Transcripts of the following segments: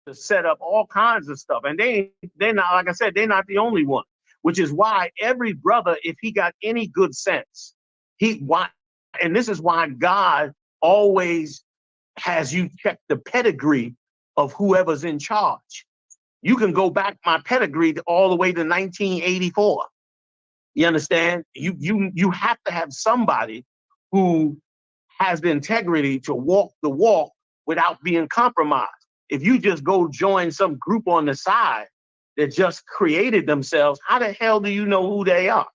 to set up all kinds of stuff. And they're not, like I said, they're not the only one, which is why every brother, if he got any good sense, and this is why God always has you check the pedigree of whoever's in charge. You can go back my pedigree all the way to 1984. You understand? You have to have somebody who has the integrity to walk the walk without being compromised. If you just go join some group on the side that just created themselves, how the hell do you know who they are?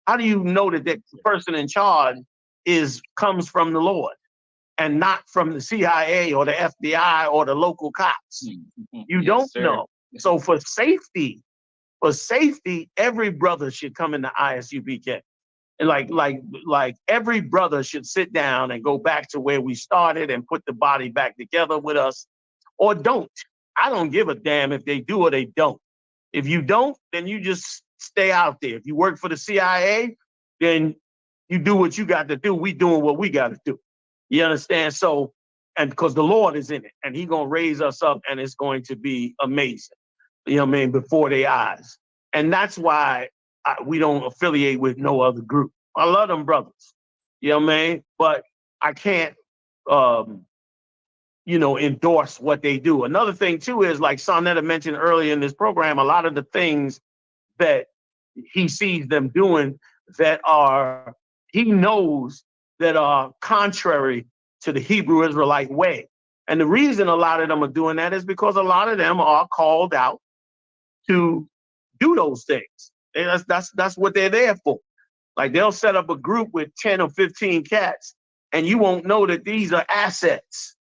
How do you know that the person in charge comes from the Lord and not from the CIA or the FBI or the local cops? You don't know. So for safety, every brother should come into I.S.U.P.K. And like every brother should sit down and go back to where we started and put the body back together with us, or don't. I don't give a damn if they do or they don't. If you don't, then you just stay out there. If you work for the CIA, then you do what you got to do. We doing what we got to do. You understand? So, and because the Lord is in it, and He gonna raise us up, and it's going to be amazing. You know what I mean? Before their eyes. And that's why we don't affiliate with no other group. I love them brothers. You know what I mean? But I can't, endorse what they do. Another thing too is, like Sonetta mentioned earlier in this program, a lot of the things that he sees them doing he knows that are contrary to the Hebrew Israelite way. And the reason a lot of them are doing that is because a lot of them are called out to do those things. And that's what they're there for. Like, they'll set up a group with 10 or 15 cats, and you won't know that these are assets.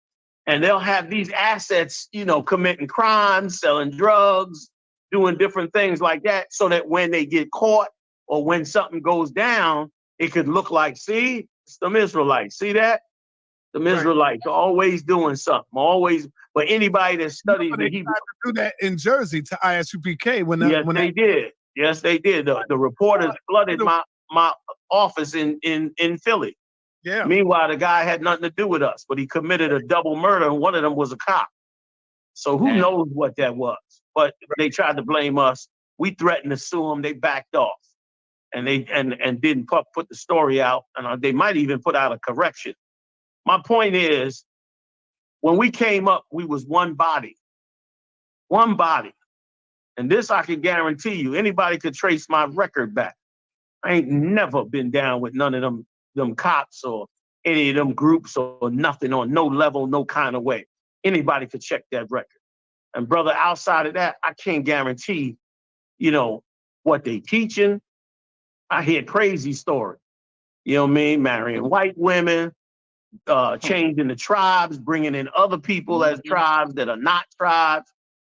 And they'll have these assets, committing crimes, selling drugs, doing different things like that, so that when they get caught or when something goes down, it could look like, see, it's them Israelites. See that? The Israelites are always doing something, always. But anybody that studies the Hebrew, do that in Jersey to I.S.U.P.K. they did. Yes, they did. The reporters flooded my office in Philly. Yeah. Meanwhile, the guy had nothing to do with us, but he committed a double murder, and one of them was a cop. So who knows what that was? But they tried to blame us. We threatened to sue them. They backed off, and they didn't put the story out, and they might even put out a correction. My point is, when we came up, we was one body. And this I can guarantee you, anybody could trace my record back. I ain't never been down with none of them cops or any of them groups or nothing, on no level, no kind of way. Anybody could check that record. And brother, outside of that, I can't guarantee, what they teaching. I hear crazy stories. You know what I mean? Marrying white women, changing the tribes, bringing in other people as tribes that are not tribes,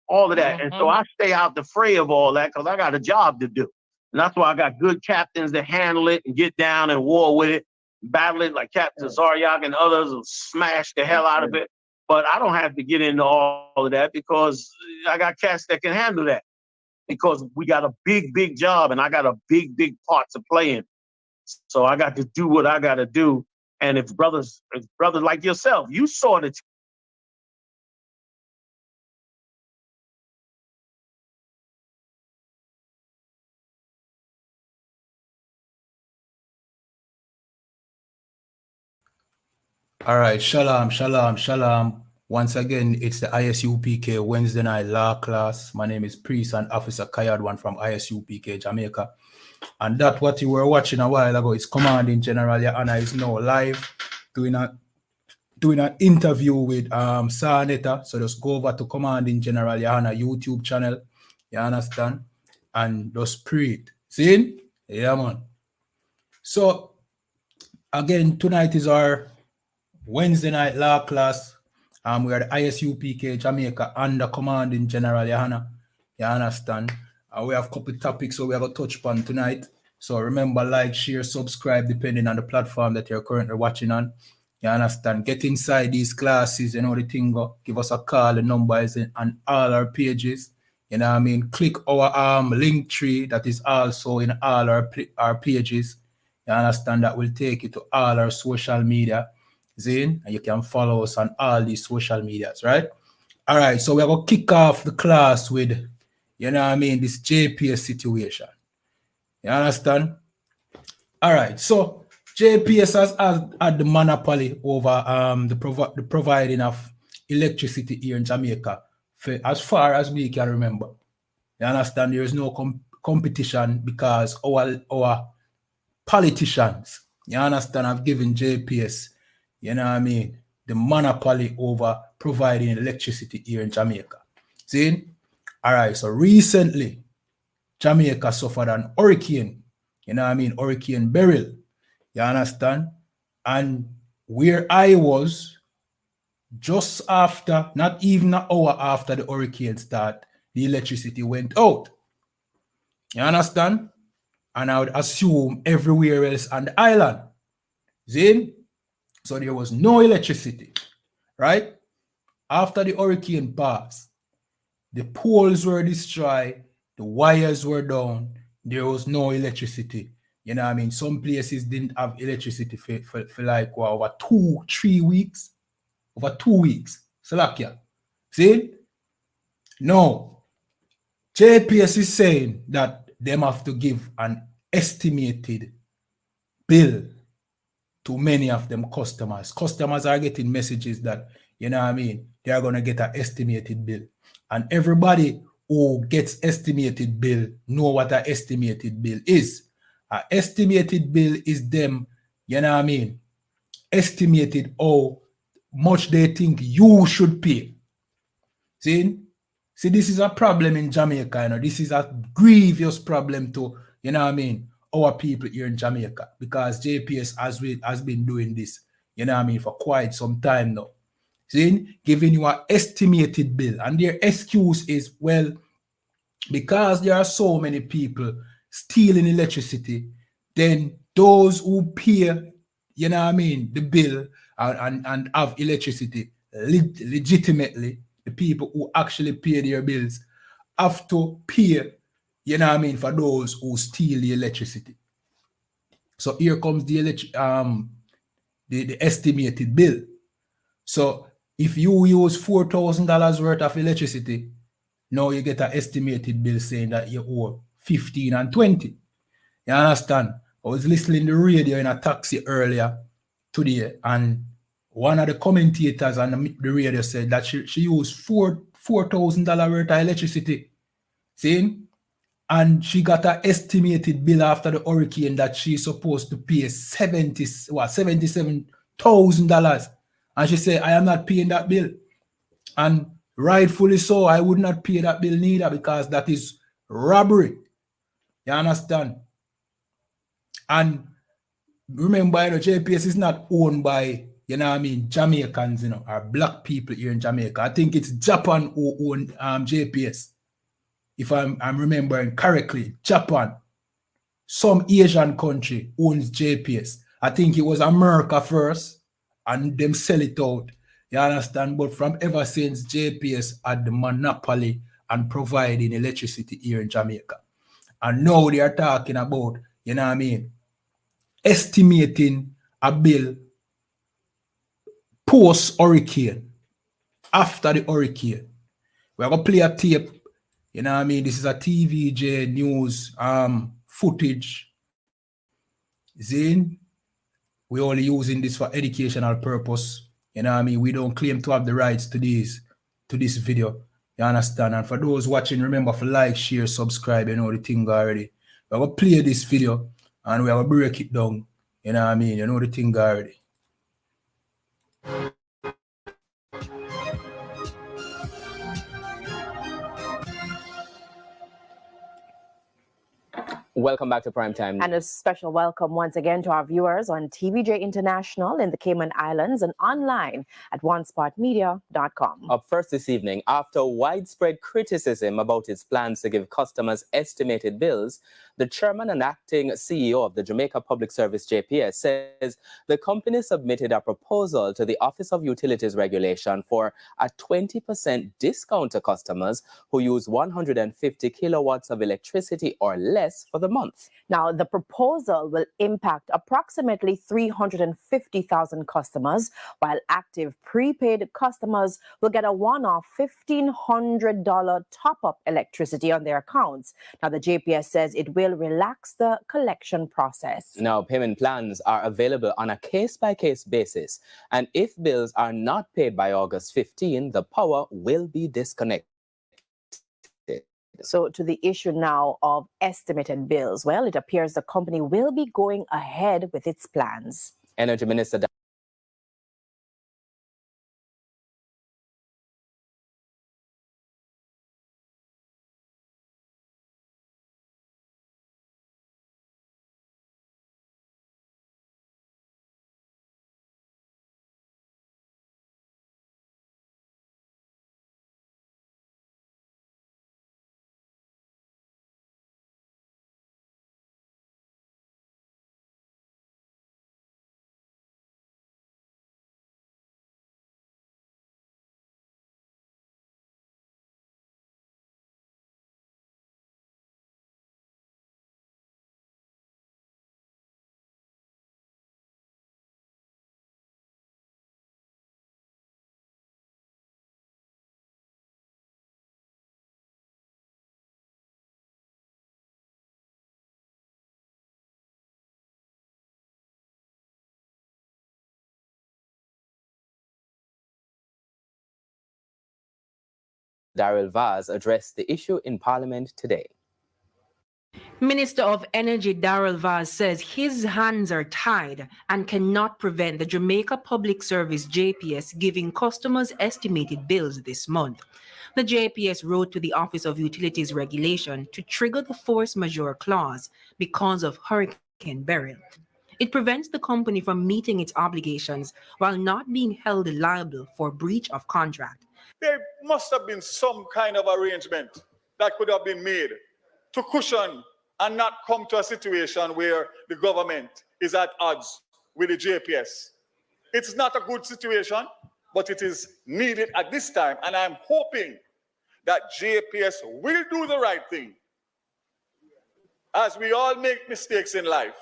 all of that. And so I stay out the fray of all that because I got a job to do. And that's why I got good captains that handle it and get down and war with it, battle it, like Captain Zaryak and others will smash the hell out of it. But I don't have to get into all of that because I got cats that can handle that, because we got a big, big job and I got a big, big part to play in. So I got to do what I got to do. And if brothers like yourself, you saw the All right, shalom, shalom, shalom. Once again, it's the I.S.U.P.K. Wednesday night law class. My name is Priest and Officer Kayadwan from I.S.U.P.K. Jamaica. And that what you were watching a while ago is Commanding General YAHANNA is now live doing an interview with Sonetta. So just go over to Commanding General YAHANNA YouTube channel. You understand? And just pray it. See? Yeah, man. So again, tonight is our Wednesday night law class. We are the I.S.U.P.K. Jamaica under Commanding General YAHANNA. You understand? We have a couple of topics so we have a touch upon tonight. So remember, like, share, subscribe, depending on the platform that you're currently watching on. You understand? Get inside these classes, the thing go. Give us a call. The number is on all our pages. You know what I mean? Click our link tree that is also in all our pages. You understand? That will take you to all our social media. And you can follow us on all these social medias, right? All right, so we're going to kick off the class with, you know what I mean, this JPS situation. You understand? All right, so JPS has had the monopoly over the providing of electricity here in Jamaica for as far as we can remember. You understand? There is no competition because our politicians, you understand, have given JPS, you know what I mean, the monopoly over providing electricity here in Jamaica. See? All right, so recently, Jamaica suffered an hurricane, you know what I mean, Hurricane Beryl, you understand? And where I was, just after, not even an hour after the hurricane start, the electricity went out. You understand? And I would assume everywhere else on the island. See? So there was no electricity, right? After the hurricane passed, the poles were destroyed, the wires were down, there was no electricity. You know what I mean? Some places didn't have electricity for like over 2-3 weeks. Over 2 weeks. Salakia. See? No. JPS is saying that them have to give an estimated bill to many of them customers. Customers are getting messages that, you know what I mean, they are going to get an estimated bill. And everybody who gets estimated bill know what an estimated bill is. An estimated bill is them, you know what I mean, estimated how much they think you should pay. See, this is a problem in Jamaica, you know. This is a grievous problem to, you know what I mean, our people here in Jamaica, because JPS has been doing this, you know what I mean, for quite some time now. See, giving you an estimated bill, and their excuse is, well, because there are so many people stealing electricity, then those who pay, you know what I mean, the bill and have electricity legitimately, the people who actually pay their bills have to pay, you know what I mean, for those who steal the electricity. So here comes the estimated bill. So if you use $4,000 worth of electricity, now you get an estimated bill saying that you owe 15 and 20. You understand? I was listening to the radio in a taxi earlier today, and one of the commentators on the radio said that she used $4,000 worth of electricity. See? And she got an estimated bill after the hurricane that she's supposed to pay $77,000. And she said, I am not paying that bill. And rightfully so, I would not pay that bill neither, because that is robbery. You understand? And remember, you know, JPS is not owned by, you know what I mean, Jamaicans, you know, or black people here in Jamaica. I think it's Japan who own JPS. If I'm remembering correctly, Japan, some Asian country owns JPS. I think it was America first, and them sell it out. You understand? But from ever since, JPS had the monopoly on providing electricity here in Jamaica. And now they are talking about, you know what I mean, estimating a bill post-hurricane, after the hurricane. We're going to play a tape. You know what I mean? This is a TVJ news footage. Zane, we're only using this for educational purpose. You know what I mean? We don't claim to have the rights to this video. You understand? And for those watching, remember to like, share, subscribe, you know the thing already. We're going to play this video and we're going to break it down. You know what I mean? You know the thing already. Welcome back to Primetime. And a special welcome once again to our viewers on TVJ International in the Cayman Islands and online at onespotmedia.com. Up first this evening, after widespread criticism about its plans to give customers estimated bills, The chairman and acting CEO of the Jamaica Public Service, JPS, says the company submitted a proposal to the Office of Utilities Regulation for a 20% discount to customers who use 150 kilowatts of electricity or less for the month. Now, the proposal will impact approximately 350,000 customers, while active prepaid customers will get a one-off $1,500 top-up electricity on their accounts. Now, the JPS says it will relax the collection process. Now, payment plans are available on a case-by-case basis, and if bills are not paid by August 15, the power will be disconnected. So to the issue now of estimated bills, well, it appears the company will be going ahead with its plans. Energy Minister Daryl Vaz addressed the issue in Parliament today. Minister of Energy Daryl Vaz says his hands are tied and cannot prevent the Jamaica Public Service JPS giving customers estimated bills this month. The JPS wrote to the Office of Utilities Regulation to trigger the force majeure clause because of Hurricane Beryl. It prevents the company from meeting its obligations while not being held liable for breach of contract. There must have been some kind of arrangement that could have been made to cushion and not come to a situation where the government is at odds with the JPS. It's not a good situation, but it is needed at this time, and I'm hoping that JPS will do the right thing. As we all make mistakes in life,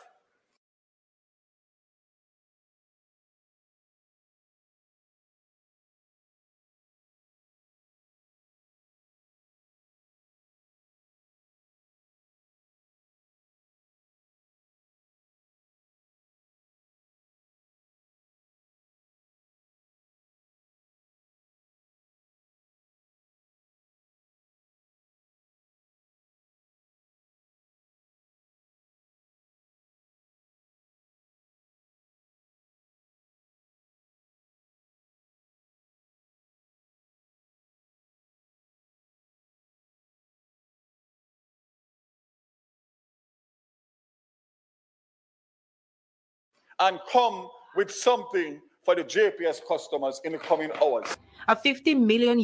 and come with something for the JPS customers in the coming hours. A $50 million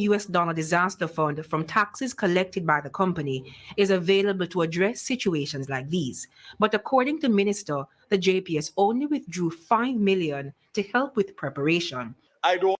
disaster fund from taxes collected by the company is available to address situations like these. But according to Minister, the JPS only withdrew $5 million to help with preparation. I don't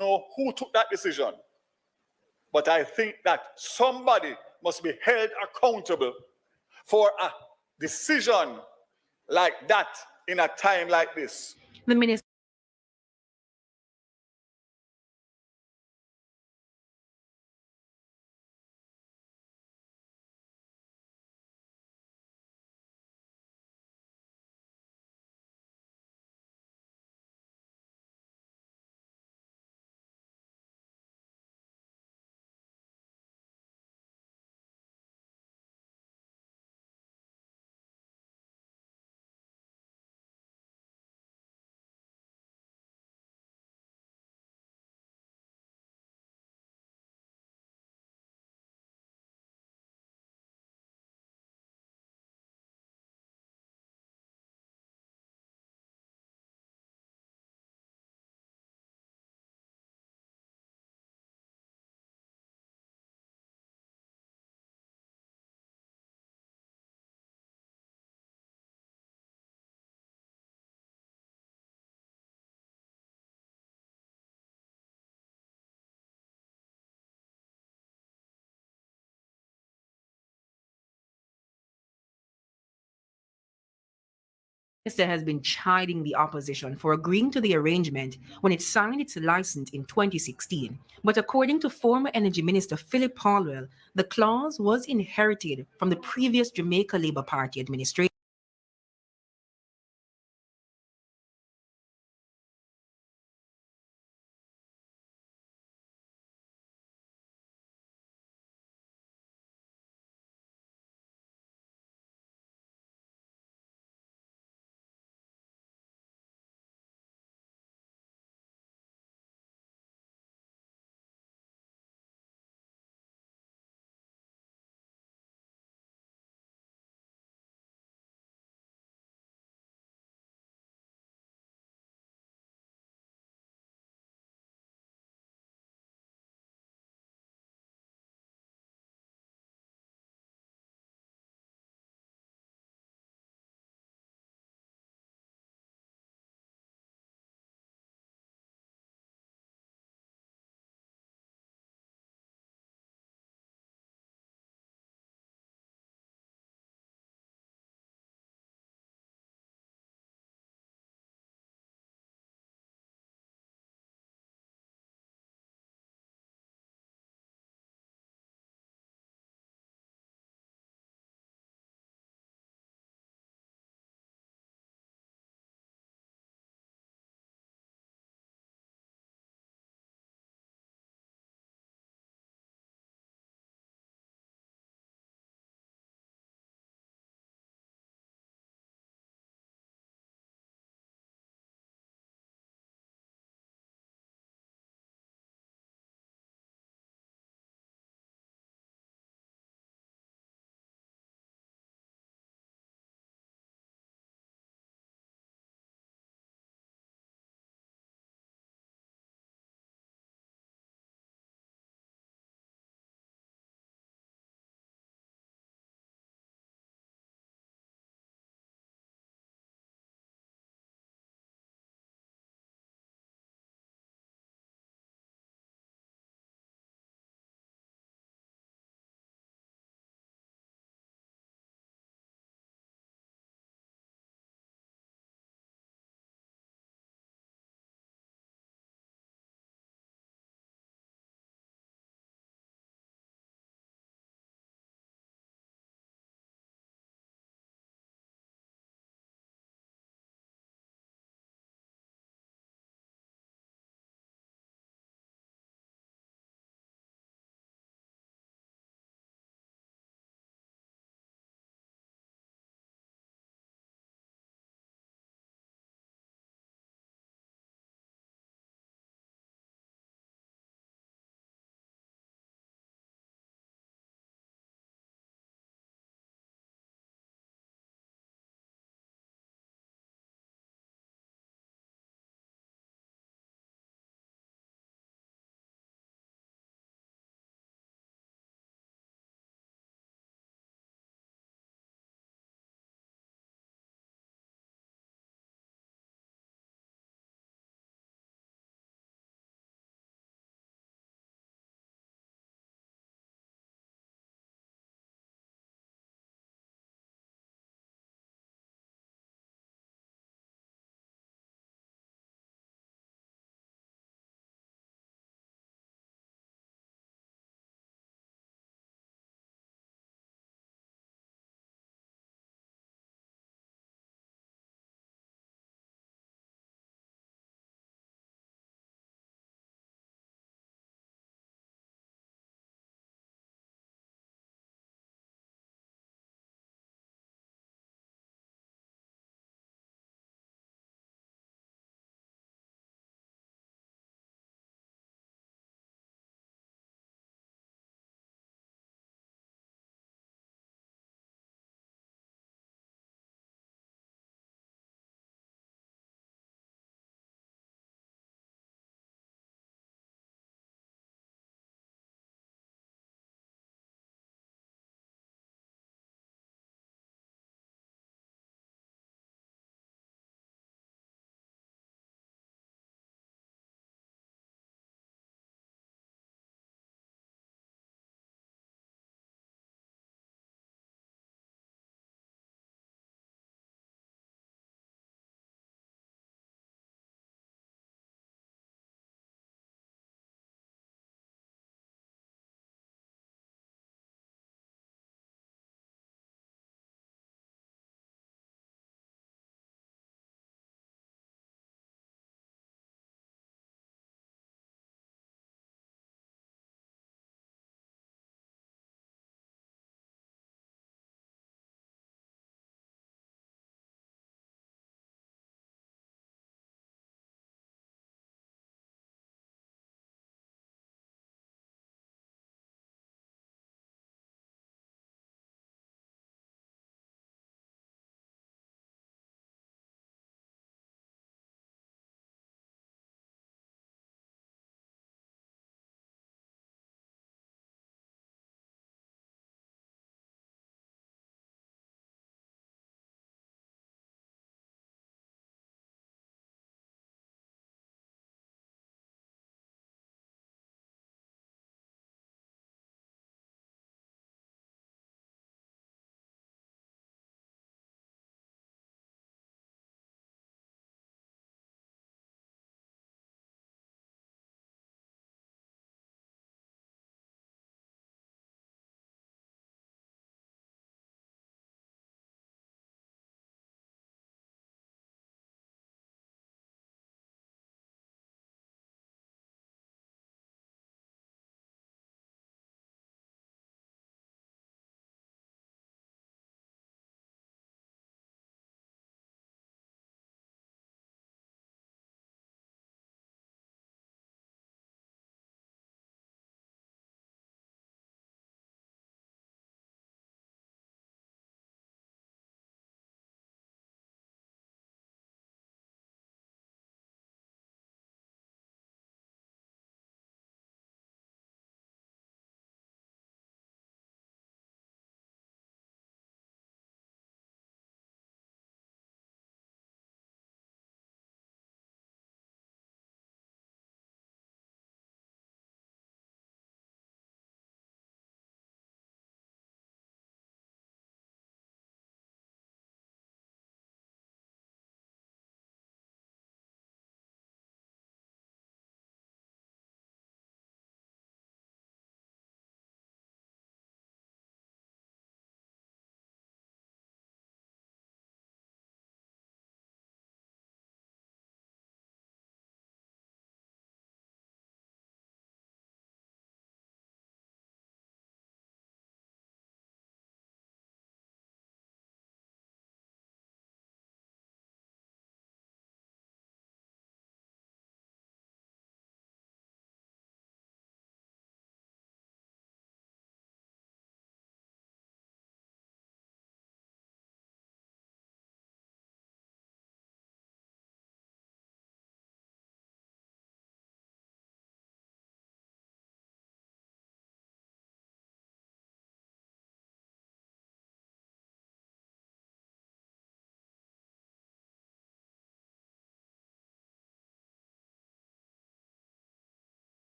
know who took that decision. But I think that somebody must be held accountable for a decision like that in a time like this. The minister has been chiding the opposition for agreeing to the arrangement when it signed its license in 2016. But according to former Energy Minister Philip Paulwell, the clause was inherited from the previous Jamaica Labour Party administration.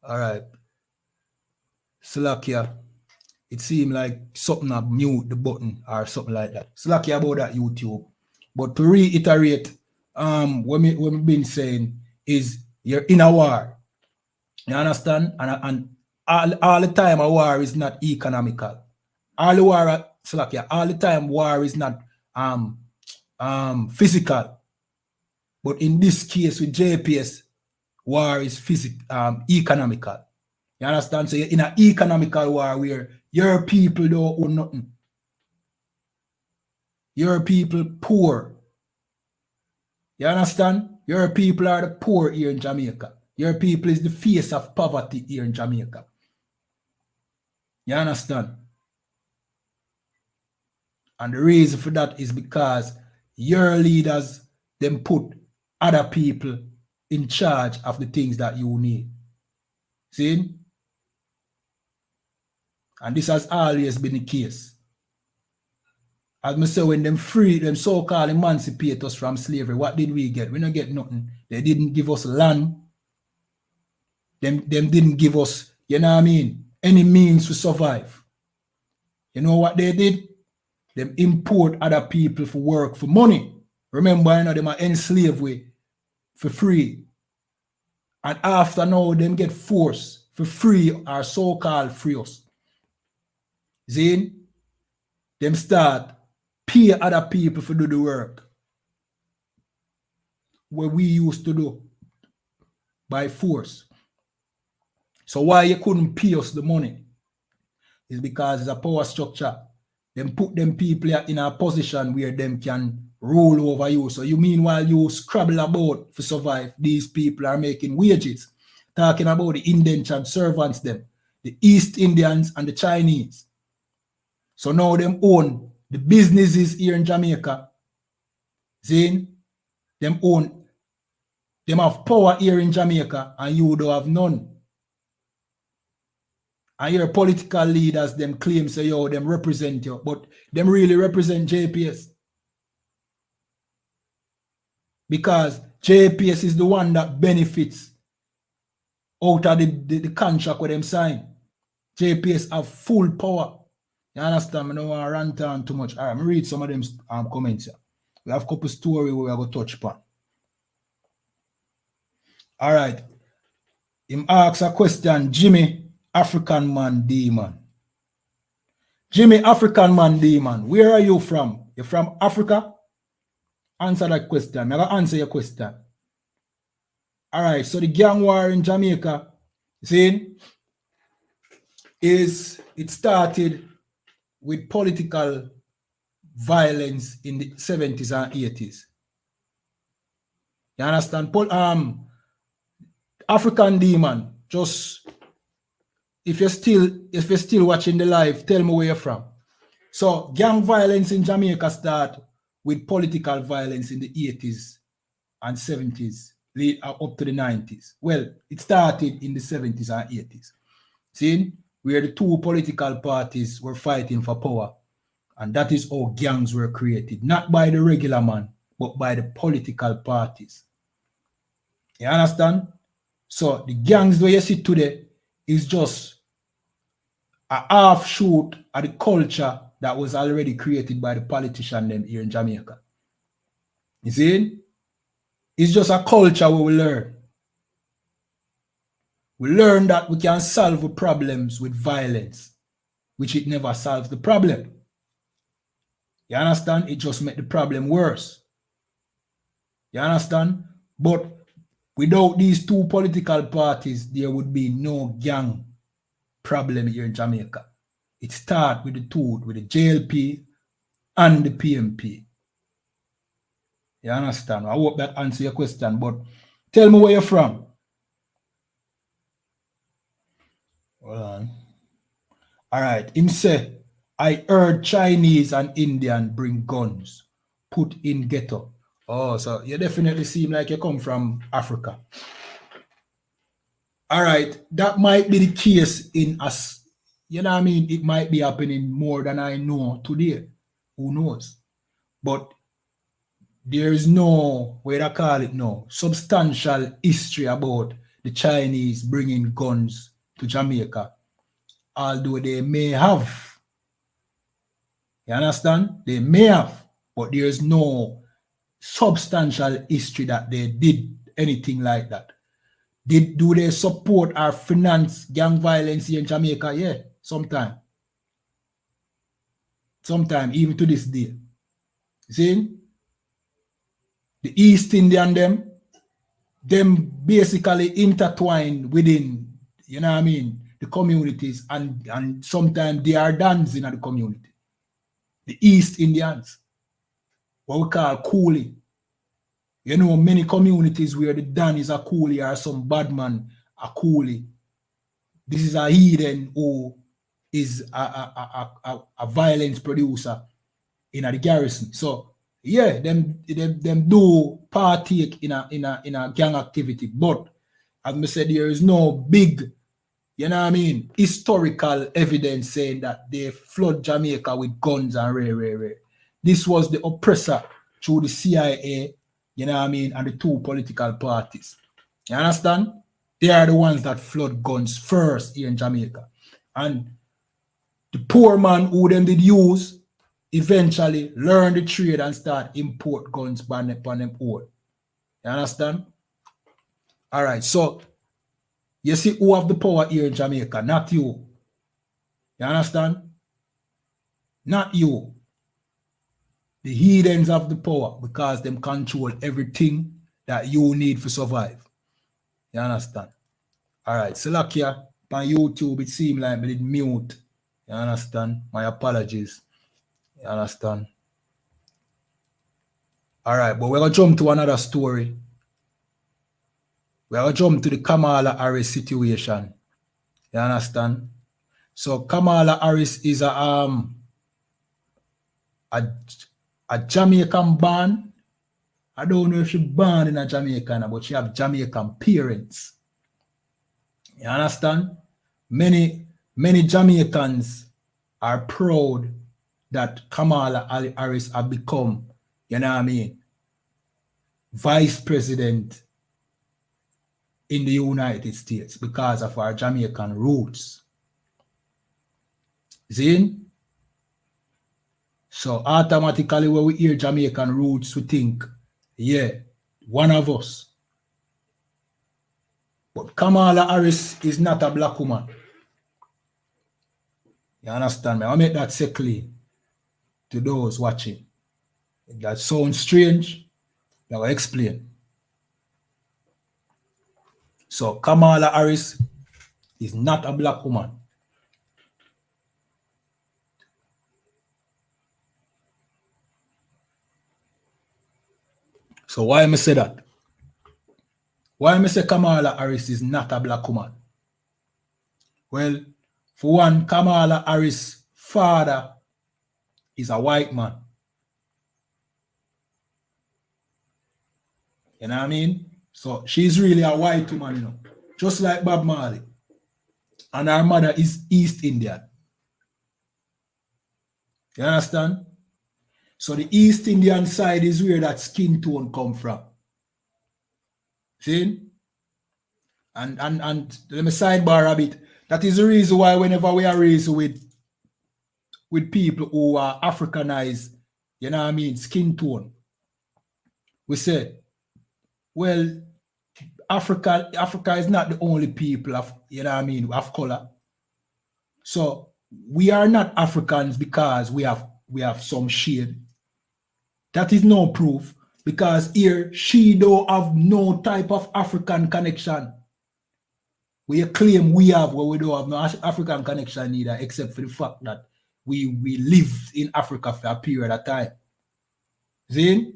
All right. Slakia. It seemed like something up mute the button or something like that. Slakia about that YouTube. But to reiterate, what we've been saying is you're in a war. You understand? And all the time a war is not economical. All the time war is not physical. But in this case with JPS, war is economical. You understand? So you're in an economical war where your people don't own nothing. Your people poor. You understand? Your people are the poor here in Jamaica. Your people is the face of poverty here in Jamaica. You understand? And the reason for that is because your leaders then put other people in charge of the things that you need. See? And this has always been the case. As I say, when them free, them so-called emancipate us from slavery, what did we get? We don't get nothing. They didn't give us land. Them didn't give us, you know what I mean, any means to survive. You know what they did? Them import other people for work, for money. Remember, you know, them are enslaved we for free. And after now, them get forced for free or so-called free us. See? Them start pay other people for do the work what we used to do by force. So why you couldn't pay us the money is because it's a power structure. Them put them people in a position where them can rule over you. So you meanwhile you scrabble about to survive, these people are making wages. Talking about the indentured servants them, the East Indians and the Chinese. So now them own the businesses here in Jamaica. See? Them own, them have power here in Jamaica and you don't have none. And your political leaders, them claim say, yo, them represent you, but them really represent JPS. Because JPS is the one that benefits out of the contract with them sign. JPS have full power. You understand? I don't want to rant on too much. All right, I'm read some of them comments here. We have a couple stories we are going to touch upon. All right. Him asks a question, Jimmy, African man demon. Jimmy, African man demon, where are you from? You're from Africa? Answer that question. I'm going to answer your question. All right, so the gang war in Jamaica, see, it started with political violence in the 70s and 80s. You understand? African demon, just if you're still watching the live, tell me where you're from. So gang violence in Jamaica started with political violence in the 80s and 70s, up to the 90s. Well, it started in the 70s and 80s. See, where the two political parties were fighting for power. And that is how gangs were created. Not by the regular man, but by the political parties. You understand? So the gangs where you see today is just a offshoot of the culture that was already created by the politicians them here in Jamaica. You see? It's just a culture where we learn. We learn that we can solve the problems with violence, which it never solves the problem. You understand? It just makes the problem worse. You understand? But without these two political parties, there would be no gang problem here in Jamaica. It starts with the two, with the JLP and the PMP. You understand? I hope that answers your question, but tell me where you're from. Hold on. All right. Him say, I heard Chinese and Indian bring guns, put in ghetto. Oh, so you definitely seem like you come from Africa. All right. That might be the case in us. You know what I mean? It might be happening more than I know today. Who knows? But there is no, what I call it now, substantial history about the the Chinese bringing guns to Jamaica, although they may have. You understand? They may have, but there is no substantial history that they did anything like that. Do they support or finance gang violence here in Jamaica? Yeah, sometimes. Sometimes, even to this day. See? The East Indian them basically intertwined within, you know what I mean, the communities, and sometimes they are dancing in the community. The East Indians, what we call coolie. You know, many communities where the Dan is a coolie or some bad man a coolie. This is a heathen who is a violence producer in the garrison. So yeah, them do partake in a gang activity, but as I said, there is no big, you know what I mean, historical evidence saying that they flood Jamaica with guns and rare. This was the oppressor through the CIA, you know what I mean, and the two political parties. You understand? They are the ones that flood guns first here in Jamaica. And the poor man who them did use eventually learn the trade and start import guns by them own. You understand? All right, so you see who have the power here in Jamaica, not you. You understand? Not you. The heathens have the power because them control everything that you need to survive. You understand? All right, Salakia, on YouTube, it seemed like I did mute. You understand? My apologies. You understand? All right, but we're going to jump to another story. We're going to jump to the Kamala Harris situation. You understand? So Kamala Harris is a Jamaican born. I don't know if she's born in a Jamaican, but she have Jamaican parents. You understand? Many Jamaicans are proud that Kamala Harris have become, you know what I mean, vice president in the United States because of our Jamaican roots. See? So automatically when we hear Jamaican roots, we think, yeah, one of us. But Kamala Harris is not a black woman. You understand me? I'll make that say clear to those watching. If that sounds strange, I will explain. So Kamala Harris is not a black woman. So why am I say that? Why am I say Kamala Harris is not a black woman? Well, for one, Kamala Harris' father is a white man. You know what I mean? So she's really a white woman, you know, just like Bob Marley. And her mother is East Indian. You understand? So the East Indian side is where that skin tone come from. See? And let me sidebar a bit. That is the reason why whenever we are raised with people who are Africanized, you know what I mean, skin tone, we say, well, Africa is not the only people of, you know what I mean, of color. So we are not Africans because we have some shade. That is no proof because here she don't have no type of African connection. We claim we have, well, we don't have no African connection either, except for the fact that we lived in Africa for a period of time. See?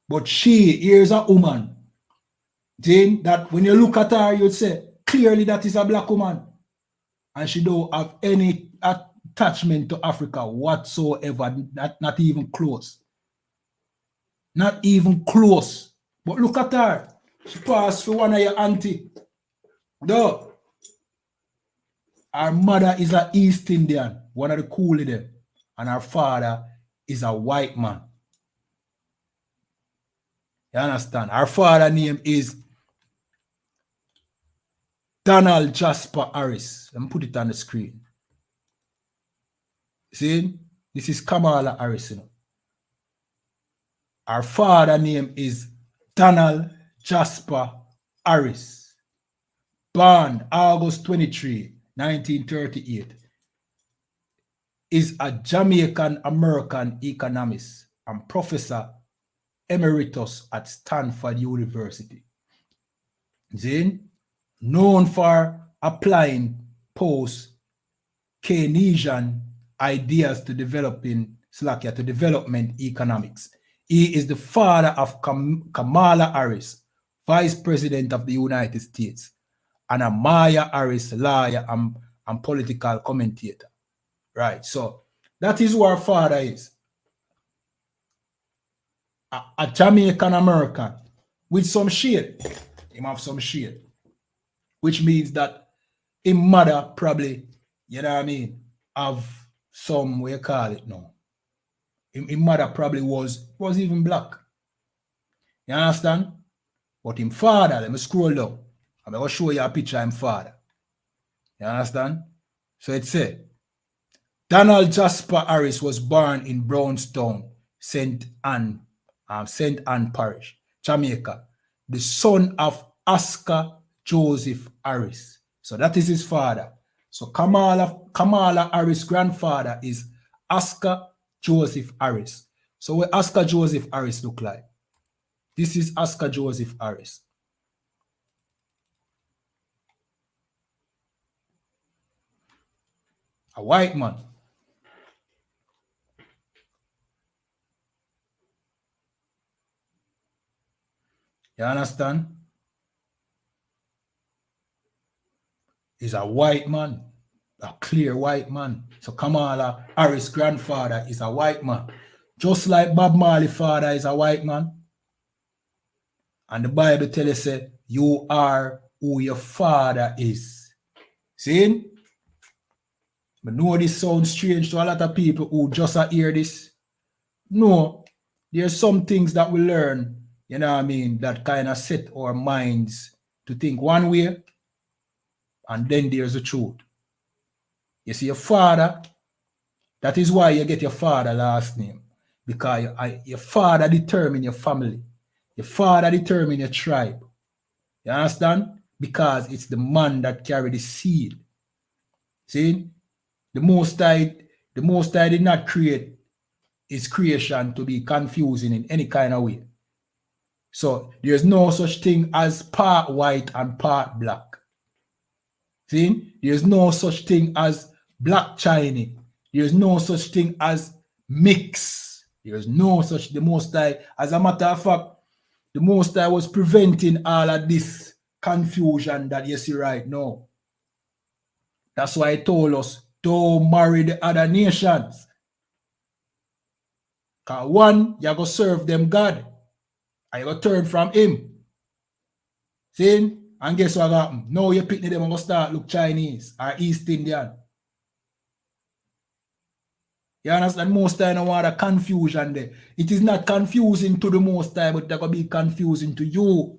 But she, here's a woman. See? That when you look at her, you'd say, clearly that is a black woman. And she don't have any attachment to Africa whatsoever, not even close. Not even close. But look at her. She passed for one of your auntie. Though. Her mother is an East Indian, one of the coolie them. And her father is a white man. You understand? Her father name is Donald Jasper Harris. Let me put it on the screen. See, this is Kamala Harris. You know. Our father name is Donald Jasper Harris. Born August 23, 1938. Is a Jamaican American economist and professor emeritus at Stanford University. Then, known for applying post-Keynesian ideas to development economics. He is the father of Kamala Harris, Vice President of the United States, and Amaya Harris, lawyer and political commentator. Right, so that is who our father is. A Jamaican American with some shade. Him have some shade. Which means that his mother probably, you know what I mean, have some, what you call it now. His mother probably was even black. You understand? But his father, let me scroll down. I'm going to show you a picture of his father. You understand? So it said, Donald Jasper Harris was born in Brownstown, St. Anne Parish, Jamaica, the son of Oscar Joseph Harris. So that is his father. So Kamala Harris' grandfather is Oscar Joseph Harris. So what Oscar Joseph Harris look like? This is Oscar Joseph Harris. A white man. You understand? He's a white man, a clear white man. So Kamala Harris' grandfather is a white man. Just like Bob Marley's father is a white man. And the Bible tells us, you are who your father is. See? But know this sounds strange to a lot of people who just hear this. No, there's some things that we learn, you know what I mean, that kind of set our minds to think one way, and then there's the truth. You see, your father, that is why you get your father last name. Because your father determines your family. Your father determines your tribe. You understand? Because it's the man that carries the seed. See? The Most High did not create his creation to be confusing in any kind of way. So there's no such thing as part white and part black. See? There's no such thing as black Chinese. There's no such thing as mix. There's no such, the Most High. As a matter of fact, the Most High was preventing all of this confusion that you see right now. That's why he told us, don't marry the other nations. Because one, you're going to serve them God. And you're going to turn from him. See? And guess what happened? Now you pick them and going to start look Chinese or East Indian. You understand? Most time I want a confusion there. It is not confusing to the Most High, but they're going to be confusing to you.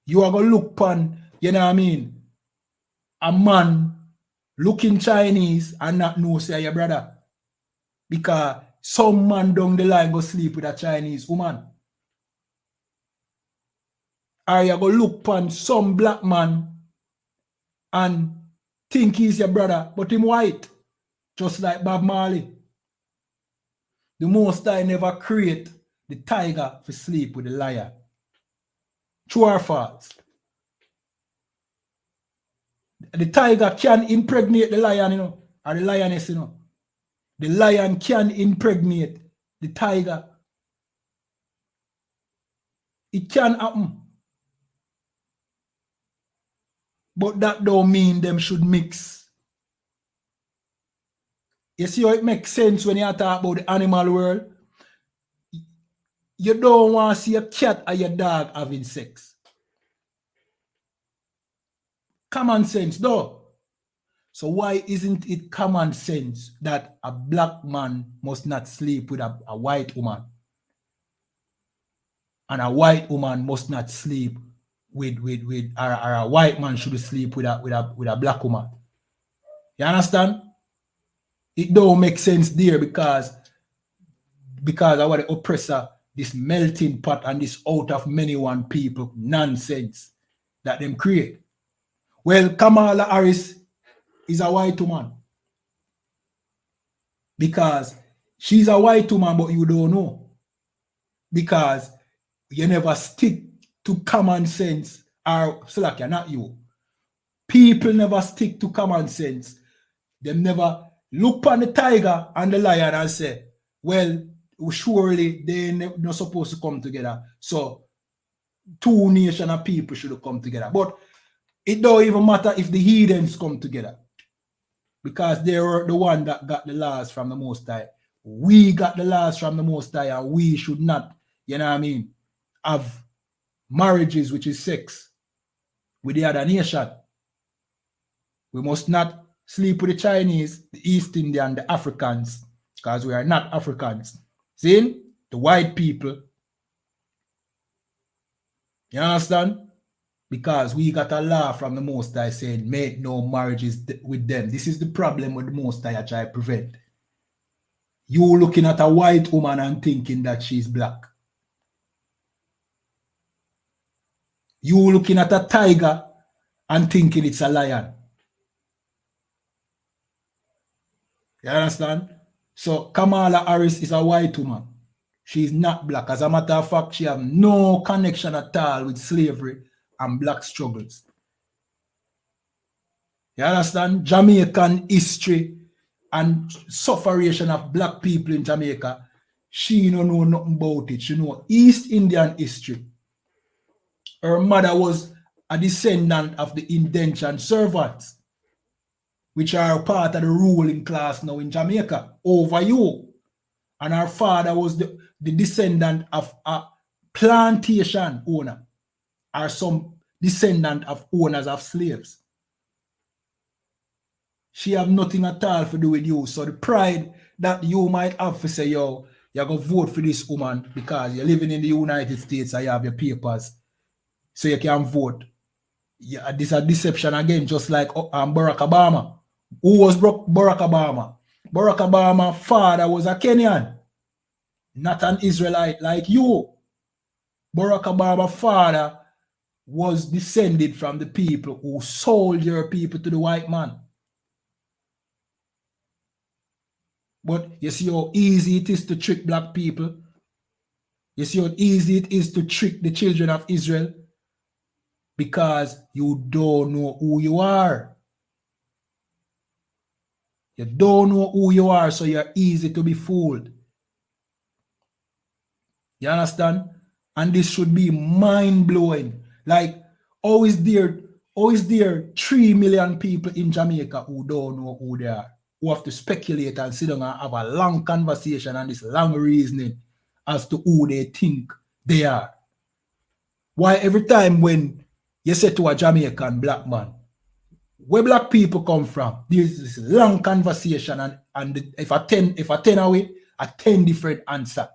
You are going to look upon, you know what I mean, a man looking Chinese and not know say your brother. Because some man down the line go sleep with a Chinese woman. Or you go look upon some black man and think he's your brother, but him white. Just like Bob Marley. The Most High never create the tiger to sleep with the lion. True or false? The tiger can impregnate the lion, you know, or the lioness, you know. The lion can impregnate the tiger. It can happen. But that don't mean them should mix. You see how it makes sense when you talk about the animal world? You don't want to see a cat or your dog having sex. Common sense, though. So why isn't it common sense that a black man must not sleep with a white woman? And a white woman must not sleep or a white man should sleep with a black woman. You understand? It don't make sense there because our oppressor, this melting pot and this out of many one people nonsense that them create. Well, Kamala Harris is a white woman because she's a white woman, but you don't know because you never stick to common sense. Or Slakia, not you. People never stick to common sense. They never look on the tiger and the lion and say, well, surely they're not supposed to come together. So two nations of people should come together. But it don't even matter if the heathens come together. Because they were the one that got the laws from the Most High. We got the laws from the Most High, and we should not, you know what I mean, have marriages, which is sex, with the other nation. We must not sleep with the Chinese, the East Indian, the Africans, because we are not Africans. See? The white people. You understand? Because we got a law from the Most High saying, make no marriages with them. This is the problem with the Most High I try to prevent. You looking at a white woman and thinking that she's black. You looking at a tiger and thinking it's a lion. You understand? So Kamala Harris is a white woman. She's not black. As a matter of fact, she has no connection at all with slavery and black struggles. You understand? Jamaican history and sufferation of black people in Jamaica, she don't know nothing about it. She know East Indian history. Her mother was a descendant of the indentured servants, which are part of the ruling class now in Jamaica, over you. And her father was the descendant of a plantation owner, or some descendant of owners of slaves. She have nothing at all to do with you. So the pride that you might have to say, yo, you're going to vote for this woman because you're living in the United States and you have your papers, so you can vote. Yeah, this is a deception again, just like Barack Obama. Who was Barack Obama? Barack Obama's father was a Kenyan, not an Israelite like you. Barack Obama's father was descended from the people who sold your people to the white man. But you see how easy it is to trick black people? You see how easy it is to trick the children of Israel? Because you don't know who you are. You don't know who you are, so you're easy to be fooled. You understand? And this should be mind-blowing. Like, how is there 3 million people in Jamaica who don't know who they are? Who have to speculate and sit down and have a long conversation and this long reasoning as to who they think they are. Why every time when you say to a Jamaican black man, where black people come from, there's this long conversation and if I 10 away, a 10 different answer.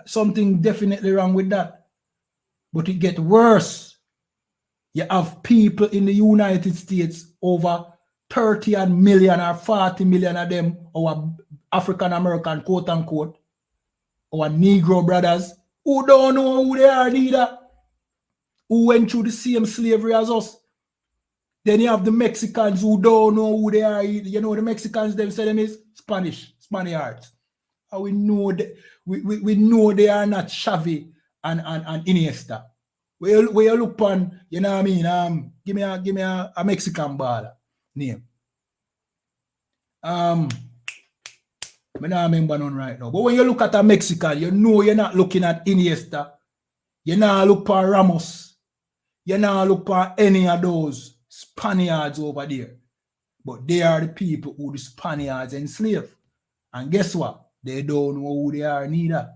Something definitely wrong with that. But it gets worse. You have people in the United States, over 30 million or 40 million of them, our African American, quote unquote, our Negro brothers, who don't know who they are neither, who went through the same slavery as us. Then you have the Mexicans who don't know who they are. You know, the Mexicans, them say them is Spaniards. And we know that we know they are not Xavi and Iniesta. Where you look on, you know what I mean? Give me a Mexican baller name. I don't remember none right now. But when you look at a Mexican, you know you're not looking at Iniesta. You not look for Ramos. You not look for any of those Spaniards over there. But they are the people who the Spaniards enslaved. And guess what? They don't know who they are neither.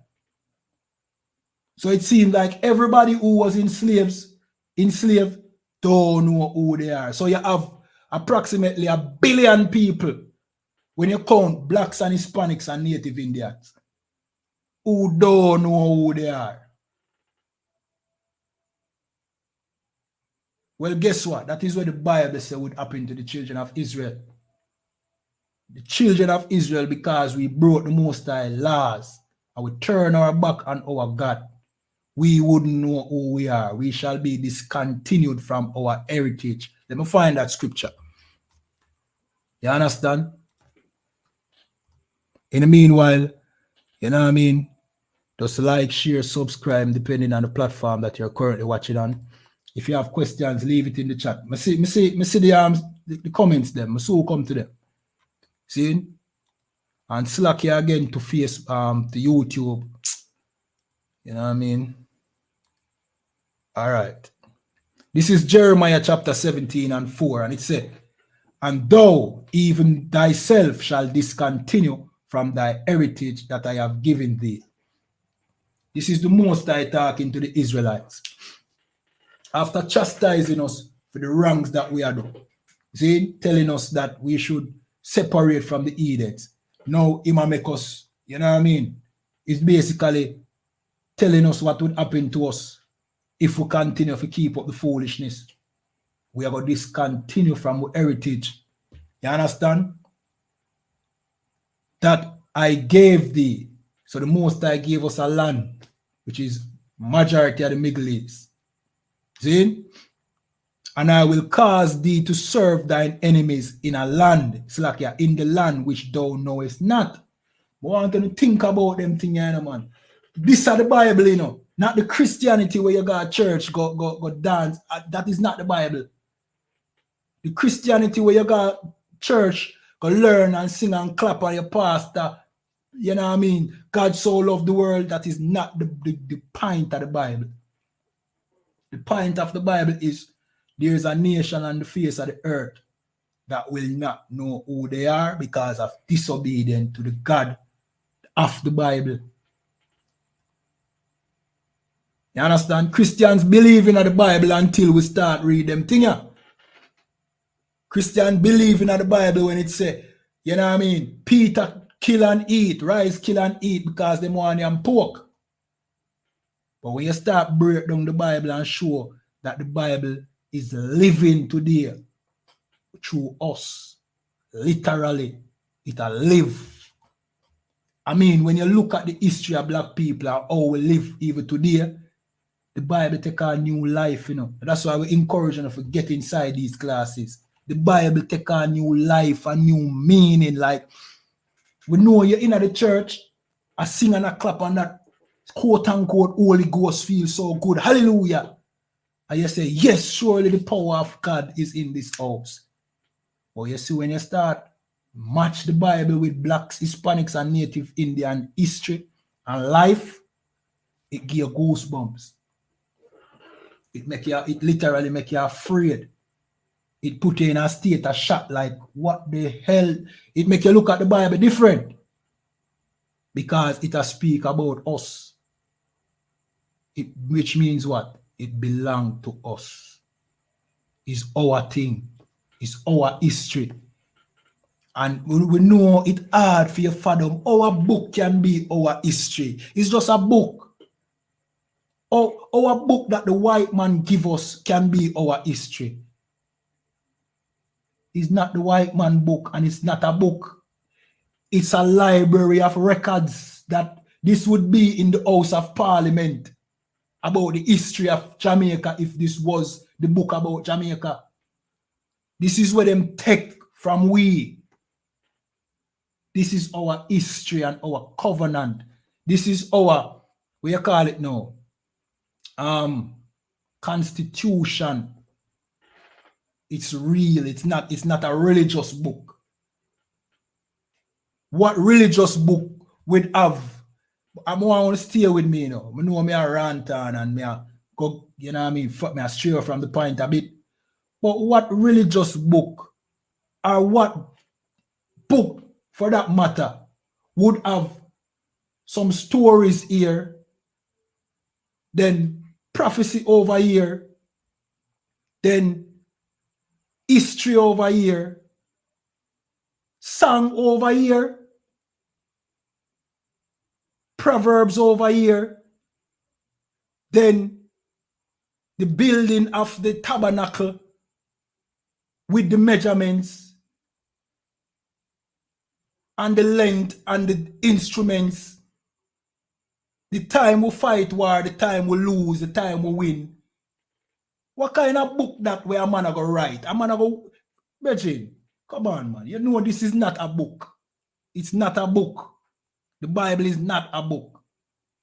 So it seems like everybody who was enslaved don't know who they are. So you have approximately 1 billion people when you count blacks and Hispanics and Native Indians who don't know who they are. Well, guess what? That is what the Bible said would happen to the children of Israel. The children of Israel, because we broke the Most High laws and we turn our back on our God, we wouldn't know who we are. We shall be discontinued from our heritage. Let me find that scripture. You understand? In the meanwhile, you know what I mean? Just like, share, subscribe, depending on the platform that you're currently watching on. If you have questions, leave it in the chat. I see the comments them. I so come to them. See? And slack here again to face to YouTube. You know what I mean? All right. This is Jeremiah chapter 17 and 4, and it said, and thou even thyself shall discontinue from thy heritage that I have given thee. This is the Most High talking to the Israelites. After chastising us for the wrongs that we are doing, see, telling us that we should separate from the Edens. Now, He might make us, you know what I mean? It's basically telling us what would happen to us if we continue to keep up the foolishness. We are going to discontinue from our heritage. You understand? That I gave thee. So the Most High gave us a land, which is majority of the Middle East. See? And I will cause thee to serve thine enemies in a land, Slakia, in the land which thou knowest not. I want to think about them things, you know, man. This is the Bible, you know. Not the Christianity where you go to church, go dance. That is not the Bible. The Christianity where you go to church, go learn and sing and clap on your pastor. You know what I mean? God so loved the world. That is not the point of the Bible. The point of the Bible is there is a nation on the face of the earth that will not know who they are because of disobedience to the God of the Bible. You understand? Christians believe in the Bible until we start reading them things. Christians believe in the Bible when it say, you know what I mean? Peter kill and eat, rice kill and eat because they want them pork. But when you start break down the Bible and show that the Bible is living today through us, literally, it'll live. I mean, when you look at the history of black people and how we live even today, the Bible take a new life, you know. That's why we encourage them to get inside these classes. The Bible take a new life, a new meaning. Like, we know you're in the church, I sing and I clap on that quote unquote Holy Ghost feels so good. Hallelujah. And you say, yes, surely the power of God is in this house. But you see, when you start match the Bible with blacks, Hispanics, and Native Indian history and life, it gives you goosebumps. It literally make you afraid. It put you in a state of shock, like, what the hell? It make you look at the Bible different. Because it speak about us. Which means what? It belongs to us. It's our thing. It's our history. And we know it's hard for you to fathom. Our book can be our history. It's just a book. Our book that the white man give us can be our history. It's not the white man book, and it's not a book. It's a library of records that this would be in the House of Parliament about the history of Jamaica if this was the book about Jamaica. This is where them take from we. This is our history and our covenant. This is our, what you call it now? Constitution. It's real. It's not a religious book. What religious book would have? I want to stay with me, you know. I know me a rant on and me a go, you know what I mean, fuck me a stray from the point a bit. But what religious book or what book for that matter would have some stories here, then prophecy over here, then history over here, song over here, proverbs over here, then the building of the tabernacle with the measurements and the length and the instruments. The time we fight war, the time we lose, the time we win. What kind of book that where a man go write? A man go, Virgin, come on, man. You know this is not a book. It's not a book. The Bible is not a book.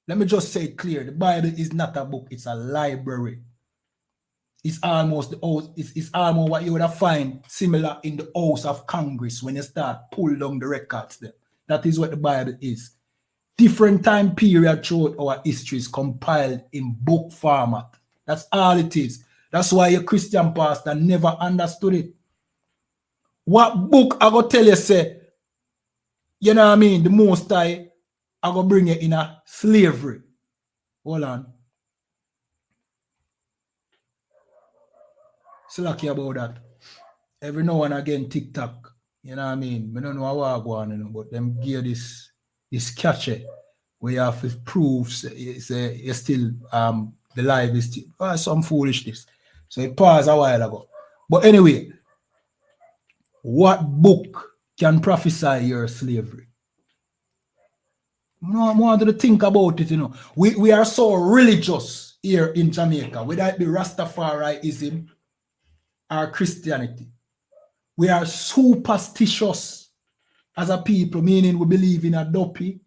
Let me just say it clear. The Bible is not a book. It's a library. It's almost it's almost what you would have find similar in the House of Congress when you start pull down the records there. That is what the Bible is. Different time period throughout our history is compiled in book format. That's all it is. That's why your Christian pastor never understood it. What book I go tell you say, you know what I mean, the Most High, I go bring you in a slavery. Hold on. Slacky about that. Every now and again, TikTok, you know what I mean? I don't know how I go on, you know, but them give this catchy where you have to prove you're still the life is still some foolishness. So it paused a while ago. But anyway, what book can prophesy your slavery? No, I want to think about it, you know. We are so religious here in Jamaica, whether it be Rastafarianism or Christianity. We are superstitious as a people, meaning we believe in a dopey,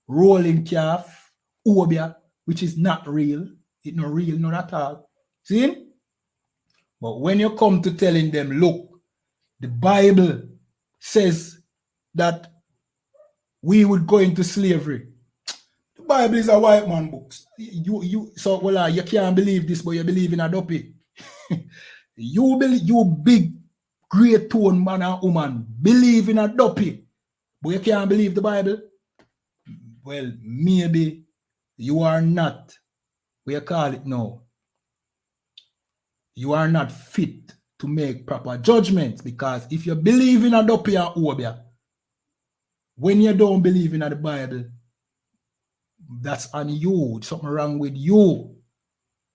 rolling calf, obia, which is not real. It's not real, not at all. See? But when you come to telling them, look, the Bible says that we would go into slavery. The Bible is a white man book. So well, you can't believe this, but you believe in a dopey. You big great tone man and woman believe in a dopey, but you can't believe the Bible. Well, maybe you are not, we call it now, you are not fit to make proper judgments, because if you believe in a dopey and obia, when you don't believe in the Bible, that's on you. Something wrong with you,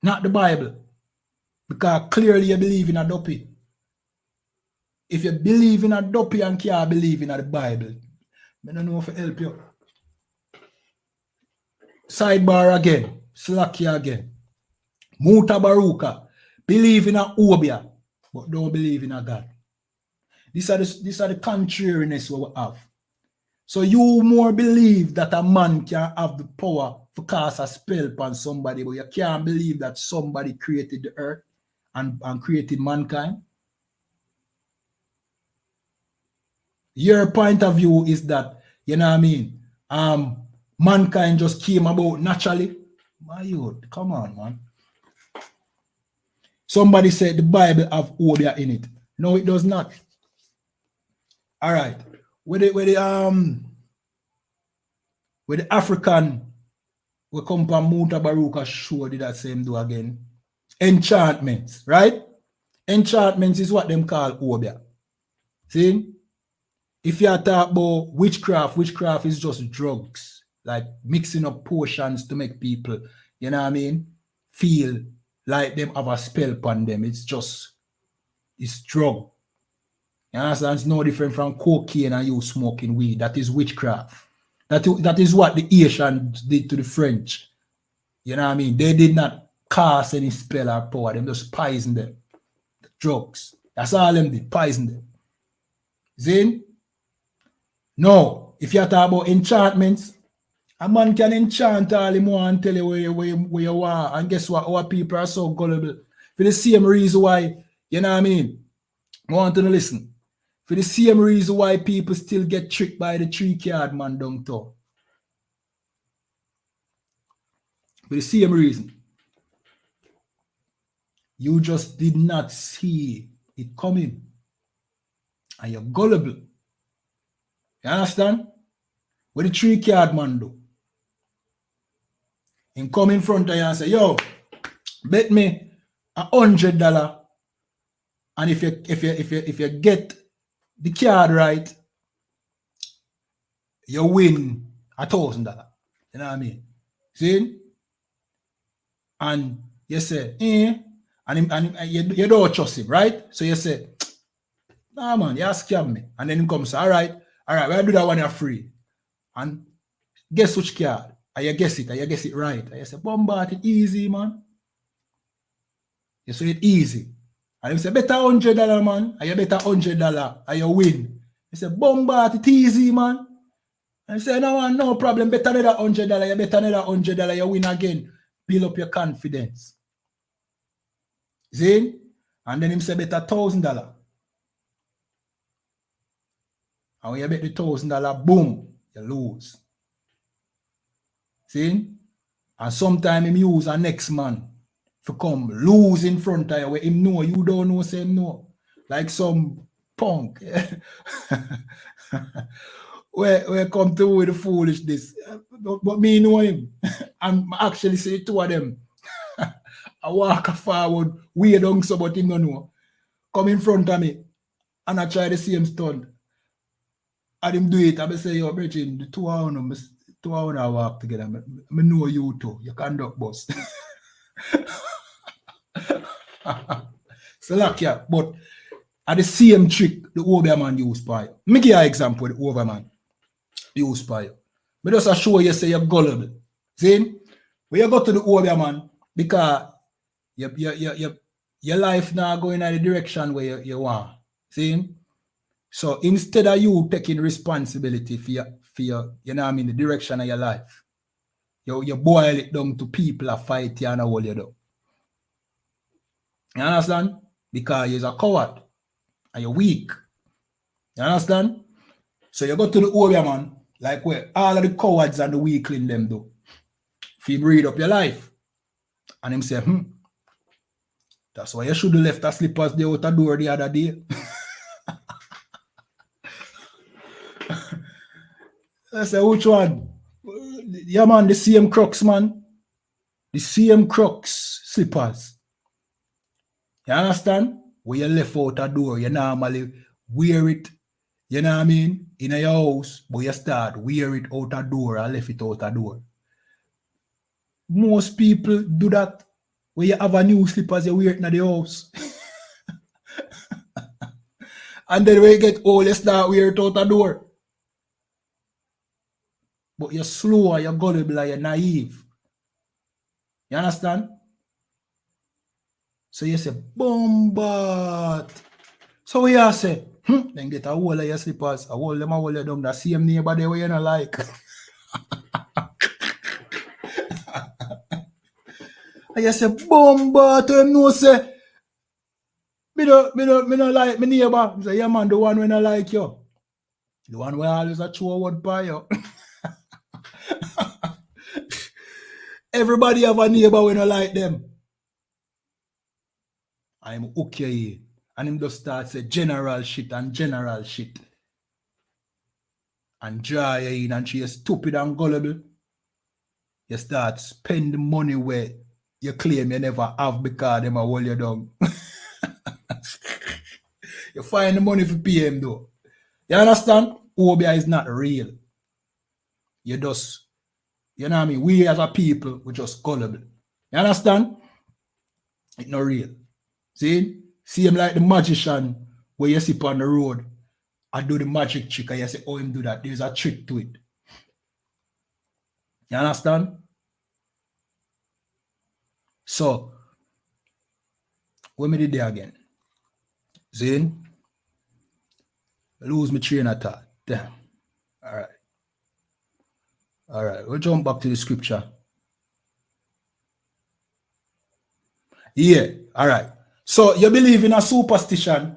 not the Bible, because clearly you believe in a dopey. If you believe in a dopey and can't believe in the Bible, I don't know if it help you. Sidebar again, slacky again. Muta Baruka, believe in a obia, but don't believe in a God. These are the contrariness we have. So you more believe that a man can have the power to cast a spell upon somebody, but you can't believe that somebody created the earth and created mankind. Your point of view is that, you know what I mean, mankind just came about naturally. My youth, come on, man. Somebody said the Bible have obia in it. No, it does not. All right. With the African, we come from Muta Baruka show did that same do again. Enchantments, right? Enchantments is what them call obia. See? If you talk about witchcraft is just drugs, like mixing up potions to make people, you know what I mean, feel like them have a spell upon them. It's drug. You understand? It's no different from cocaine and you smoking weed. That is witchcraft. That is what the Asians did to the French. You know what I mean? They did not cast any spell or power. Them just poison them. The drugs. That's all them did. Poison them. See? No. If you talk about enchantments, a man can enchant all him want and tell you where you want. And guess what? Our people are so gullible. For the same reason why, you know what I mean? I want to listen. For the same reason why people still get tricked by the 3-card man downtown. For the same reason. You just did not see it coming. And you're gullible. You understand? What the 3-card man do? He come in front of you and say, yo, bet me $100. And if you get the card right, you win $1,000. You know what I mean? See? And you say, and you don't trust him, right? So you say, nah man, you scam me. And then he comes, all right, we'll do that one for free. And guess which card? And you guess it right. And you say, bombard it easy, man. You say it easy. And you say, better $100, man. And you better $100 and you win. You say, bombard it easy, man. And you say, no man, no problem. Better another $100. You better another $100. You win again. Build up your confidence. See? And then him say, better $1,000. And when you bet the $1,000, boom, you lose. See? And sometimes him use a next man to come lose in front of you where him know you don't know, say him know. Like some punk. where come to with the foolishness. But me know him. I'm actually say two of them. I walk forward, way down so but him don't know. Come in front of me and I try the same stunt. And him do it. I say, yo, Bridget, the 2 hours I walk together. I know you too. You can't duck boss. So like yeah, but at the same trick the overman use by you. Me give you an example the overman use by you. But just show you say you're gullible. See? When you go to the overman because your life now going in the direction where you want. See? So instead of you taking responsibility for your you know what I mean, the direction of your life, you boil it down to people that fight you and hold you down. You understand? Because you're a coward and you're weak. You understand? So you go to the warrior man, like where all of the cowards and the weakling them do. If you read up your life, and him say, that's why you should have left the slippers there out the door the other day. I say, which one? Yeah, man, the same Crocs, man. The same Crocs slippers. You understand? When you left out a door, you normally wear it, you know what I mean, in your house, but you start wear it out a door and left it out a door. Most people do that. When you have a new slippers, you wear it in the house. And then when you get old, you start wear it out a door. But you're slow, you're gullible, you're naive. You understand? So you say, bombard. So we are say, then get a whole of your slippers, a whole them a whole of them, the same neighbor there where you don't like. And you say, bombard, to him no say, me no like my neighbor. He say, yeah man, the one when I like you. The one where always a true word by you. Everybody have a neighbor when I like them. I'm okay. And him just start say general shit. And draw you in and she is stupid and gullible. You start spend the money where you claim you never have because them a hold you down. You find the money for pay him though. You understand? Obia is not real. You just, you know what I mean? We as a people, we just gullible. You understand? It's not real. See? See him like the magician where you sit on the road and do the magic trick and you say, oh, him do that. There's a trick to it. You understand? So, what me did there again? See? Lose my train of thought. Damn. All right. We'll jump back to the scripture. Yeah. All right. So you believe in a superstition,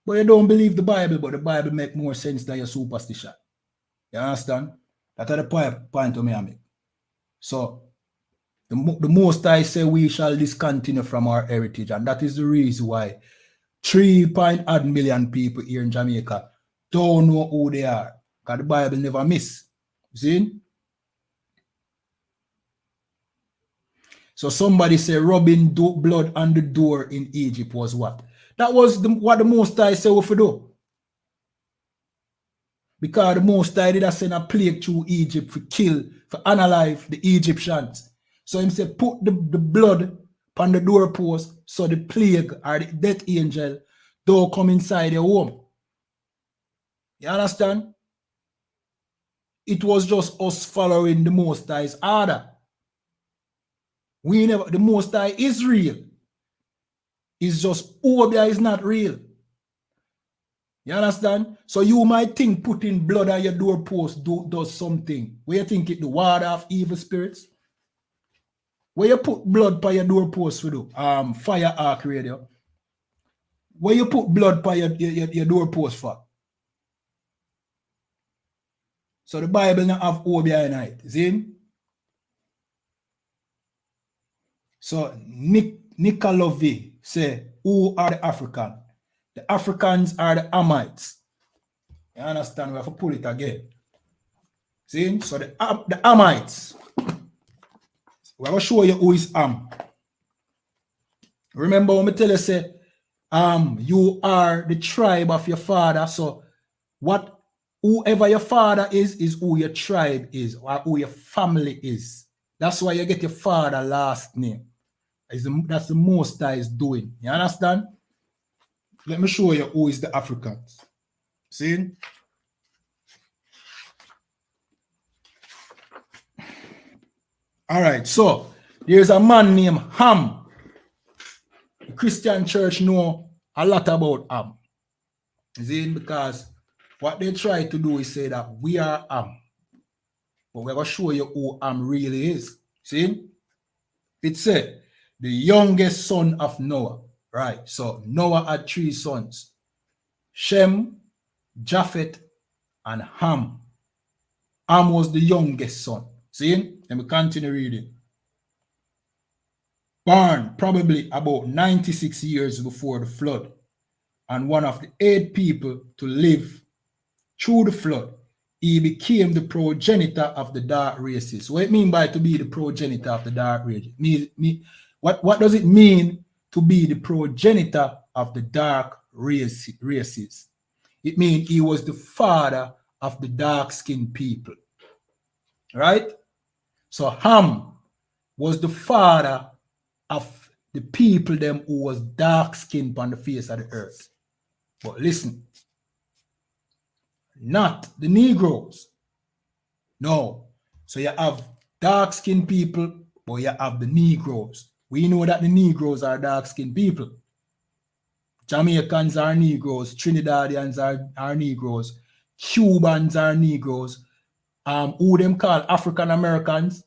but you don't believe the Bible, but the Bible make more sense than your superstition. You understand? That's the point to me I make. So the most I say we shall discontinue from our heritage, and that is the reason why 3.8 million people here in Jamaica don't know who they are, because the Bible never miss. See? So somebody say rubbing blood on the door in Egypt was what? That was what the Most High said we do. Because the Most High did send a plague through Egypt for kill, for unalive the Egyptians. So him say put the blood upon the doorpost, so the plague or the death angel don't come inside your home. You understand? It was just us following the Most High's order. We never, the Most High is real. It's just Obia is not real. You understand? So you might think putting blood on your doorpost does something. Where you think it the ward of evil spirits? Where you put blood by your doorpost for do? Fire arc radio. Where you put blood by your doorpost for? So the Bible not have Obia in it. See? So Nikolovi say, who are the Africans? The Africans are the Amites. You understand? We have to pull it again. See? So the Amites. We're going to show you who is Am. Remember when I tell you, say, you are the tribe of your father. So whoever your father is who your tribe is, or who your family is. That's why you get your father last name. That's the Most High is doing. You understand? Let me show you who is the Africans. See? All right, so there's a man named Ham. The Christian church know a lot about Ham. See? Because what they try to do is say that we are Ham. But we're going to show you who Ham really is. See? It said, the youngest son of Noah. Right, so Noah had 3 sons. Shem, Japheth, and Ham. Ham was the youngest son. See? Let me continue reading. Born probably about 96 years before the flood, and one of the 8 people to live through the flood, he became the progenitor of the dark races. What it mean by to be the progenitor of the dark races? What does it mean to be the progenitor of the dark races? It means he was the father of the dark-skinned people. Right? So Ham was the father of the people them who was dark-skinned on the face of the earth. But listen, not the Negroes. No. So you have dark-skinned people, but you have the Negroes. We know that the Negroes are dark-skinned people. Jamaicans are Negroes, Trinidadians are Negroes, Cubans are Negroes. Who them call African Americans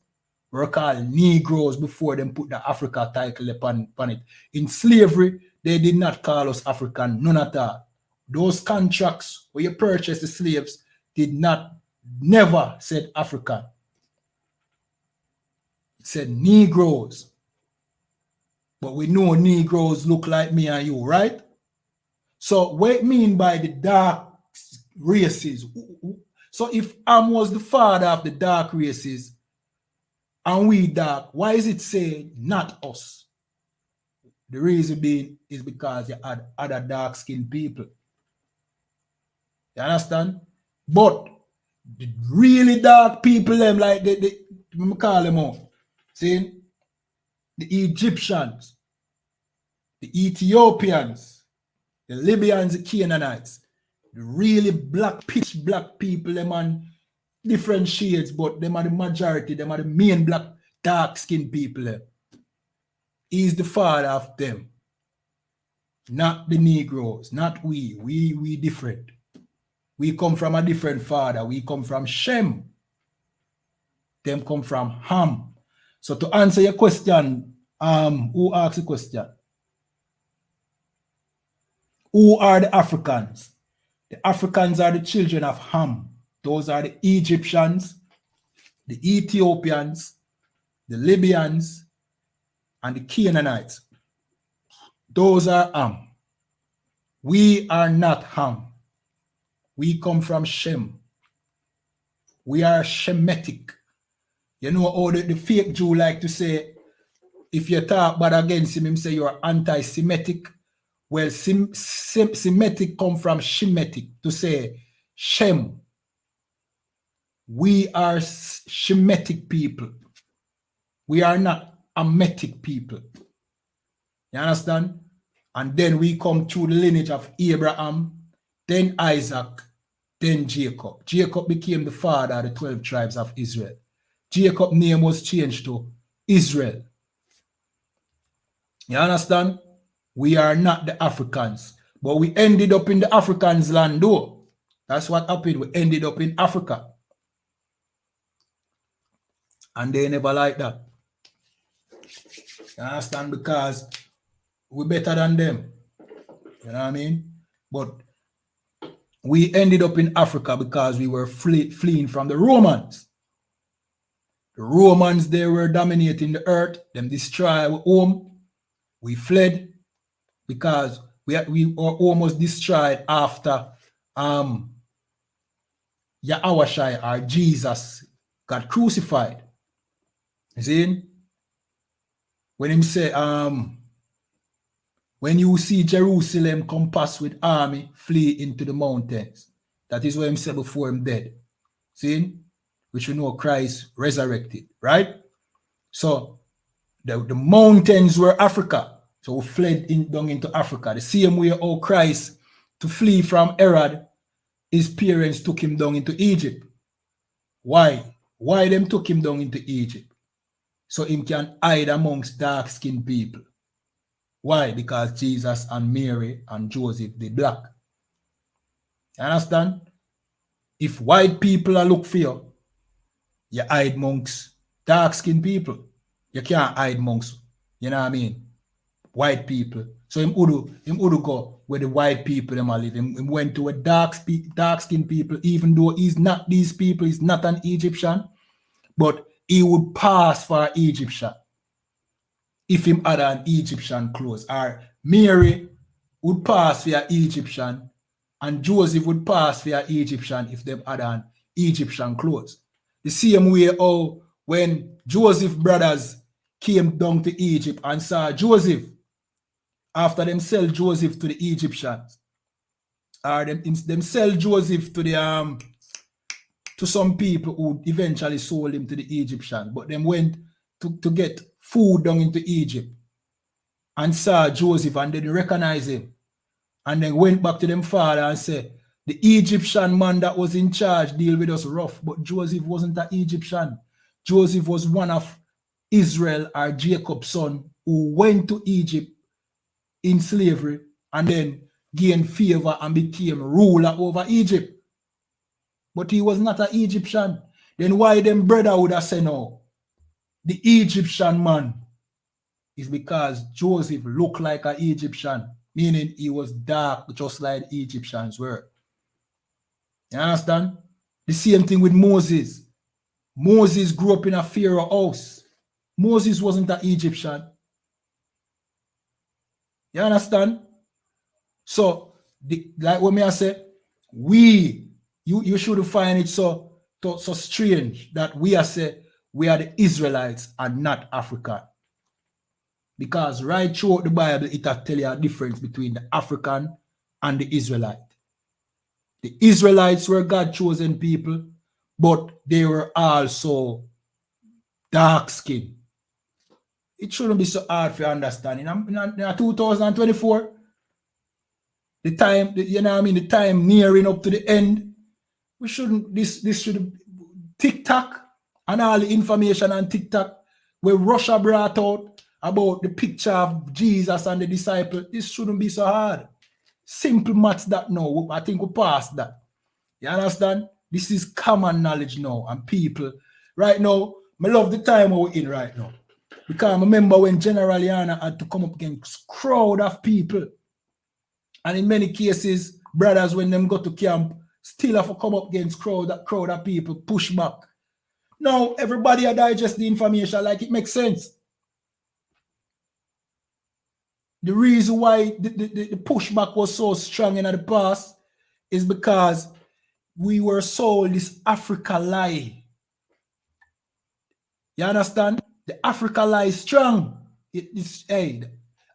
were called Negroes before them put the Africa title upon it. In slavery, they did not call us African, none at all. Those contracts where you purchase the slaves did never said African. It said Negroes. But we know Negroes look like me and you, right? So what it mean by the dark races? So if Ham was the father of the dark races and we dark, why is it saying not us? The reason being is because you had other dark-skinned people. You understand? But the really dark people, them like they call them out. See? The Egyptians, the Ethiopians, the Libyans, the Canaanites, the really black, pitch black people, them on different shades, but them are the majority, them are the main black, dark-skinned people. He's the father of them. Not the Negroes, not we. We different. We come from a different father. We come from Shem. Them come from Ham. So to answer your question, who asked the question? Who are the Africans? The Africans are the children of Ham. Those are the Egyptians, the Ethiopians, the Libyans, and the Canaanites. Those are Ham. We are not Ham. We come from Shem. We are Shemitic. You know how the fake Jew like to say, if you talk bad against him say you're anti-Semitic. Well, Semitic come from Shemitic, to say Shem. We are Shemitic people. We are not Hamitic people. You understand? And then we come through the lineage of Abraham, then Isaac, then Jacob. Jacob became the father of the 12 tribes of Israel. Jacob's name was changed to Israel. You understand? We are not the Africans, but we ended up in the Africans' land though. That's what happened. We ended up in Africa. And they never like that. You understand? Because we're better than them. You know what I mean? But we ended up in Africa because we were fleeing from the Romans. The Romans, they were dominating the earth. Them destroy our home. We fled because we were almost destroyed after YAHANNA or Jesus got crucified. You see? When him say, when you see Jerusalem compassed with army, flee into the mountains. That is what him said before him dead. See? Which we know Christ resurrected, right? So the mountains were Africa. So we fled down into Africa. The same way how Christ, to flee from Herod, his parents took him down into Egypt. Why? Why them took him down into Egypt? So him can hide amongst dark-skinned people. Why? Because Jesus and Mary and Joseph, they black. You understand? If white people are look for you, you hide amongst dark-skinned people. You can't hide amongst, you know what I mean, white people. So him would go where the white people them are living. Him went to a dark-skinned people, even though he's not these people, he's not an Egyptian, but he would pass for an Egyptian if him had an Egyptian clothes. Or Mary would pass for an Egyptian, and Joseph would pass for an Egyptian if them had an Egyptian clothes. The same way how when Joseph's brothers came down to Egypt and saw Joseph, after them sell Joseph to the Egyptians, or them sell Joseph to the to some people who eventually sold him to the Egyptians, but them went to get food down into Egypt and saw Joseph and didn't recognize him, and then went back to them father and said, the Egyptian man that was in charge deal with us rough, but Joseph wasn't an Egyptian. Joseph was one of Israel or Jacob's son who went to Egypt in slavery and then gained favor and became ruler over Egypt. But he was not an Egyptian. Then why them brother would have said no? The Egyptian man is because Joseph looked like an Egyptian, meaning he was dark just like the Egyptians were. You understand? The same thing with Moses. Moses grew up in a Pharaoh house. Moses wasn't an Egyptian. You understand? So, like what me I say, you should find it so strange that we are the Israelites and not African. Because right throughout the Bible, it will tell you a difference between the African and the Israelite. The Israelites were God's chosen people, but they were also dark-skinned. It shouldn't be so hard for you understanding. In 2024, the time, you know what I mean, the time nearing up to the end, we shouldn't, this should, TikTok and all the information on TikTok where Russia brought out about the picture of Jesus and the disciple, this shouldn't be so hard. Simple maths that now, I think we passed that. You understand? This is common knowledge now, and people, right now, I love the time we're in right now. Because I remember when General YAHANNA had to come up against a crowd of people. And in many cases, brothers, when them go to camp, still have to come up against that crowd of people, push back. Now, everybody digest the information like it makes sense. The reason why the pushback was so strong in the past is because we were sold this Africa lie. You understand? The Africa lie is strong. It's and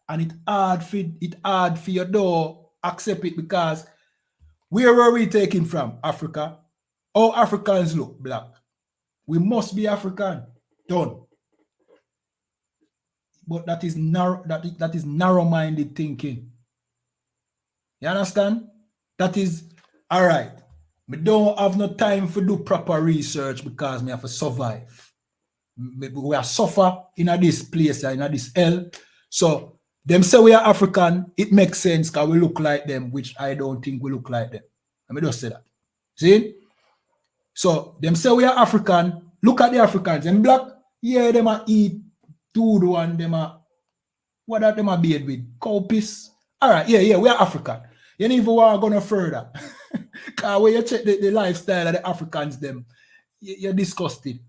it hard for your door accept it, because where were we taking from? Africa. All Africans look black. We must be African. Done. but that is narrow-minded thinking. You understand? That is all right. We don't have no time for do proper research because we have to survive. We are suffer in this place, in this hell. So them say we are African, it makes sense because we look like them, which I don't think we look like them. Let me just say that. See? So them say we are African. Look at the Africans. Them black, yeah, them a eat doodoo and them a what are them a beard with? Cow piss. All right, yeah, we are African. You need to want to go no further. Because when you check the lifestyle of the Africans, them, you're disgusted.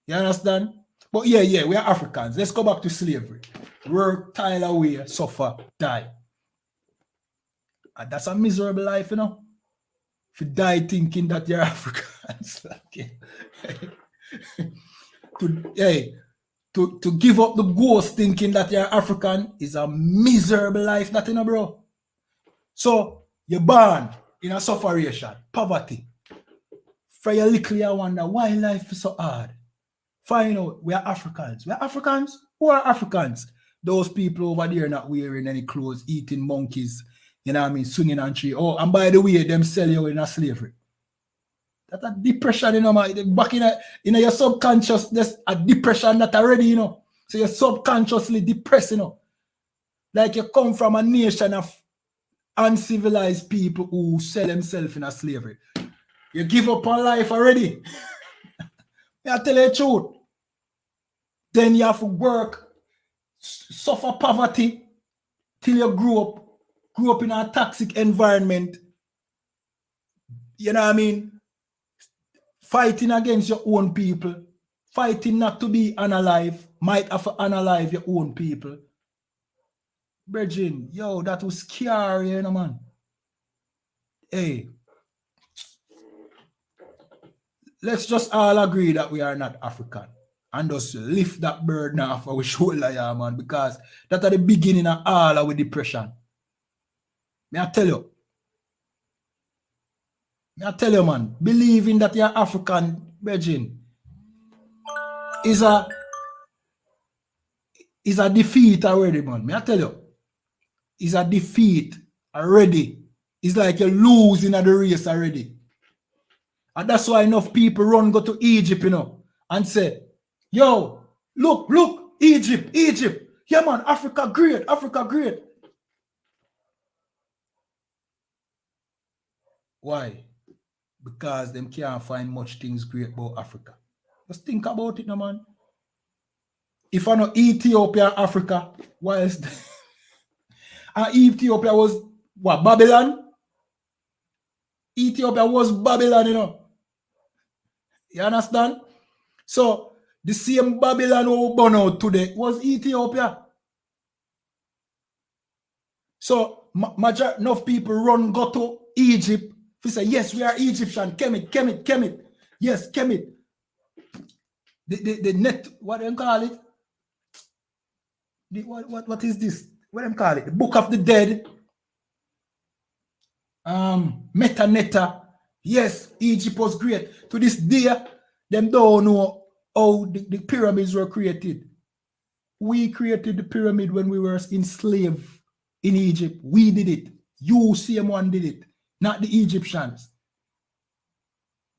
You understand? But yeah, we are Africans. Let's go back to slavery. Work, tile away, suffer, die. And that's a miserable life, you know. If you die thinking that you're Africans, to give up the ghost thinking that you're African is a miserable life, that you know, bro. So you're born in a sufferation, poverty. For your little, you wonder why life is so hard. Find out we are Africans. We are Africans. Who are Africans? Those people over there not wearing any clothes, eating monkeys, you know what I mean, swinging on tree. Oh, and by the way, them sell you in a slavery. That's a depression, you know, man. Back in your subconscious, there's a depression that already, you know. So you're subconsciously depressed, you know. Like you come from a nation of uncivilized people who sell themselves in a slavery. You give up on life already. I tell you the truth. Then you have to work, suffer poverty till you grew up in a toxic environment. You know what I mean? Fighting against your own people, fighting not to be unalive, might have to unalive your own people. Bridging, yo, that was scary, you know, man. Hey, let's just all agree that we are not African and just lift that burden off our shoulder, yeah, man, because that's at the beginning of all our depression. May I tell you, man, believing that you're African, Virgin, is a defeat already, man. May I tell you, is a defeat already. It's like you're losing at the race already. And that's why enough people go to Egypt, you know, and say, yo, look, Egypt. Yeah, man, Africa great. Why? Because them can't find much things great about Africa. Just think about it, no, man. If I know Ethiopia, Africa, why is that? And Ethiopia was what, Babylon? Ethiopia was Babylon, you know. You understand? So the same Babylon who burn out today was Ethiopia. So enough people go to Egypt. They say, yes, we are Egyptian. Kemet. Yes, Kemet. The net, what do you call it? What is this? What do you call it? The Book of the Dead. Netta. Yes, Egypt was great. To this day, them don't know how the pyramids were created. We created the pyramid when we were enslaved in Egypt. We did it. You, CM1, did it. Not the Egyptians.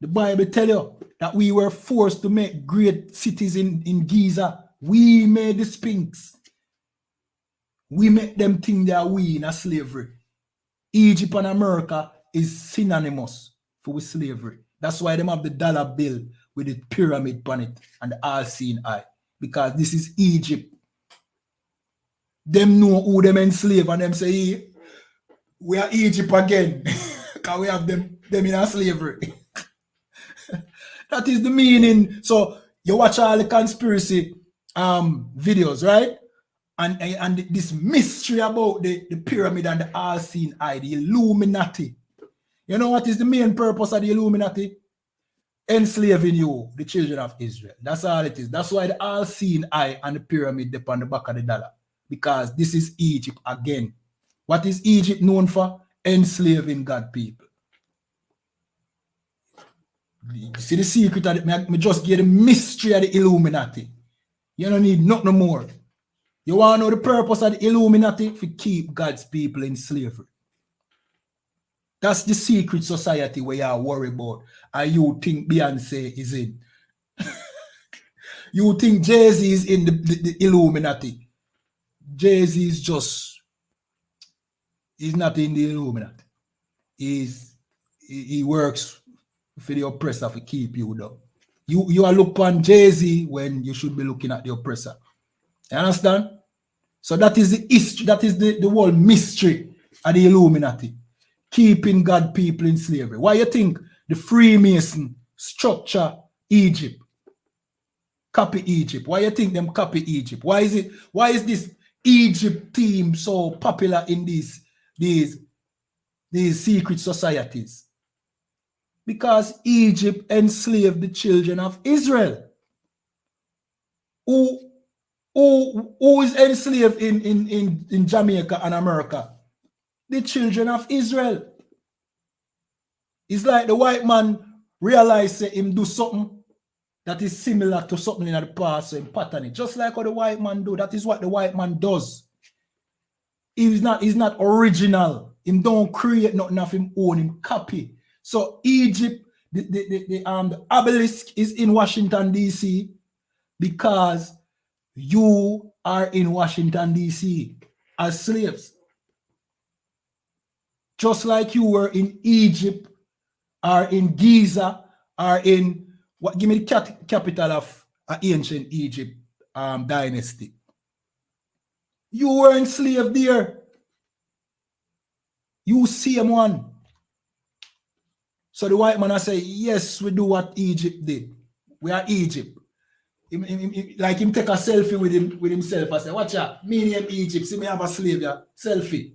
The Bible tell you that we were forced to make great cities in Giza. We made the Sphinx. We make them think that we in a slavery. Egypt and America is synonymous for slavery. That's why them have the dollar bill with the pyramid on it and the all-seeing eye. Because this is Egypt. Them know who them enslave and them say, hey, we are Egypt again. Because we have them in a slavery. That is the meaning. So you watch all the conspiracy videos, right? And this mystery about the pyramid and the all-seeing eye, the Illuminati. You know what is the main purpose of the Illuminati? Enslaving you, the children of Israel. That's all it is. That's why the all-seeing eye and the pyramid dip on the back of the dollar. Because this is Egypt again. What is Egypt known for? Enslaving God people. You see the secret of it? Me just give the mystery of the Illuminati. You don't need nothing more. You want to know the purpose of the Illuminati? To keep God's people in slavery. That's the secret society where you worry about. And you think Beyonce is in. You think Jay-Z is in the Illuminati. Jay-Z is just, he's not in the Illuminati. He works for the oppressor to keep you down. You are looking on Jay-Z when you should be looking at the oppressor. You understand? So that is the history, that is the whole mystery of the Illuminati. Keeping God people in slavery. Why you think the Freemason structure Egypt? Copy Egypt. Why you think them copy Egypt? Why is this Egypt theme so popular in these secret societies? Because Egypt enslaved the children of Israel. Who is enslaved in Jamaica and America? The children of Israel. It's like the white man realized him do something that is similar to something in the past, so him pattern it. Just like how the white man do. That is what the white man does. He's not original. Him don't create nothing of him own, him copy. So Egypt, the obelisk is in Washington, D.C. because you are in Washington, D.C. as slaves. Just like you were in Egypt, or in Giza, or in what? Give me the capital of ancient Egypt dynasty. You were enslaved there. You see him one. So the white man I say, yes, we do what Egypt did. We are Egypt. Like him take a selfie with himself. I say, watch out, me and Egypt. See me have a slave here. Selfie.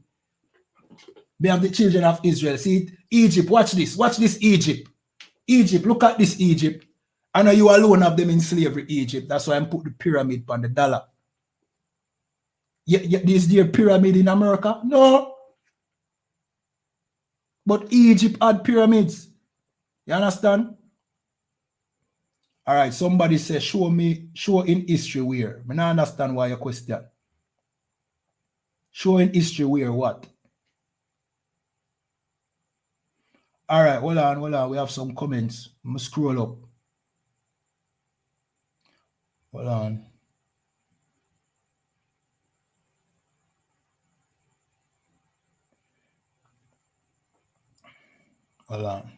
We have the children of Israel. See, Egypt, watch this. Watch this Egypt. Egypt, look at this Egypt. I know you alone have them in slavery, Egypt. That's why I put the pyramid on the dollar. Is there a pyramid in America? No. But Egypt had pyramids. You understand? All right, somebody says, show in history where. I don't understand why your question. Show in history where what? All right, hold on. We have some comments. I'm going to scroll up. Hold on. Hold on.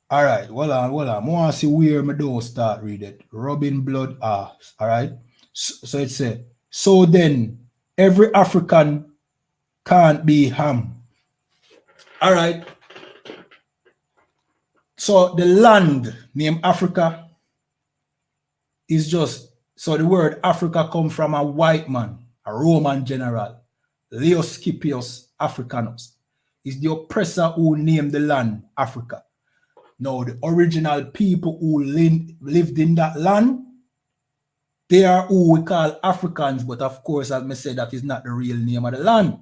All right, hold on. I want to see where my don't start read it. Robin Blood asks. All right. So it said, so then every African can't be Ham. All right. So the land named Africa is just, so the word Africa comes from a white man, a Roman general, Leos Scipio Africanus. Is the oppressor who named the land Africa. Now, the original people who lived in that land, they are who we call Africans, but of course, as I said, that is not the real name of the land.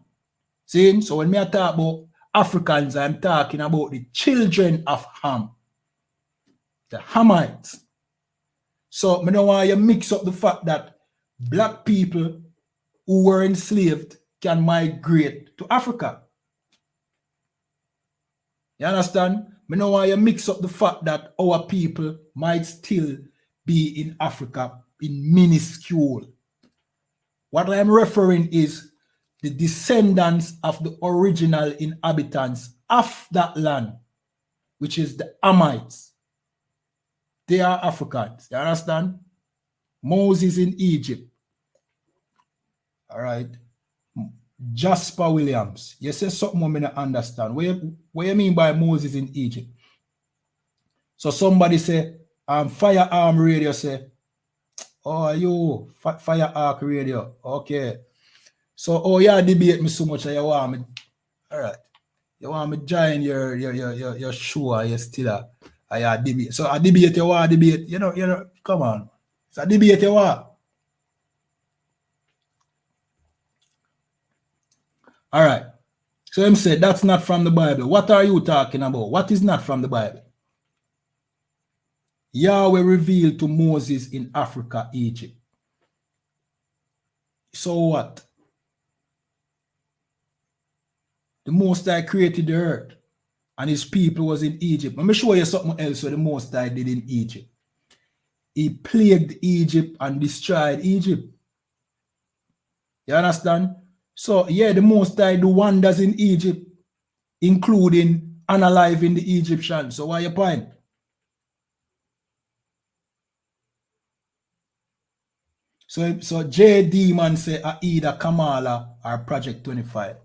See? So when I talk about Africans, I'm talking about the children of Ham, the Hamites. So I don't want you mix up the fact that black people who were enslaved can migrate to Africa. You understand? I don't want you mix up the fact that our people might still be in Africa in minuscule. What I'm referring is the descendants of the original inhabitants of that land, which is the Hamites. They are Africans. You understand? Moses in Egypt. All right. Jasper Williams. You say something I don't understand. What you mean by Moses in Egypt? So somebody say, firearm radio say, oh, you, firearm radio. Okay. So, oh, yeah, debate me so much that you want me. All right. You want me join your show, you still a debate. So, a debate, you want debate. You know, come on. It's a debate, you want. All right. So him said, that's not from the Bible. What are you talking about? What is not from the Bible? Yahweh revealed to Moses in Africa, Egypt. So what? The Most High created the earth and his people was in Egypt. Let me show you something else what the Most High did in Egypt. He plagued Egypt and destroyed Egypt. You understand? So yeah, the Most High do wonders in Egypt, including unaliving the Egyptians. So why your point? So JD man say either Kamala or Project 25.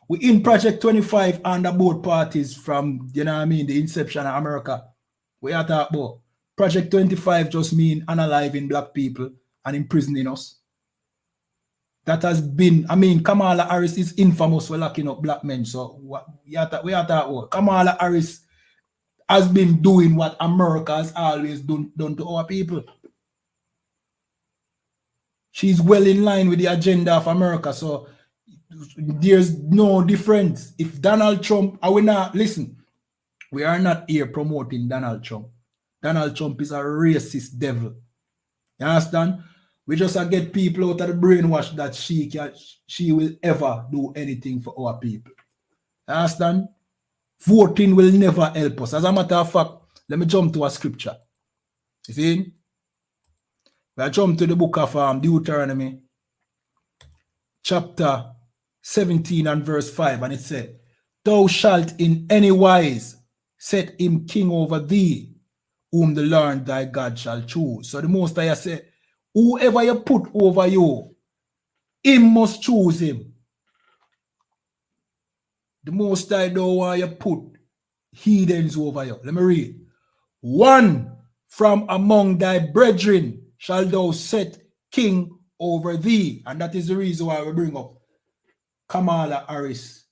We in Project 25 under both parties from, you know what I mean, the inception of America. We are talking about. Project 25 just mean unaliving black people and imprisoning us. That has been, I mean, Kamala Harris is infamous for locking up black men. So we are talking about. Kamala Harris has been doing what America has always done to our people. She's well in line with the agenda of America. So there's no difference. If Donald Trump, I will not listen. We are not here promoting Donald Trump. Donald Trump is a racist devil. You understand? We just get people out of the brainwash that she will ever do anything for our people. You understand? Voting will never help us. As a matter of fact, let me jump to a scripture. You see? I jump to the book of Deuteronomy, chapter 17 and verse 5, and it said, "Thou shalt in any wise set him king over thee, whom the Lord thy God shall choose." So the Most High said, whoever you put over you, him must choose him. The Most High don't want you put heathens over you. Let me read. "One from among thy brethren shall thou set king over thee." And that is the reason why we bring up Kamala Harris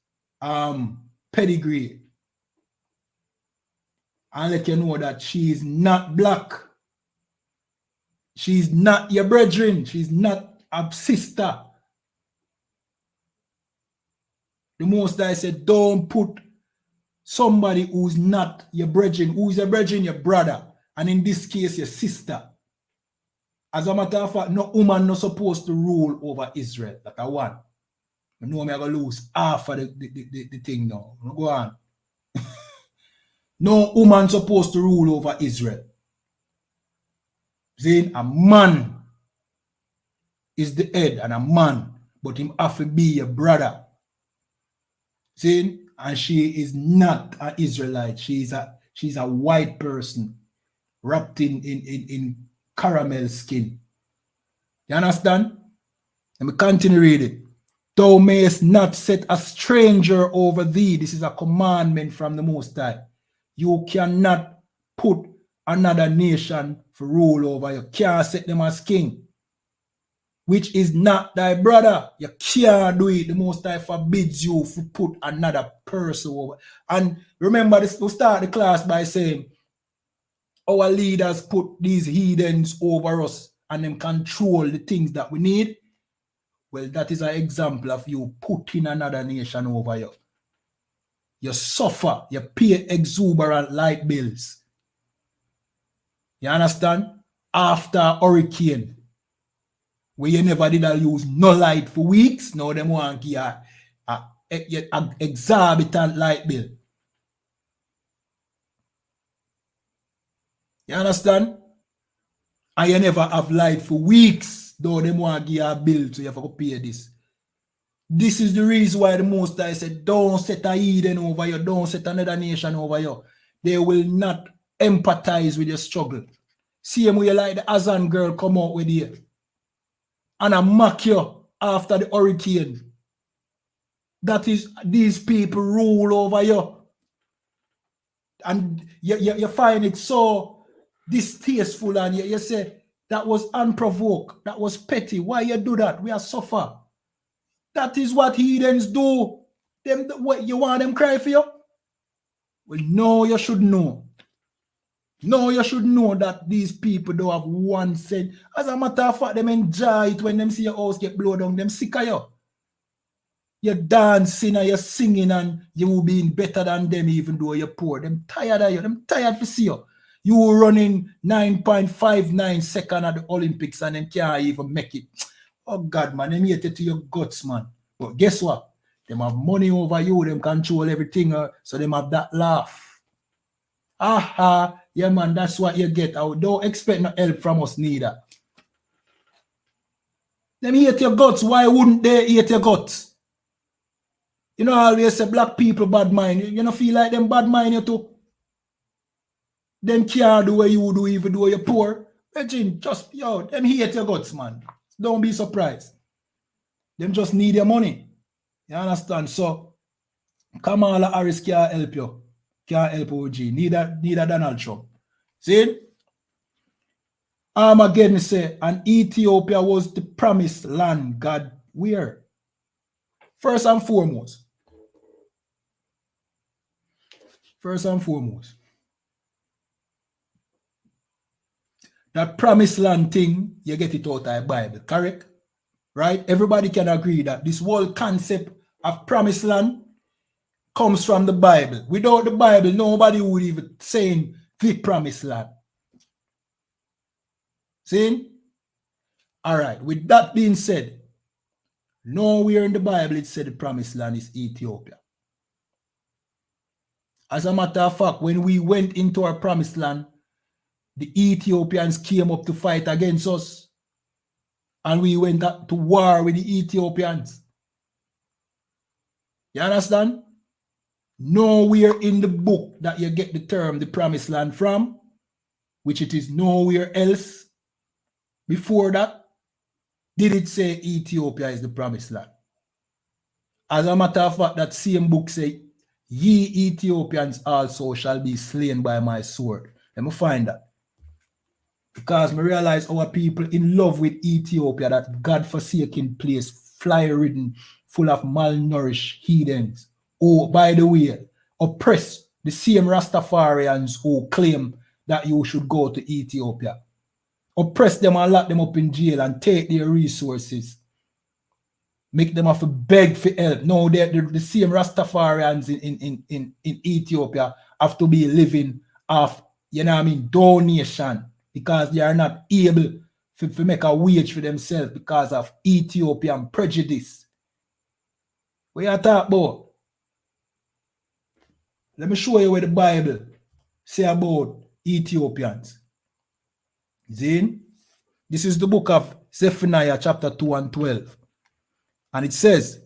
pedigree. And let you know that she is not black. She's not your brethren. She's not a sister. The Most High said, don't put somebody who's not your brethren. Who's your brethren? Your brother. And in this case, your sister. As a matter of fact, no woman not supposed to rule over Israel. That's a one. I know I'm going to lose half of the thing now. Go on. No woman supposed to rule over Israel. See, a man is the head and a man, but him have to be your brother. See, and she is not an Israelite. She's a white person wrapped in caramel skin. You understand? Let me continue reading. "Thou mayest not set a stranger over thee." This is a commandment from the Most High. You cannot put another nation for rule over you. Can't set them as king, which is not thy brother. You can't do it. The Most High forbids you to put another person over. And remember, this, we'll start the class by saying our leaders put these heathens over us and them control the things that we need. Well, that is an example of you putting another nation over you. You suffer, you pay exuberant light bills. You understand? After a hurricane, where you never did use no light for weeks, now them want to give an exorbitant light bill. You understand? And you never have light for weeks, though them want to give a bill, so you have to pay this. This is the reason why the Most High said, don't set a heathen over you, don't set another nation over you. They will not empathize with your struggle. See him where you like the Azan girl come out with you and I mock you after the hurricane. That is, these people rule over you. And you find it so distasteful and you say, that was unprovoked, that was petty. Why you do that? We are suffer. That is what heathens do. Them, what, you want them cry for you? Well, no, you should know. No, you should know that these people don't have 1 cent. As a matter of fact, them enjoy it when them see your house get blown down. Them sick of you. You're dancing and you're singing and you will be better than them even though you're poor. Them tired of you. Them tired to see you. You running 9.59 second at the Olympics and then can't even make it. Oh God, man, them hate it to your guts, man. But guess what? Them have money over you, them control everything, so them have that laugh. Aha, yeah, man, that's what you get. I don't expect no help from us neither. Them hate your guts. Why wouldn't they hate your guts? You know, I always say black people bad mind. You know, feel like them bad mind you too. Them can't do what you do even though you're poor. Imagine, just, yo, them hate your guts, man. Don't be surprised. Them just need your money. You understand? So, Kamala Harris can't help you. Can't help OG. Neither Donald Trump. See? Armageddon say, and Ethiopia was the promised land. God, where? First and foremost. That promised land thing, you get it out of the Bible, correct? Right? Everybody can agree that this whole concept of promised land comes from the Bible. Without the Bible, nobody would even say the promised land. See? All right. With that being said, nowhere in the Bible it said the promised land is Ethiopia. As a matter of fact, when we went into our promised land, the Ethiopians came up to fight against us. And we went to war with the Ethiopians. You understand? Nowhere in the book that you get the term the promised land from, which it is nowhere else before that, did it say Ethiopia is the promised land. As a matter of fact, that same book say, ye Ethiopians also shall be slain by my sword. Let me find that. Because I realize our people in love with Ethiopia, that God-forsaken place, fly-ridden, full of malnourished heathens. Oh, by the way, oppress the same Rastafarians who claim that you should go to Ethiopia. Oppress them and lock them up in jail and take their resources. Make them have to beg for help. No, the same Rastafarians in Ethiopia have to be living off, you know what I mean, donation, because they are not able to make a wage for themselves because of Ethiopian prejudice. What you talk about? Let me show you what the Bible say about Ethiopians. See? This is the book of Zephaniah chapter 2 and 12. And it says,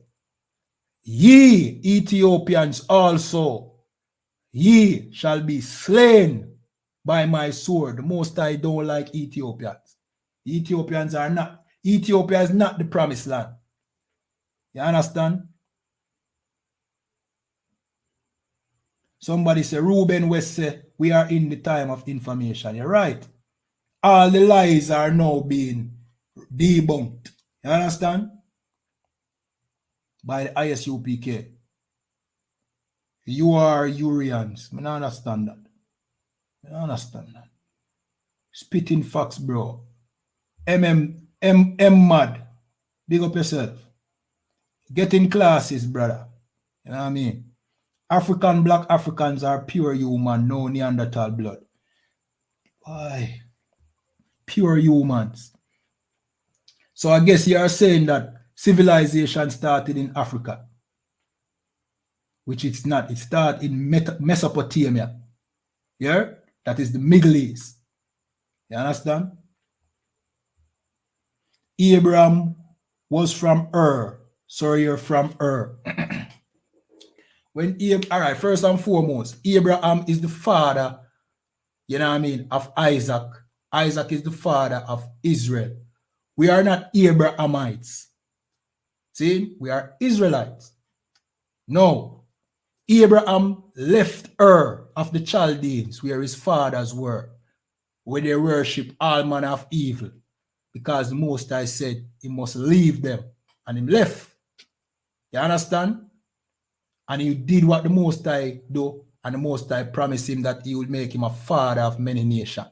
ye Ethiopians also, ye shall be slain by my sword. The Most High don't like Ethiopians. Ethiopians are not, Ethiopia is not the promised land. You understand? Somebody say, Reuben West say, we are in the time of information. You're right. All the lies are now being debunked. You understand? By the I.S.U.P.K. You are Urians. I don't understand that. I don't understand that. Spitting facts, bro. M mad. Big up yourself. Get in classes, brother. You know what I mean? Black Africans are pure human, no Neanderthal blood. Why? Pure humans. So I guess you are saying that civilization started in Africa, which it's not. It started in Mesopotamia. Yeah? That is the Middle East. You understand? Abraham was from Ur. So you're from Ur. All right, first and foremost, Abraham is the father, you know what I mean, of Isaac. Isaac is the father of Israel. We are not Abrahamites. See, we are Israelites. No, Abraham left Ur of the Chaldeans, where his fathers were, where they worship all manner of evil, because the Most High said he must leave them, and he left. You understand? And he did what the Most High do, and the Most High promised him that he would make him a father of many nations.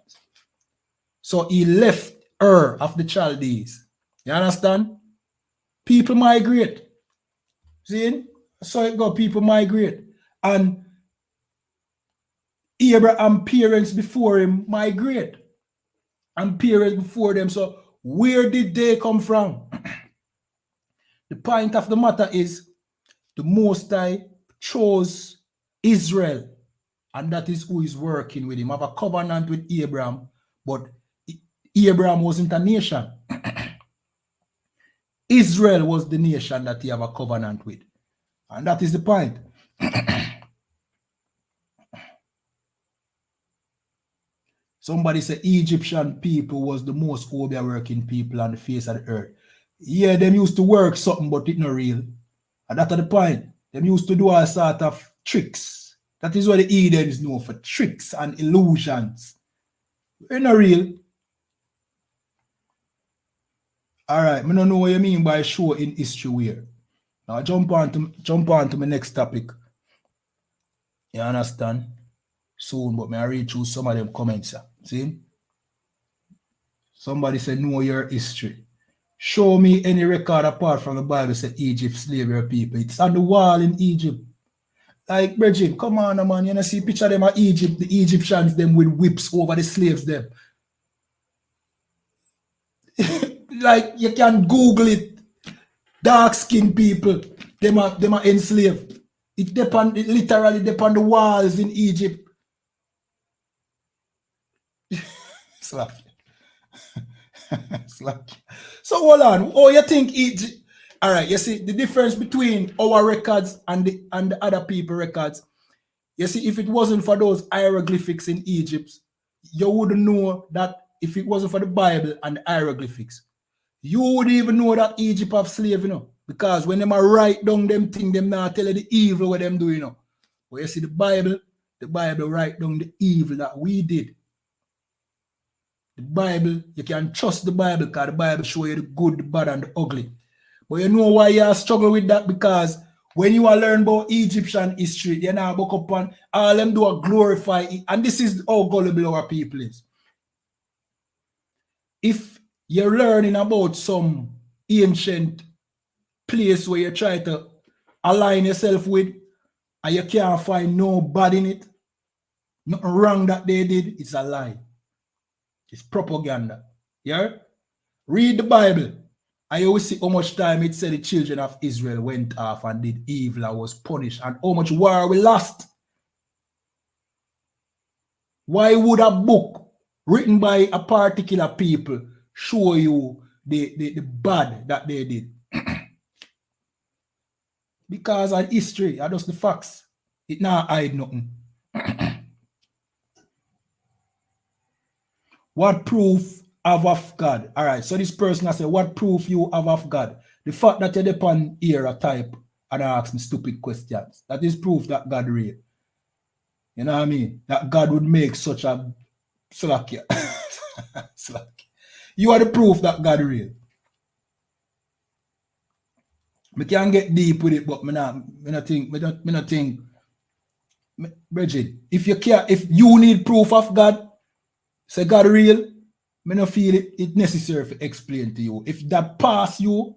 So he left Ur of the Chaldees. You understand? People migrate. See? So it go, people migrate. And Abraham parents before him migrate. And parents before them. So where did they come from? The point of the matter is the Most High chose Israel, and that is who is working with him. Have a covenant with Abraham, but Abraham wasn't a nation. Israel was the nation that he have a covenant with. And that is the point. Somebody said Egyptian people was the most obia working people on the face of the earth. Yeah, them used to work something, but it's not real. And that's the point. Them used to do all sort of tricks. That is what the Edens know for, tricks and illusions. It's not real. All right, I don't know what you mean by show in history where. Now jump on to my next topic. You understand? Soon, but I read through some of them comments. See? Somebody said, know your history. Show me any record apart from the Bible said Egypt slavery people. It's on the wall in Egypt. Like, Bridget, come on, man. You know, see picture them of Egypt, the Egyptians, them with whips over the slaves, them. Like, you can Google it. Dark-skinned people, them are enslaved. It literally depend the walls in Egypt. Slack. Slack. So hold on. Oh, you think Egypt? All right. You see the difference between our records and the other people records. You see, if it wasn't for those hieroglyphics in Egypt, you wouldn't know that. If it wasn't for the Bible and the hieroglyphics, you would even know that Egypt have slave, you know. Because when them are write down them thing, them now tell you the evil what them do, you know. But you see the Bible write down the evil that we did. The Bible, you can trust the Bible because the Bible show you the good, the bad, and the ugly. But you know why you struggle with that? Because when you are learn about Egyptian history, you now book up on all them do a glorify it. And this is how gullible our people is. If you're learning about some ancient place where you try to align yourself with and you can't find no bad in it, nothing wrong that they did, it's a lie. It's propaganda. Yeah? Read the Bible. I always see how much time it said the children of Israel went off and did evil and was punished, and how much war we lost. Why would a book written by a particular people show you the bad that they did? Because of history, are just the facts. It not hide nothing. What proof have of God? All right, so this person has said, what proof you have of God? The fact that you're upon here a type and ask me stupid questions. That is proof that God real. You know what I mean? That God would make such a slack. Slack. You are the proof that God real. We can get deep with it, but me not think. Bridget, if you need proof of God, say God real, me not feel it necessary to explain to you. If that pass you,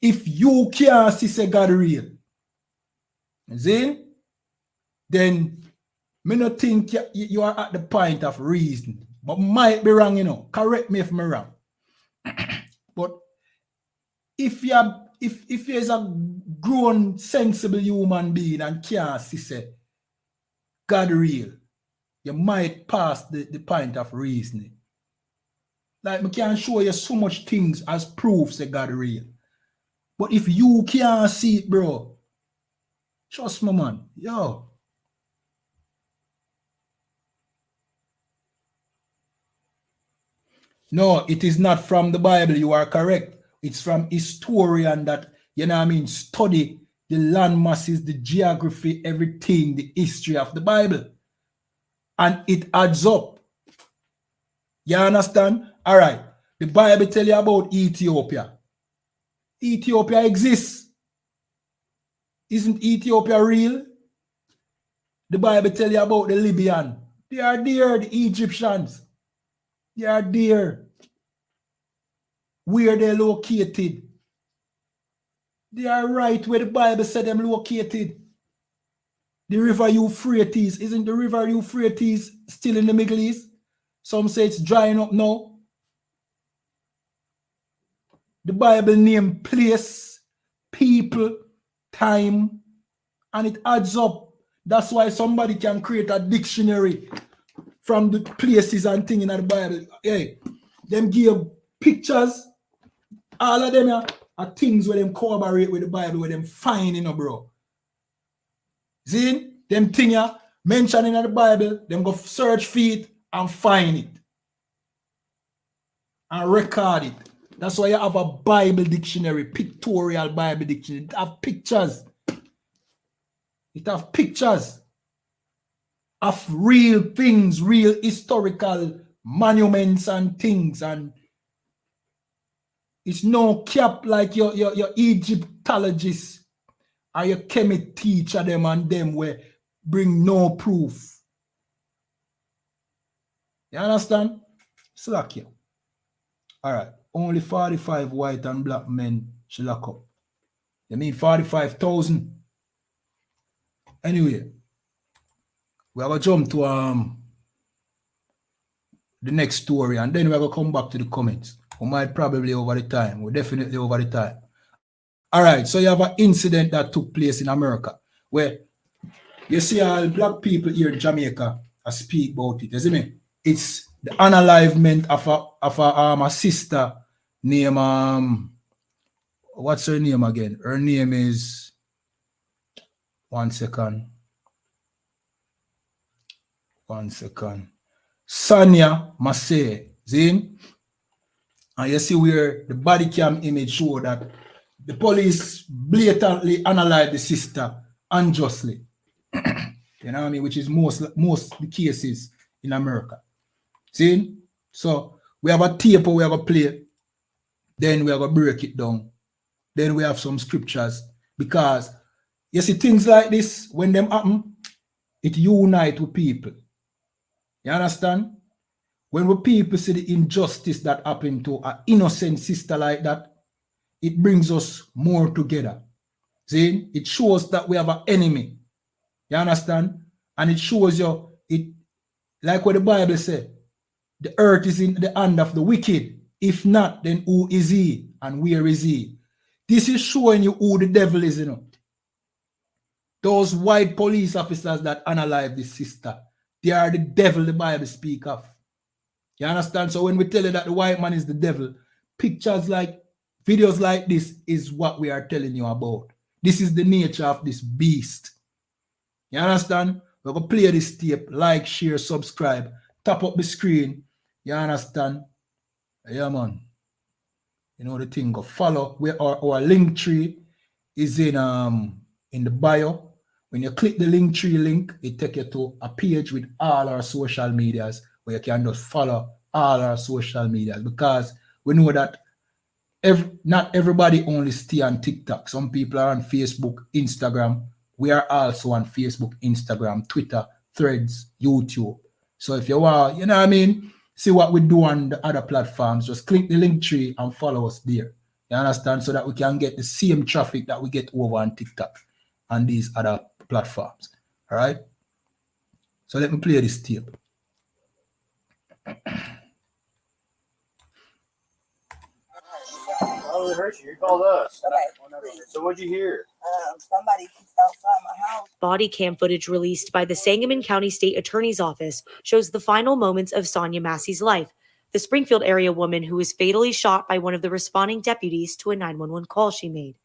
if you can't see say God real, see, then me not think you are at the point of reason. But might be wrong, you know. Correct me if I'm wrong. But if you're a grown, sensible human being and can't see say God real, you might pass the point of reasoning. Like, we can show you so much things as proof say God real. But if you can't see it, bro, trust me, man. Yo. No, it is not from the Bible. You are correct. It's from historian that, you know what I mean, study the land masses, the geography, everything, the history of the Bible. And it adds up. You understand? All right. The Bible tell you about Ethiopia. Ethiopia exists. Isn't Ethiopia real? The Bible tell you about the Libyan. They are there, the Egyptians. They are there. Where they're located. They are right where the Bible said them located. The river Euphrates, isn't the river Euphrates still in the Middle East? Some say it's drying up now. The Bible name place, people, time, and it adds up. That's why somebody can create a dictionary from the places and things in the Bible. Hey, them give pictures. All of them are things where them corroborate with the Bible, where them find, bro. See, them things mentioned in the Bible, them go search for it and find it. And record it. That's why you have a Bible dictionary, pictorial Bible dictionary. It have pictures. It have pictures of real things, real historical monuments and things. And it's no cap like your Egyptologist or your chemist teacher them and them where bring no proof. You understand? Slack you. All right. Only 45 white and black men should lock up. You mean 45,000? Anyway, we are going to jump to the next story and then we're going to come back to the comments. We might probably over the time. We're definitely over the time. All right. So you have an incident that took place in America where you see all black people here in Jamaica speak about it. You see me? It's the unalivement of a sister named what's her name again? Her name is 1 second. Sonia Massey. See? And you see where the body cam image show that the police blatantly analyzed the sister unjustly. You know what I mean? Which is most the cases in America. See? So we have a tape we have a play. Then we have to break it down. Then we have some scriptures. Because you see things like this, when them happen, it unites with people. You understand? When we people see the injustice that happened to an innocent sister like that, it brings us more together. See? It shows that we have an enemy. You understand? And it shows you, it like what the Bible said, the earth is in the hand of the wicked. If not, then who is he and where is he? This is showing you who the devil is, Those white police officers that unalive this sister, they are the devil the Bible speak of. You understand? So when we tell you that the white man is the devil, pictures like, videos like this is what we are telling you about. This is the nature of this beast. You understand? We're going to play this tape, like, share, subscribe, tap up the screen. You understand? Yeah, man. You know the thing, go follow. Our link tree is in the bio. When you click the link tree link, it takes you to a page with all our social medias where you can just follow all our social medias, because we know that not everybody only stay on TikTok. Some people are on Facebook, Instagram. We are also on Facebook, Instagram, Twitter, Threads, YouTube. So if you want, you know what I mean, see what we do on the other platforms, just click the link tree and follow us there. You understand? So that we can get the same traffic that we get over on TikTok and these other platforms. All right? So let me play this tape. Oh, it hurts you. You called us. Okay. So what'd you hear? Somebody outside my house. Body cam footage released by the Sangamon County State Attorney's Office shows the final moments of Sonia Massey's life, the Springfield area woman who was fatally shot by one of the responding deputies to a 911 call she made.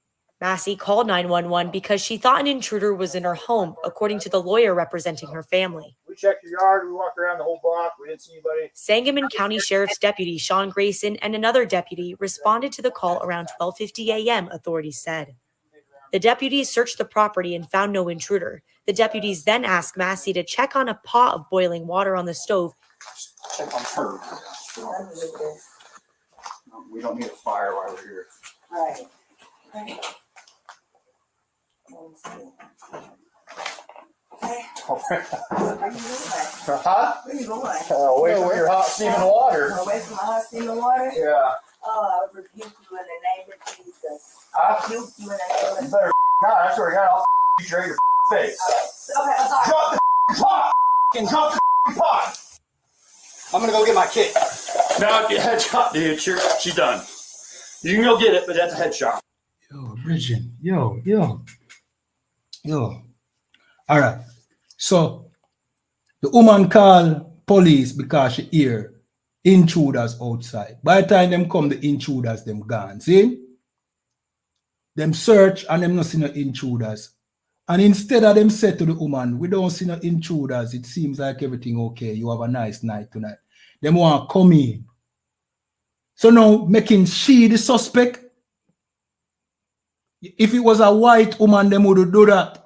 Massey called 911 because she thought an intruder was in her home, according to the lawyer representing her family. We checked your yard. We walked around the whole block. We didn't see anybody. Sangamon County Sheriff's Deputy Sean Grayson and another deputy responded to the call around 12:50 a.m., authorities said. The deputies searched the property and found no intruder. The deputies then asked Massey to check on a pot of boiling water on the stove. Check on her. We don't need a fire while we're here. Right. Huh? Where you going? Away from your hot steaming water. Away from my hot steaming water? Yeah. Oh, I rebuke you in the name of Jesus. I rebuke you in the name of Jesus. You better not. I swear to God, I'll you your face. Okay, I'm sorry. Drop the pot. Fucking drop the pot. I'm gonna go get my kid. No, your headshot, dude. She's done. You can go get it, but that's a headshot. Yo, Bridget. Yo. All right. So the woman called police because she hear intruders outside. By the time them come, the intruders them gone. See? Them search and them not see no intruders. And instead of them say to the woman, we don't see no intruders. It seems like everything okay. You have a nice night tonight. Them want to come in. So now making she the suspect. If it was a white woman, them would do that.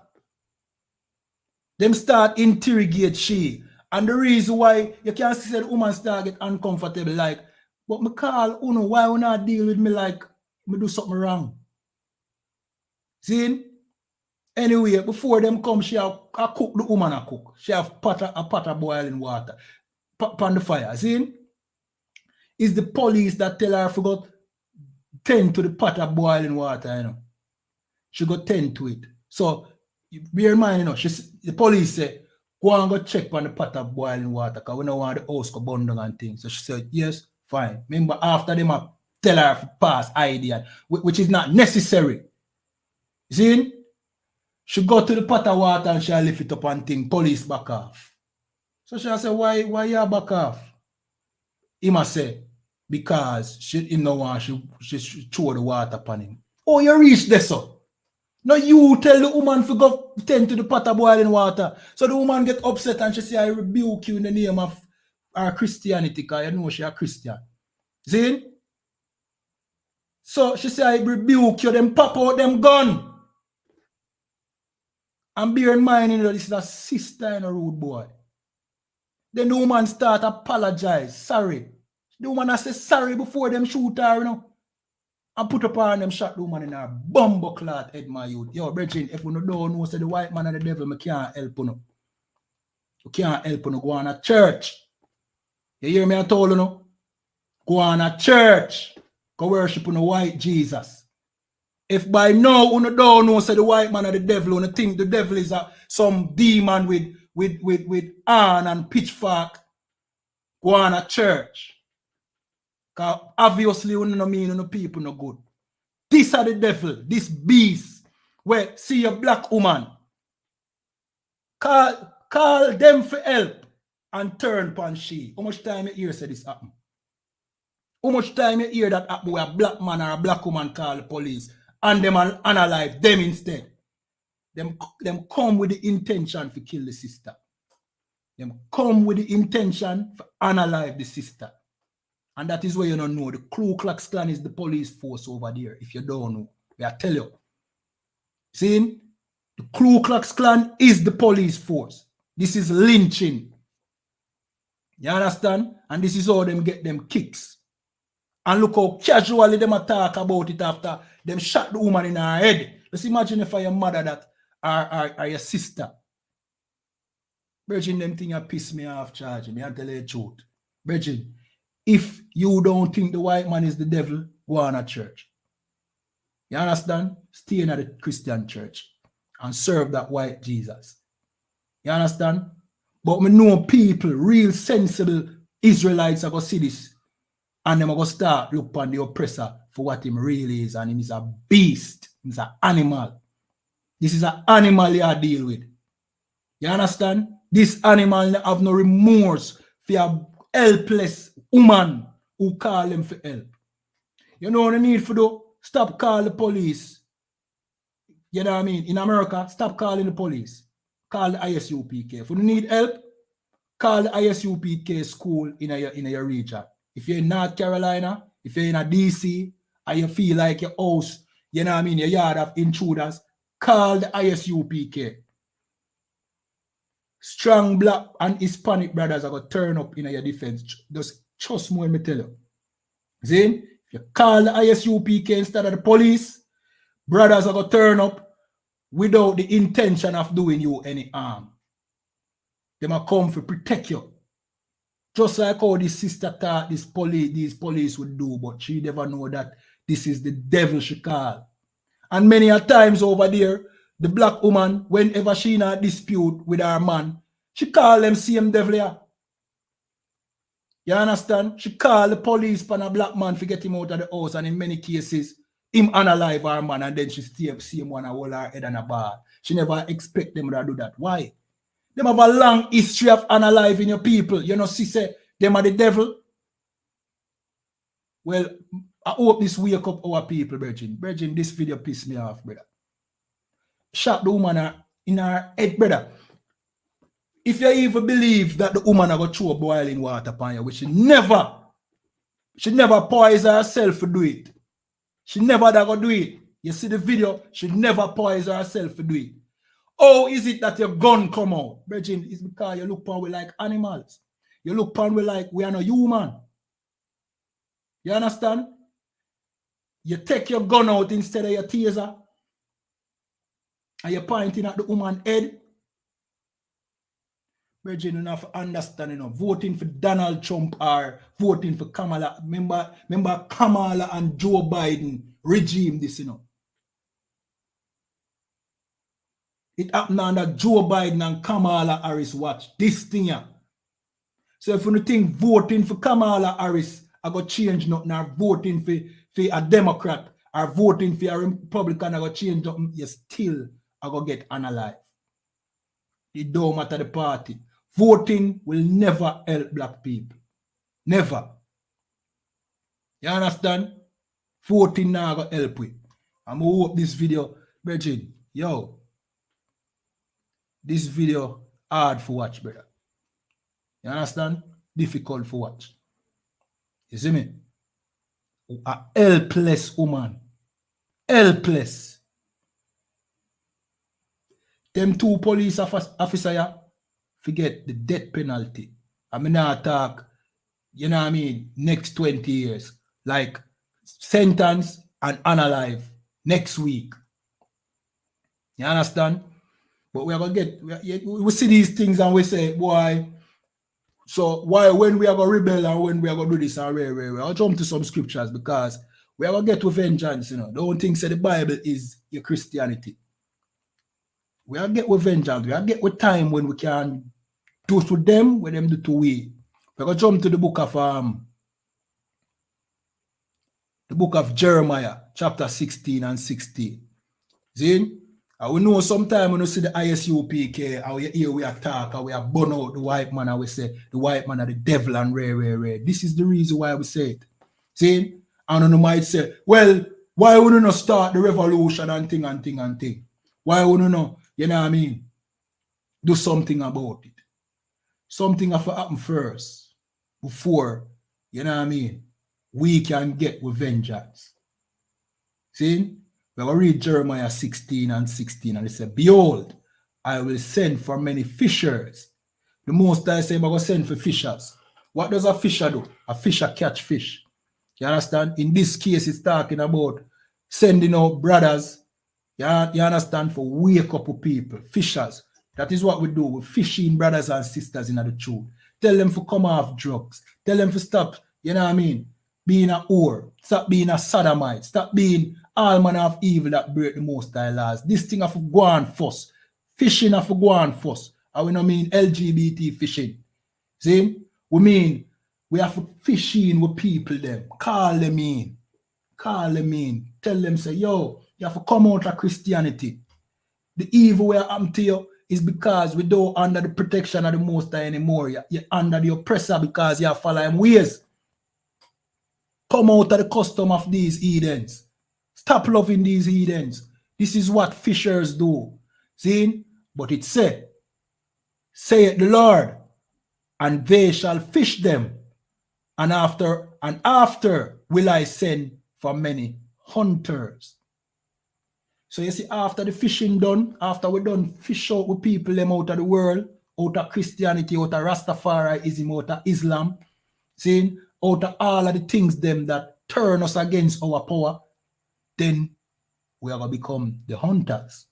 Them start interrogate she. And the reason why you can't see the woman start get uncomfortable like, but me call Uno, why you not deal with me like me do something wrong? See? Anyway, before them come, she have cook the woman a cook. She have a pot of boiling water on the fire. See? It's the police that tell her forgot tend to the pot of boiling water, you know. She got tend to it. So bear in mind, you know, the police say, go and go check on the pot of boiling water because we don't want the house to burn down and things. So she said, yes, fine. Remember, after them tell her to pass ID, which is not necessary. See? She go to the pot of water and she lift it up and think, police back off. So she say, why you back off? He must say, because she no want she throw the water upon him. Oh, you reach there, so. No, you tell the woman to go tend to the pot of boiling water. So the woman get upset and she say, I rebuke you in the name of our Christianity, because you know she a Christian. See? So she say, I rebuke you, then pop out them gun. And bear in mind, you know, this is a sister and a rude boy. Then the woman start apologize, sorry. The woman has say sorry before them shoot her, you know. And put up her and them shot the woman in her bumbo clot head, my youth. Yo, brethren, if you don't know, say the white man and the devil, I can't help you. No. You can't help you. No. Go on a church. You hear me? I told you, no? Go on a church. Go worship on the white Jesus. If by now you don't know, say the white man and the devil, you think the devil is some demon with iron and pitchfork, go on a church. Because obviously you don't mean no people no good. This are the devil, this beast, where see a black woman, call them for help and turn upon she. How much time you hear say this happen? How much time you hear that happen where a black man or a black woman call the police and them unalive them instead? Them come with the intention to kill the sister. Them come with the intention to unalive the sister. And that is where you don't know. The Ku Klux Klan is the police force over there. If you don't know, I tell you. See? The Ku Klux Klan is the police force. This is lynching. You understand? And this is how them get them kicks. And look how casually them talk about it after them shot the woman in her head. Let's imagine if your mother that or your sister. Virgin, them thing that piss me off, charging me. I tell you the truth. Virgin, if you don't think the white man is the devil, go on a church. You understand? Stay in a Christian church and serve that white Jesus. You understand? But we know people, real sensible Israelites are going to see this. And they're going to start look upon the oppressor for what him really is. And him is a beast. He's an animal. This is an animal you deal with. You understand? This animal have no remorse for a helpless woman who call them for help. You know what I need for do? Stop calling the police. You know what I mean? In America, stop calling the police. Call the I.S.U.P.K. If you need help, call the I.S.U.P.K. school in your region. If you're in North Carolina, if you're in a DC, and you feel like your house, you know what I mean, your yard of intruders, call the I.S.U.P.K. Strong black and Hispanic brothers are going to turn up in your defense. Just trust me when I tell you. See? If you call the I.S.U.P.K. instead of the police, brothers are going to turn up without the intention of doing you any harm. They might come to protect you. Just like how this sister thought these police would do, but she never know that this is the devil she called. And many a times over there, The black woman, whenever she in a dispute with her man, she call them same devil here. You understand? She call the police for a black man to get him out of the house, and in many cases, him unalive her man, and then she see him one and hold her head on a bar. She never expect them to do that. Why? Them have a long history of unaliving your people. You know, she say them are the devil. Well, I hope this wake up our people, Bridget. Bridget, this video pissed me off, brother. Shot the woman in her head, brother. If you even believe that the woman will throw boiling water upon you, which she never poison herself to do it. She never da go do it. You see the video, she never poison herself to do it. Oh, is it that your gun come out? Bridget, it's because you look upon we like animals. You look upon we like we are not human. You understand? You take your gun out instead of your taser. And you're pointing at the woman's head. Bridget, you have to understand, you know, voting for Donald Trump or voting for Kamala. Remember Kamala and Joe Biden regime this, you know. It happened under Joe Biden and Kamala Harris watch this thing here. So if you think voting for Kamala Harris I go change nothing, or voting for a Democrat or voting for a Republican I go change nothing, you still I go get unalive. It don't matter the party. Voting will never help black people. Never. You understand? Voting now go help with. I'm gonna hope this video, Bridget, yo. This video hard for watch, brother. You understand? Difficult for watch. You see me? A helpless woman. Helpless. Them two police officers here, forget the death penalty. I mean, I talk, you know what I mean, next 20 years. Like, sentence and unalive next week. You understand? But we are going to get, we see these things and we say, boy, so why, when we are going to rebel and when we are going to do this, I'll jump to some scriptures because we are going to get to vengeance, you know. Don't think say the Bible is your Christianity. We are get with vengeance. We are get with time when we can do to them, when them do to we. We're going to jump to the book of Jeremiah, chapter 16 and 16. See? And we know sometime when you see the I.S.U.P.K, how you hear we attack, how we are burn out the white man, and we say the white man are the devil and rare. This is the reason why we say it. See? And you might say, well, why would you not start the revolution and thing? Why would you not, you know what I mean, do something about it? Something have to happen first before, you know what I mean, we can get with vengeance. See? We're going to read Jeremiah 16 and 16, and it says, behold, I will send for many fishers. The most I say, I'm going to send for fishers. What does a fisher do? A fisher catch fish. You understand? In this case, it's talking about sending out brothers, you understand, for wake up with people, fishers. That is what we do. We fishing brothers and sisters in the truth. Tell them to come off drugs. Tell them to stop, you know what I mean, being a whore. Stop being a sodomite. Stop being all manner of evil that break the Most High laws. This thing have to go on first. Fishing have to go on first. And we don't mean LGBT fishing. See? We mean we have to fish in with people them. Call them in. Call them in. Tell them, say, yo, you have to come out of Christianity. The evil we happen to you is because we don't under the protection of the Most High anymore. You're under the oppressor because you follow him ways. Come out of the custom of these heathens. Stop loving these heathens. This is what fishers do. See? But it said, saith the Lord, and they shall fish them. And after will I send for many hunters. So you see, after the fishing done, after we done fish out with people them out of the world, out of Christianity, out of Rastafariism, out of Islam, see, out of all of the things them that turn us against our power, then we are going to become the hunters.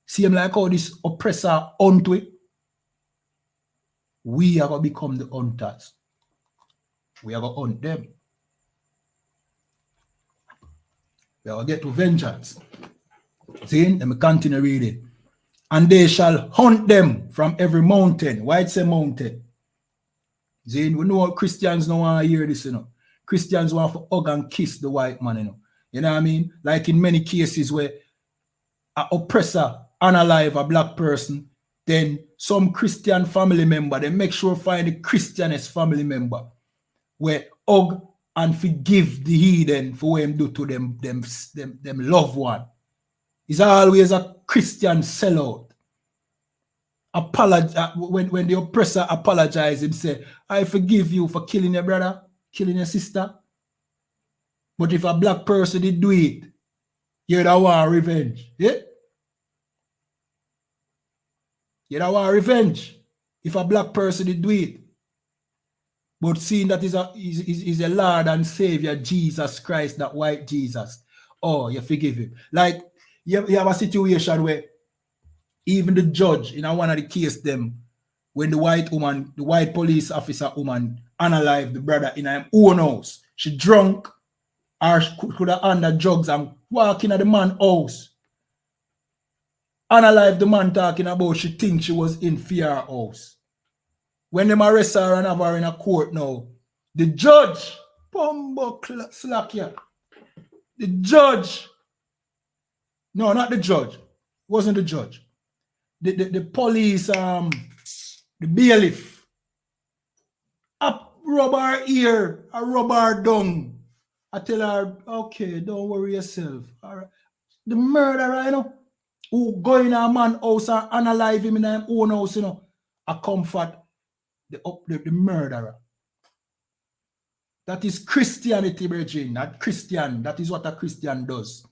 See them like how this oppressor hunt we are going to become the hunters. We are going to hunt them. We are going to get to vengeance. See, let me continue reading. And they shall hunt them from every mountain. Why it's a mountain? See, we know Christians don't want to hear this, you know. Christians want to hug and kiss the white man, you know. You know what I mean? Like in many cases where an oppressor unalive a black person, then some Christian family member, they make sure find the Christianest family member where hug and forgive the heathen for what him do to them loved one. It's always a Christian sellout. When the oppressor apologizes, him say, I forgive you for killing your brother, killing your sister. But if a black person did do it, you don't want revenge. Yeah? You don't want revenge if a black person did do it. But seeing that is a Lord and Savior, Jesus Christ, that white Jesus, oh, you forgive him. Like, you have a situation where even the judge in one of the case them, when the white police officer woman unalive the brother in her own house, she drunk or she could have under drugs and walking at the man's house. Unalive the man talking about she thinks she was in fear house. When them arrest her and have her in a court now, the judge, slack here. The judge, no, not the judge, it wasn't the judge. The police, the bailiff, rub her ear, rub her down. I tell her, okay, don't worry yourself. All right. The murderer, you know, who go in a man's house and unalive him in his own house, you know, I comfort the murderer. That is Christianity, brethren. Not Christian. That is what a Christian does.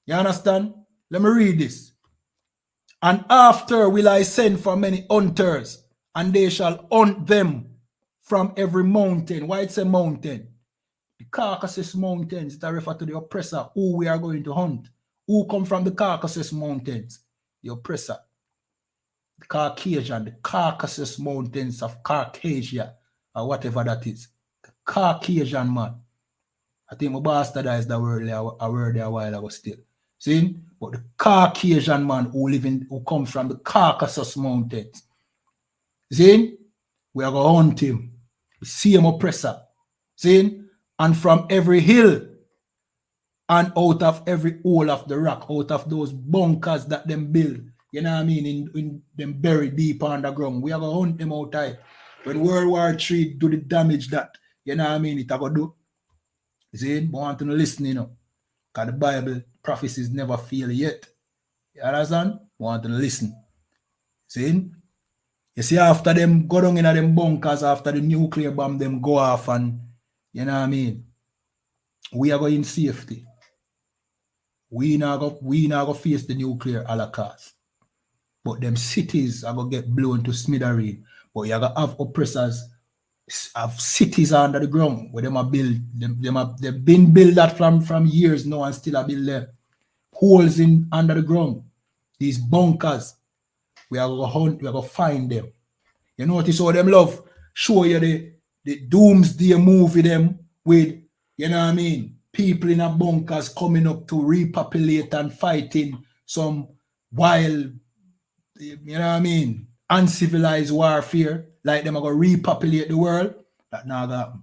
You understand? Let me read this. And after will I send for many hunters, and they shall hunt them from every mountain. Why it's a mountain? The Caucasus Mountains that refer to the oppressor who we are going to hunt. Who come from the Caucasus Mountains? The oppressor. The Caucasian, the Caucasus Mountains of Caucasia, or whatever that is. The Caucasian man. I think my bastardized the word a word there a while ago still. See? But the Caucasian man who comes from the Caucasus Mountains. See? We are going to hunt him. The same oppressor. See? And from every hill and out of every hole of the rock, out of those bunkers that them build, you know what I mean, in them buried deep underground, we are going to hunt them out there. When World War III do the damage that, you know what I mean, it are going to do. See? I want to listen, you know, because the Bible prophecies never fail yet. You understand? I want to listen. See? You see, after them go down in them bunkers, after the nuclear bomb them go off and, you know what I mean, we are going in safety. We not go face the nuclear holocaust. But them cities are going to get blown to smithereen. But you are going to have oppressors, have cities under the ground where them are built. They've been built that from years now and still are built there. Holes in under the ground. These bunkers. We are going to hunt, we are going to find them. You notice how them love show you the doomsday movie them with, you know what I mean, people in a bunkers coming up to repopulate and fighting some wild, you know what I mean, uncivilized warfare, like them are going to repopulate the world. That now happen.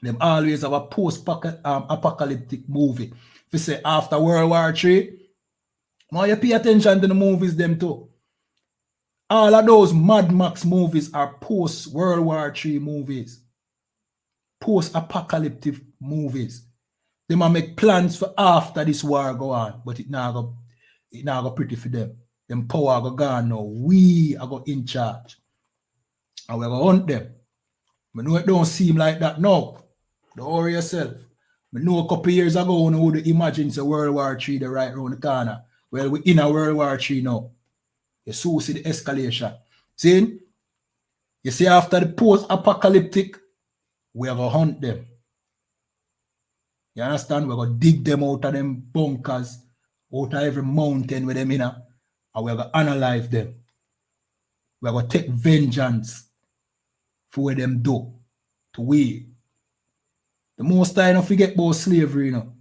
Them always have a post-apocalyptic movie. If you say after World War III, now you pay attention to the movies them too. All of those Mad Max movies are post-World War III movies. Post-apocalyptic movies. They might make plans for after this war go on, but it now go pretty for them. Them power go gone now. We are go in charge. And we're going to hunt them. I know it don't seem like that now. Don't worry yourself. I know a couple years ago when we would imagine the World War III the right around the corner. Well, we're in a World War III now. You see the escalation. See? You see, after the post-apocalyptic, we are going to hunt them. You understand? We're going to dig them out of them bunkers, out of every mountain with them in, and we're going to analyze them. We're going to take vengeance for what them do to we. The most I don't forget about slavery, you know.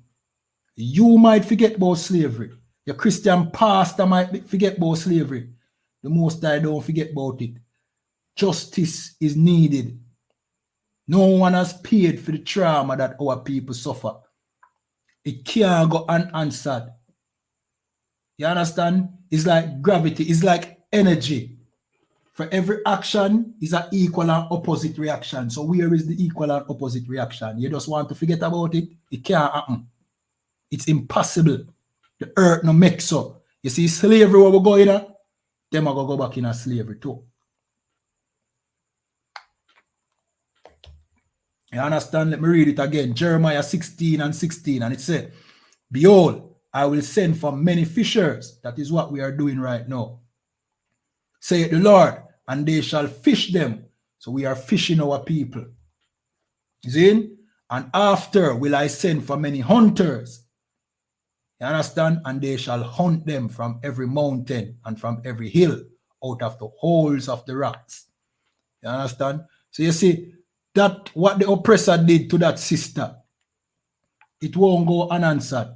You might forget about slavery. Your Christian pastor might forget about slavery. The Most High don't forget about it. Justice is needed. No one has paid for the trauma that our people suffer. It can't go unanswered. You understand? It's like gravity. It's like energy. For every action is an equal and opposite reaction. So where is the equal and opposite reaction? You just want to forget about it? It can't happen. It's impossible. The earth no makes so. You see slavery where we're going at? Them are going to go back in a slavery too. You understand? Let me read it again. Jeremiah 16:16. And it said, behold, I will send for many fishers. That is what we are doing right now. Saith the Lord, and they shall fish them. So we are fishing our people. You see? And after will I send for many hunters. You understand? And they shall hunt them from every mountain and from every hill, out of the holes of the rocks. You understand? So you see, that what the oppressor did to that sister, it won't go unanswered.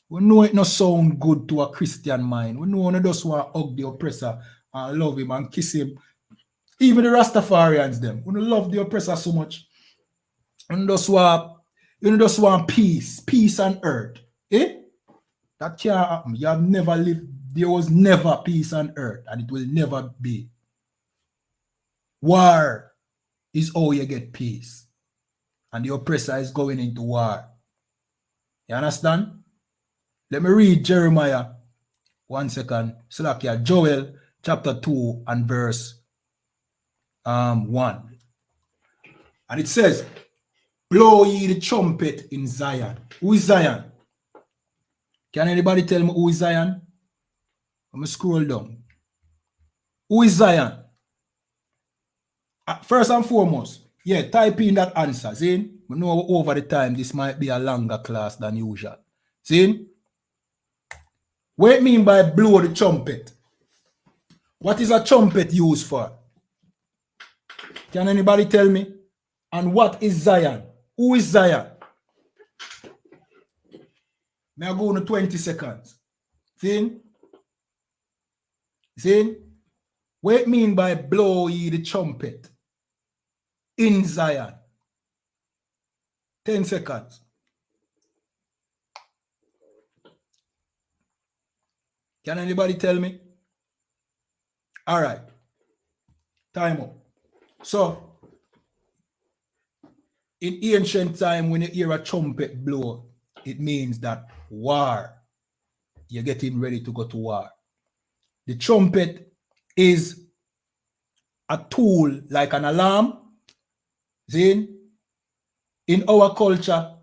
We know it not sound good to a Christian mind. We know they just want to hug the oppressor and love him and kiss him. Even the Rastafarians, them, we don't love the oppressor so much. And just want peace on earth. Eh? That can't happen. You have never lived. There was never peace on earth, and it will never be. War is how you get peace. And the oppressor is going into war. You understand? Let me read Jeremiah 1 second. Slakia, Joel chapter 2 and verse 1. And it says, blow ye the trumpet in Zion. Who is Zion? Can anybody tell me who is Zion? Let me scroll down. Who is Zion? First and foremost, yeah, type in that answer. See? We know over the time this might be a longer class than usual. See? What do you mean by blow the trumpet? What is a trumpet used for? Can anybody tell me? And what is Zion? Who is Zion? May I go on 20 seconds? See? See? What do you mean by blow ye the trumpet? In Zion. 10 seconds. Can anybody tell me? All right. Time up. So, in ancient time, when you hear a trumpet blow, it means that war. You're getting ready to go to war. The trumpet is a tool like an alarm. See? In our culture,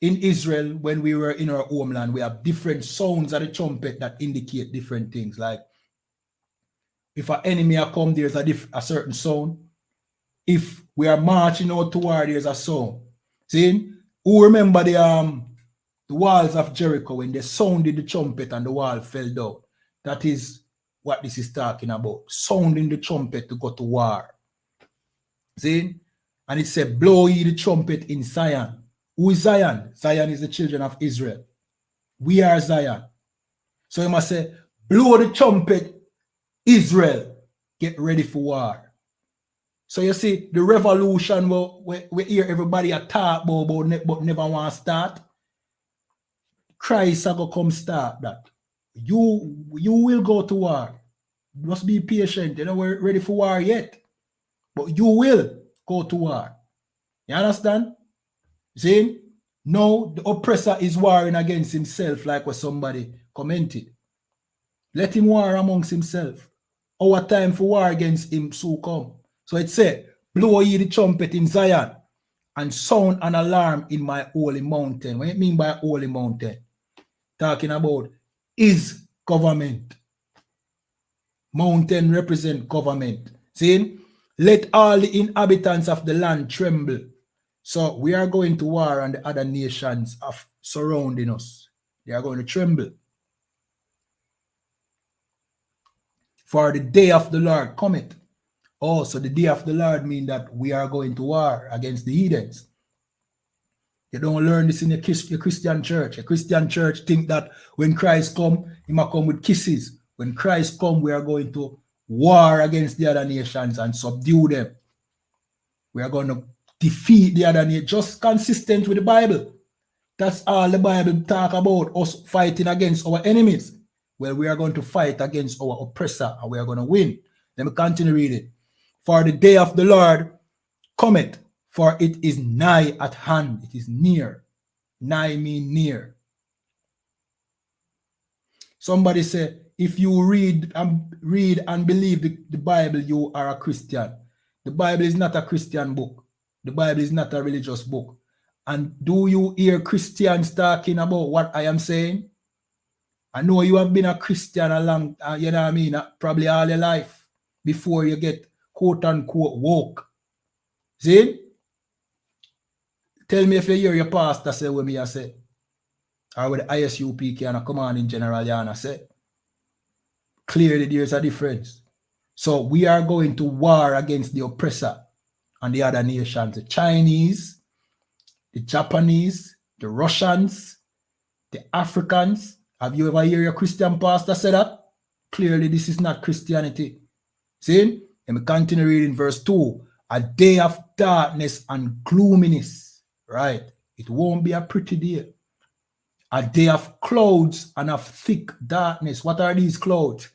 in Israel, when we were in our homeland, we have different sounds of the trumpet that indicate different things. Like if an enemy come, there's a certain sound. If we are marching out to war, there's a sound. See? Who remember the walls of Jericho when they sounded the trumpet and the wall fell down? That is what this is talking about. Sounding the trumpet to go to war. See? And it said, blow ye the trumpet in Zion. Who is Zion? Zion is the children of Israel. We are Zion. So you must say, blow the trumpet, Israel. Get ready for war. So you see, the revolution we hear everybody talk about but never want to start. Christ is going to come start that. You will go to war. Just be patient. You're not ready for war yet. But you will go to war. You understand? See? No, the oppressor is warring against himself like what somebody commented. Let him war amongst himself. Our time for war against him soon come. So it said, blow ye the trumpet in Zion and sound an alarm in my holy mountain. What do you mean by holy mountain? Talking about his government. Mountain represent government. See? Let all the inhabitants of the land tremble. So we are going to war and the other nations of surrounding us. They are going to tremble. For the day of the Lord cometh. Oh, so the day of the Lord means that we are going to war against the heathens. You don't learn this in your Christian church. A Christian church think that when Christ come, he might come with kisses. When Christ come, we are going to war against the other nations and subdue them. We are going to defeat the other nation, just consistent with the Bible. That's all the Bible talk about, us fighting against our enemies. Well, we are going to fight against our oppressor and we are going to win. Let me continue reading. For the day of the Lord cometh, for it is nigh at hand. It is near. Nigh mean near. Somebody say, if you read and believe the Bible, you are a Christian. The Bible is not a Christian book. The Bible is not a religious book. And do you hear Christians talking about what I am saying? I know you have been a Christian a long, you know what I mean, probably all your life before you get quote unquote woke. See? Tell me if you hear your pastor say what me I say. Or with the I.S.U.P.K and a commanding general YAHANNA say. Clearly there's a difference. So we are going to war against the oppressor and the other nations, the Chinese, the Japanese, the Russians, the Africans. Have you ever heard your Christian pastor say that? Clearly, this is not Christianity. See? Let me continue reading verse 2. A day of darkness and gloominess. Right? It won't be a pretty day. A day of clouds and of thick darkness. What are these clouds?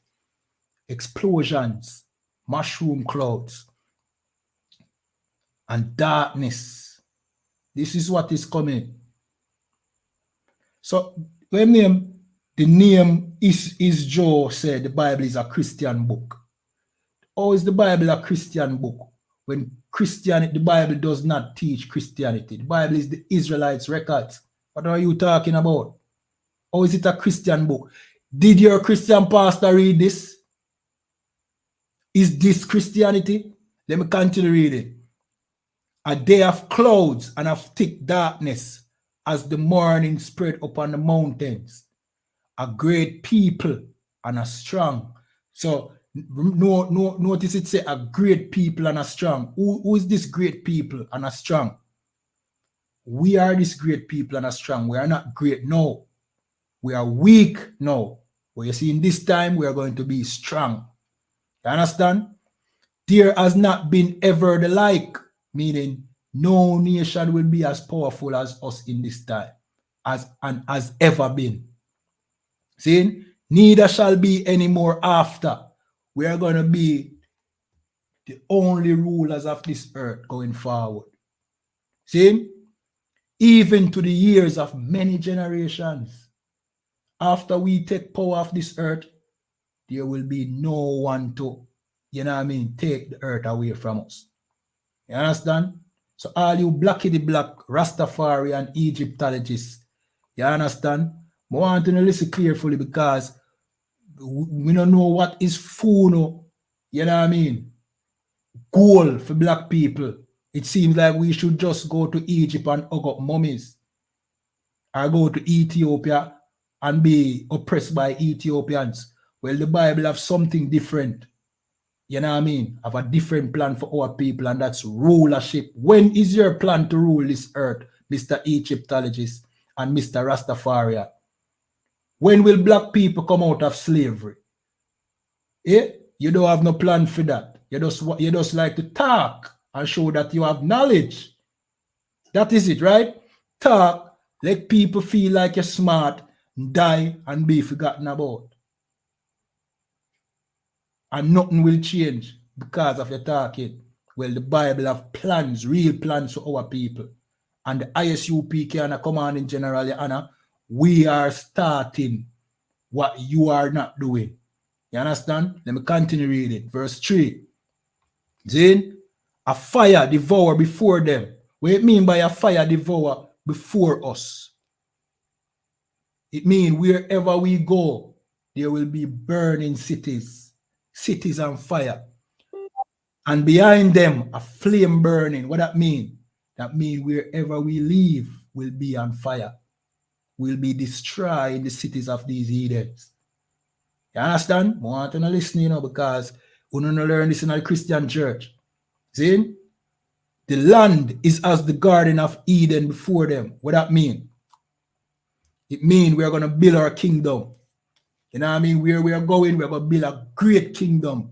Explosions, mushroom clouds, and darkness. This is what is coming. So when the name is Joe said the Bible is a Christian book. How is the Bible a Christian book? When the Bible does not teach Christianity. The Bible is the Israelites' records. What are you talking about? How is it a Christian book? Did your Christian pastor read this? Is this Christianity? Let me continue reading. A day of clouds and of thick darkness as the morning spread upon the mountains. A great people and a strong. So notice it say a great people and a strong. Who is this great people and a strong? We are this great people and a strong. We are not great now. We are weak now. But you see, in this time, we are going to be strong. You understand? There has not been ever the like, meaning no nation will be as powerful as us in this time, as ever been. See? Neither shall be any more after. We are going to be the only rulers of this earth going forward. See? Even to the years of many generations. After we take power of this earth, there will be no one to, you know what I mean, take the earth away from us. You understand? So all you blackity black Rastafari and Egyptologists, you understand? I want you to listen carefully because we don't know what is funo, you know what I mean, goal for black people. It seems like we should just go to Egypt and hug up mummies, or go to Ethiopia and be oppressed by Ethiopians. Well, the Bible have something different. You know what I mean? Have a different plan for our people, and that's rulership. When is your plan to rule this earth, Mr. Egyptologist and Mr. Rastafari? When will black people come out of slavery? Eh? You don't have no plan for that. You just like to talk and show that you have knowledge. That is it, right? Talk, let people feel like you're smart, die and be forgotten about. And nothing will change because of your talking. Well, the Bible have plans, real plans for our people. And the I.S.U.P.K and the commanding general, YAHANNA, we are starting what you are not doing. You understand? Let me continue reading. Verse 3. Then a fire devour before them. What it mean by a fire devour before us? It means wherever we go, there will be burning cities on fire. And behind them, a flame burning. What that mean? That means wherever we live will be on fire. Will be destroyed in the cities of these heathens. You understand? I want to listen, because we don't learn this in a Christian church. See? The land is as the Garden of Eden before them. What that mean? It means we're going to build our kingdom. You know what I mean? Where we are going, we're going to build a great kingdom.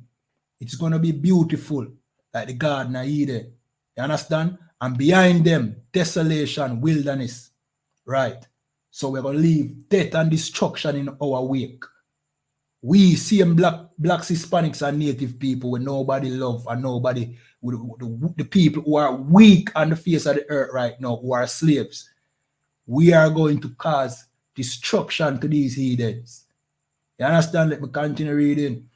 It's going to be beautiful, like the Garden of Eden. You understand? And behind them, desolation, wilderness. Right? So we're going to leave death and destruction in our wake. We see blacks, Hispanics, and native people with nobody love and nobody, the people who are weak on the face of the earth right now, who are slaves. We are going to cause destruction to these heathens. You understand? Let me continue reading.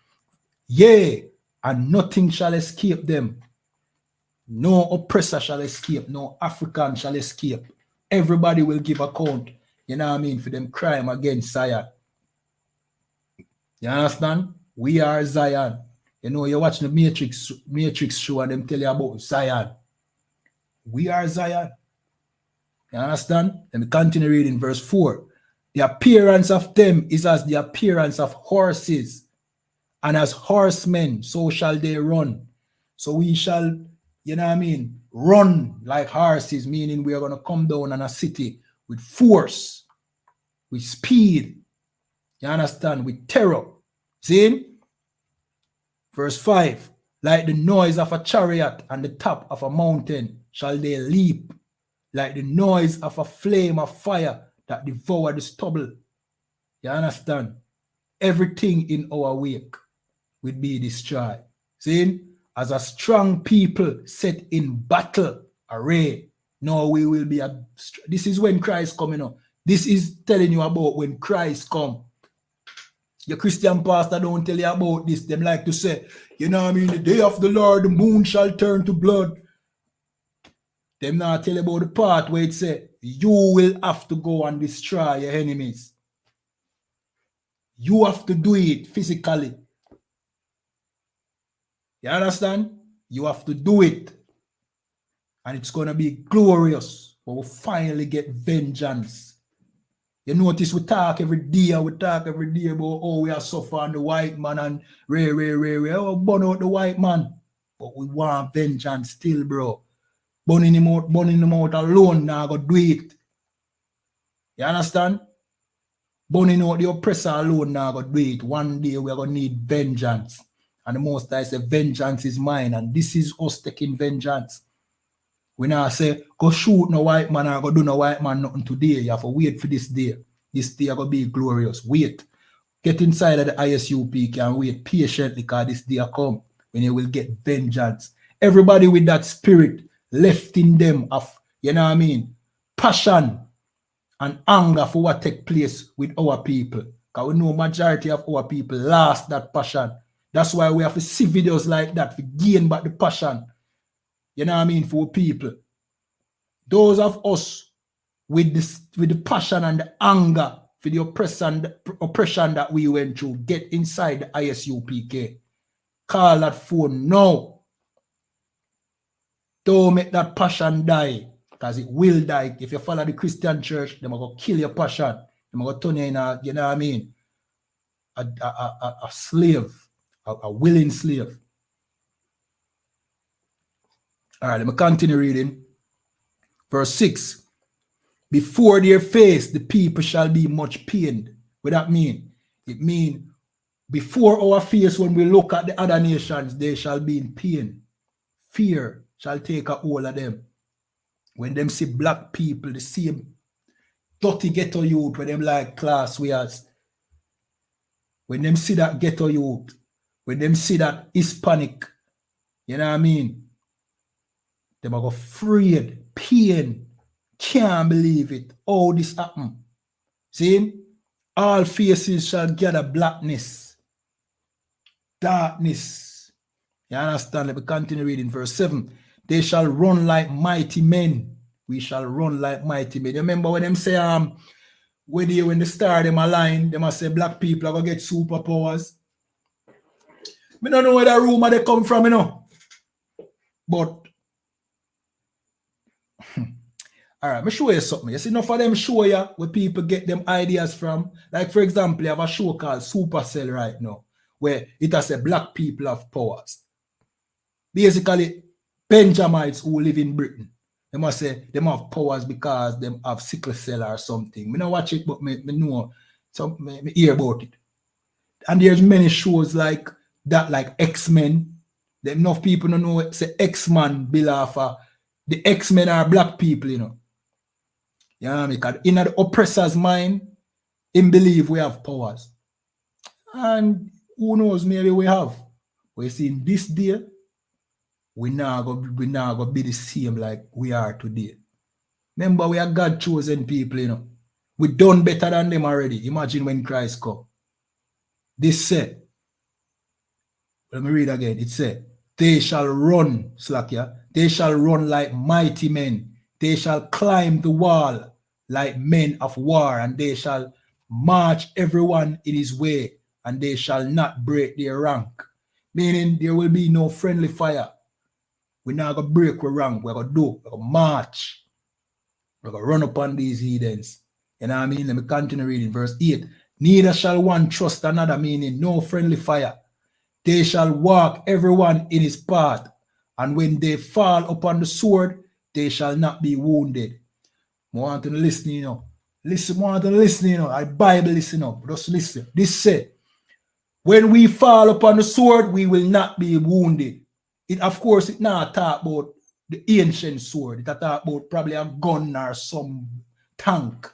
Yea, and nothing shall escape them. No oppressor shall escape. No African shall escape. Everybody will give account, you know what I mean, for them crime against Zion. You understand? We are Zion. You know, you're watching the Matrix show and them tell you about Zion. We are Zion. You understand? Let me continue reading verse 4. The appearance of them is as the appearance of horses, and as horsemen, so shall they run. So we shall, you know what I mean, run like horses, meaning we are going to come down on a city with force, with speed. You understand? With terror. See? Verse 5. Like the noise of a chariot on the top of a mountain shall they leap, like the noise of a flame of fire that devour the stubble. You understand? Everything in our wake will be destroyed. See? As a strong people set in battle array, now we will be this is when Christ coming up. This is telling you about when Christ come. Your Christian pastor don't tell you about this. Them like to say, you know what I mean, the day of the Lord, the moon shall turn to blood. Them not tell you about the part where it say, you will have to go and destroy your enemies. You have to do it physically. You understand? You have to do it. And it's going to be glorious. But we'll finally get vengeance. You notice we talk every day about oh, we are suffering the white man and oh, burn out the white man. But we want vengeance still, bro. Burning him out alone now go do it. You understand? Burning out the oppressor alone now go do it. One day we are going to need vengeance. And the Most High say, vengeance is mine. And this is us taking vengeance. We now say, go shoot no white man or go do no white man nothing today. You have to wait for this day. This day is going to be glorious. Wait. Get inside of the I.S.U.P.K and wait patiently because this day will come when you will get vengeance. Everybody with that spirit left in them of, you know what I mean, passion and anger for what take place with our people. Because we know majority of our people lost that passion. That's why we have to see videos like that to gain back the passion. You know what I mean, for people. Those of us with the passion and the anger for the oppression that we went through, get inside the I.S.U.P.K. Call that phone now. Don't make that passion die, because it will die. If you follow the Christian church, they're going to kill your passion. They're going to turn you in a, you know what I mean, a slave, a willing slave. All right, let me continue reading. Verse 6. Before their face, the people shall be much pained. What that mean? It means before our face, when we look at the other nations, they shall be in pain. Fear shall take a hold of them. When them see black people, the same dirty ghetto youth, when them like class wears. When them see that ghetto youth, when them see that Hispanic, you know what I mean? They are afraid, pain, can't believe it. Oh, this happened. See? All faces shall gather blackness, darkness. You understand? Let me continue reading verse 7. They shall run like mighty men. We shall run like mighty men. You remember when them say, when they start them align, they must say black people are going to get superpowers. I don't know where that rumor they come from, you know. But all right, let me show you something. You see, enough of them show you where people get them ideas from. Like, for example, you have a show called Supercell right now, where it has a black people have powers. Basically, Benjamites who live in Britain. They must say them have powers because them have sickle cell or something. Me not watch it, but me know, so me hear about it. And there's many shows like that, like X-Men. Enough people don't know it. Say X-Man bill off the X-Men are black people, you know. You know what I mean? Because in the oppressor's mind, him believe we have powers. And who knows, maybe we have. But you see, in this day, we now go be the same like we are today. Remember, we are God chosen people, you know. We done better than them already. Imagine when Christ come. This said, let me read again. It said, they shall run, Slakia. They shall run like mighty men. They shall climb the wall like men of war, and they shall march everyone in his way, and they shall not break their rank. Meaning there will be no friendly fire. We're not going to break our rank. We're going to march. We're going to run upon these heathens. You know what I mean? Let me continue reading verse 8. Neither shall one trust another, meaning no friendly fire. They shall walk everyone in his path, and when they fall upon the sword, they shall not be wounded. I want to listen, you know. Listen, I want to listen, you know. I Bible listen up. Just listen. This said, when we fall upon the sword, we will not be wounded. It, of course, it not talk about the ancient sword. It talk about probably a gun or some tank.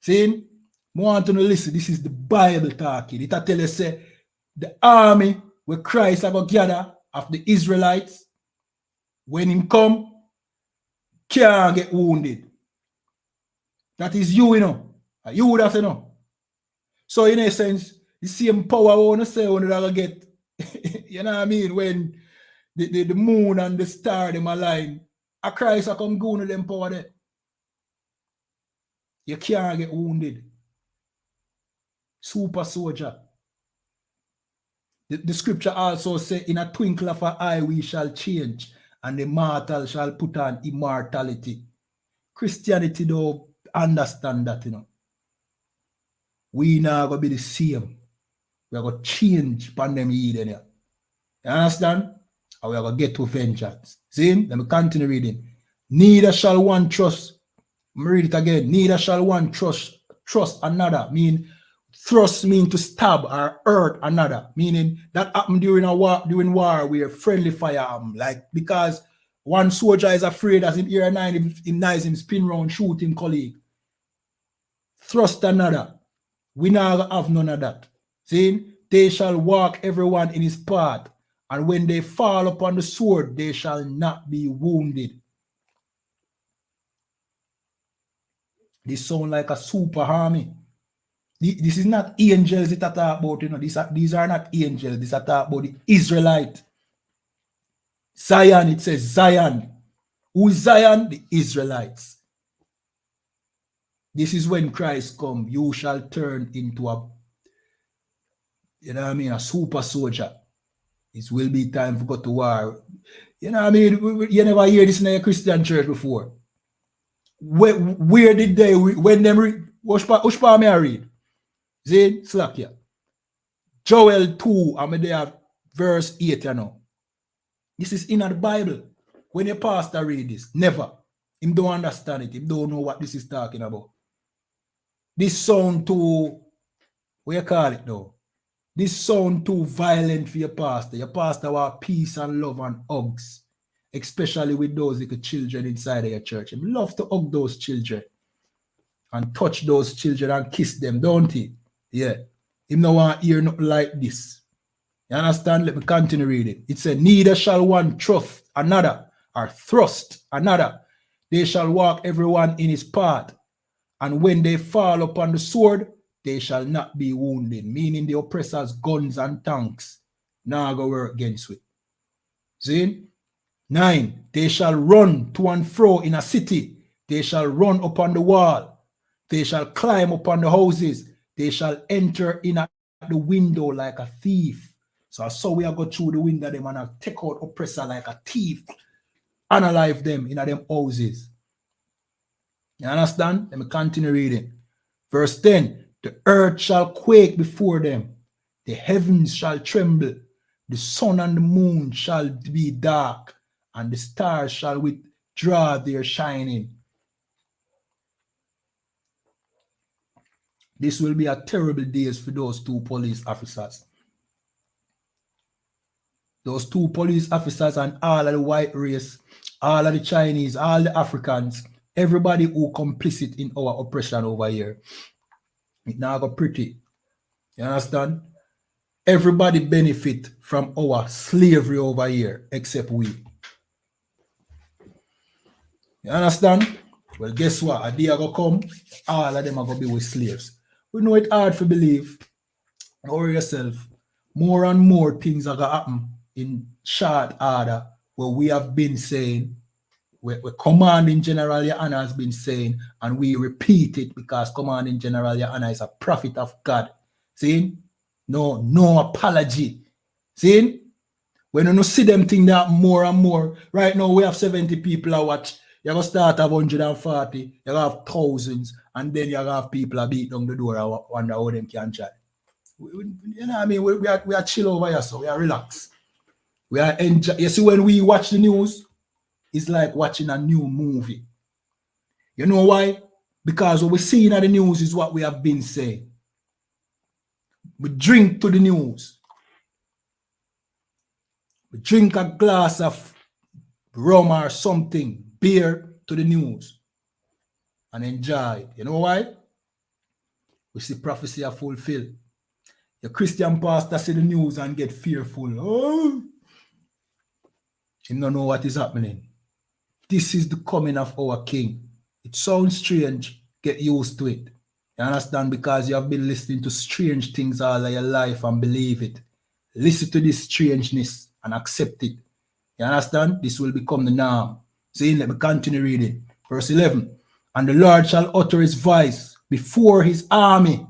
See? I want to listen. This is the Bible talking. It tell you, say, the army where Christ are going to gather of the Israelites, when him come, can't get wounded. That is you, you know. You would have to know. So in a sense, the same power I want to say when they're get, you know what I mean, when the moon and the star them align, a Christ are come go to them power there. You can't get wounded. Super soldier. The scripture also says, in a twinkle of an eye we shall change, and the mortal shall put on immortality. Christianity don't understand that, you know. We now going to be the same. We are going to change upon them Eden. You understand? And we are going to get to vengeance. See? Let me continue reading. Neither shall one trust. Let me read it again. Neither shall one trust another. Thrust mean to stab or hurt another. Meaning that happened during war where friendly fire like because one soldier is afraid as him hear a nine, him nice him spin round, shoot him colleague. Thrust another. We now have none of that. See? They shall walk everyone in his path, and when they fall upon the sword, they shall not be wounded. This sound like a super army. This is not angels that I talk about, you know. These are not angels. This I talk about the Israelite. Zion, it says Zion. Who is Zion? The Israelites. This is when Christ come. You shall turn into a, you know what I mean, a super soldier. It will be time to go to war. You know what I mean? You never hear this in a Christian church before. Where did they, when them read, which part may I read? Zane, slack here. Joel 2, I mean, they have verse 8, you know. This is in the Bible. When a pastor read this, never. Him don't understand it. Him don't know what this is talking about. This sound too, what you call it though? This sound too violent for your pastor. Your pastor want peace and love and hugs. Especially with those little children inside of your church. Him love to hug those children. And touch those children and kiss them, don't he? Yeah. Him no want to hear nothing like this. You understand? Let me continue reading. It said, neither shall one trust another or thrust another. They shall walk everyone in his path. And when they fall upon the sword, they shall not be wounded. Meaning the oppressors' guns and tanks now go work against it. See? 9. They shall run to and fro in a city. They shall run upon the wall. They shall climb upon the houses. They shall enter in at the window like a thief. So I saw we are go through the window them and I take out oppressor like a thief. Analyze them in them houses. You understand? Let me continue reading. Verse 10. The earth shall quake before them. The heavens shall tremble. The sun and the moon shall be dark, and the stars shall withdraw their shining. This will be a terrible days for those two police officers. Those two police officers and all of the white race, all of the Chinese, all the Africans, everybody who complicit in our oppression over here. It now go pretty. You understand? Everybody benefit from our slavery over here, except we. You understand? Well, guess what? A day go come, all of them are going to be with slaves. We know it's hard to believe. Don't worry yourself. More and more things are going to happen in short order where we have been saying, where Commanding General YAHANNA has been saying, and we repeat it because Commanding General YAHANNA is a prophet of God. See? No apology. See? When you see them think that more and more, right now we have 70 people I watch. You're going to start at 140, you're going to have thousands, and then you're going to have people that beat down the door and wonder how them can try. You know what I mean? We are chill over here, so we are relaxed. We are enjoy. You see, when we watch the news, it's like watching a new movie. You know why? Because what we're seeing at the news is what we have been saying. We drink to the news. We drink a glass of rum or something, beer to the news, and enjoy it. You know why? We see prophecy are fulfilled. Your Christian pastor see the news and get fearful. Oh, he don't know what is happening. This is the coming of our King. It sounds strange. Get used to it. You understand? Because you have been listening to strange things all of your life and believe it. Listen to this strangeness and accept it. You understand? This will become the norm. See, let me continue reading. Verse 11. And the Lord shall utter his voice before his army.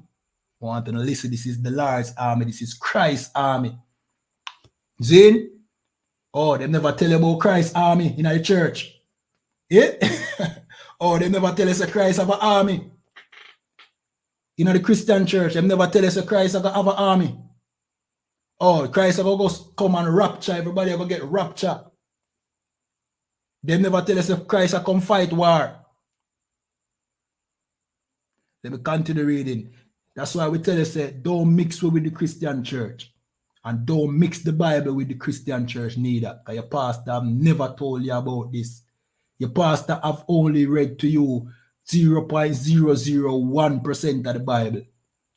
I want to listen. This is the Lord's army. This is Christ's army. See? Oh, they never tell you about Christ's army in the church. Yeah? Oh, they never tell us that Christ have an army. In the Christian church, they never tell us that Christ have an army. Oh, Christ is going to come and rapture. Everybody is going to get rapture. They never tell us if Christ will come fight war. Let me continue reading. That's why we tell us that don't mix with the Christian church. And don't mix the Bible with the Christian church neither. Because your pastor have never told you about this. Your pastor have only read to you 0.001% of the Bible.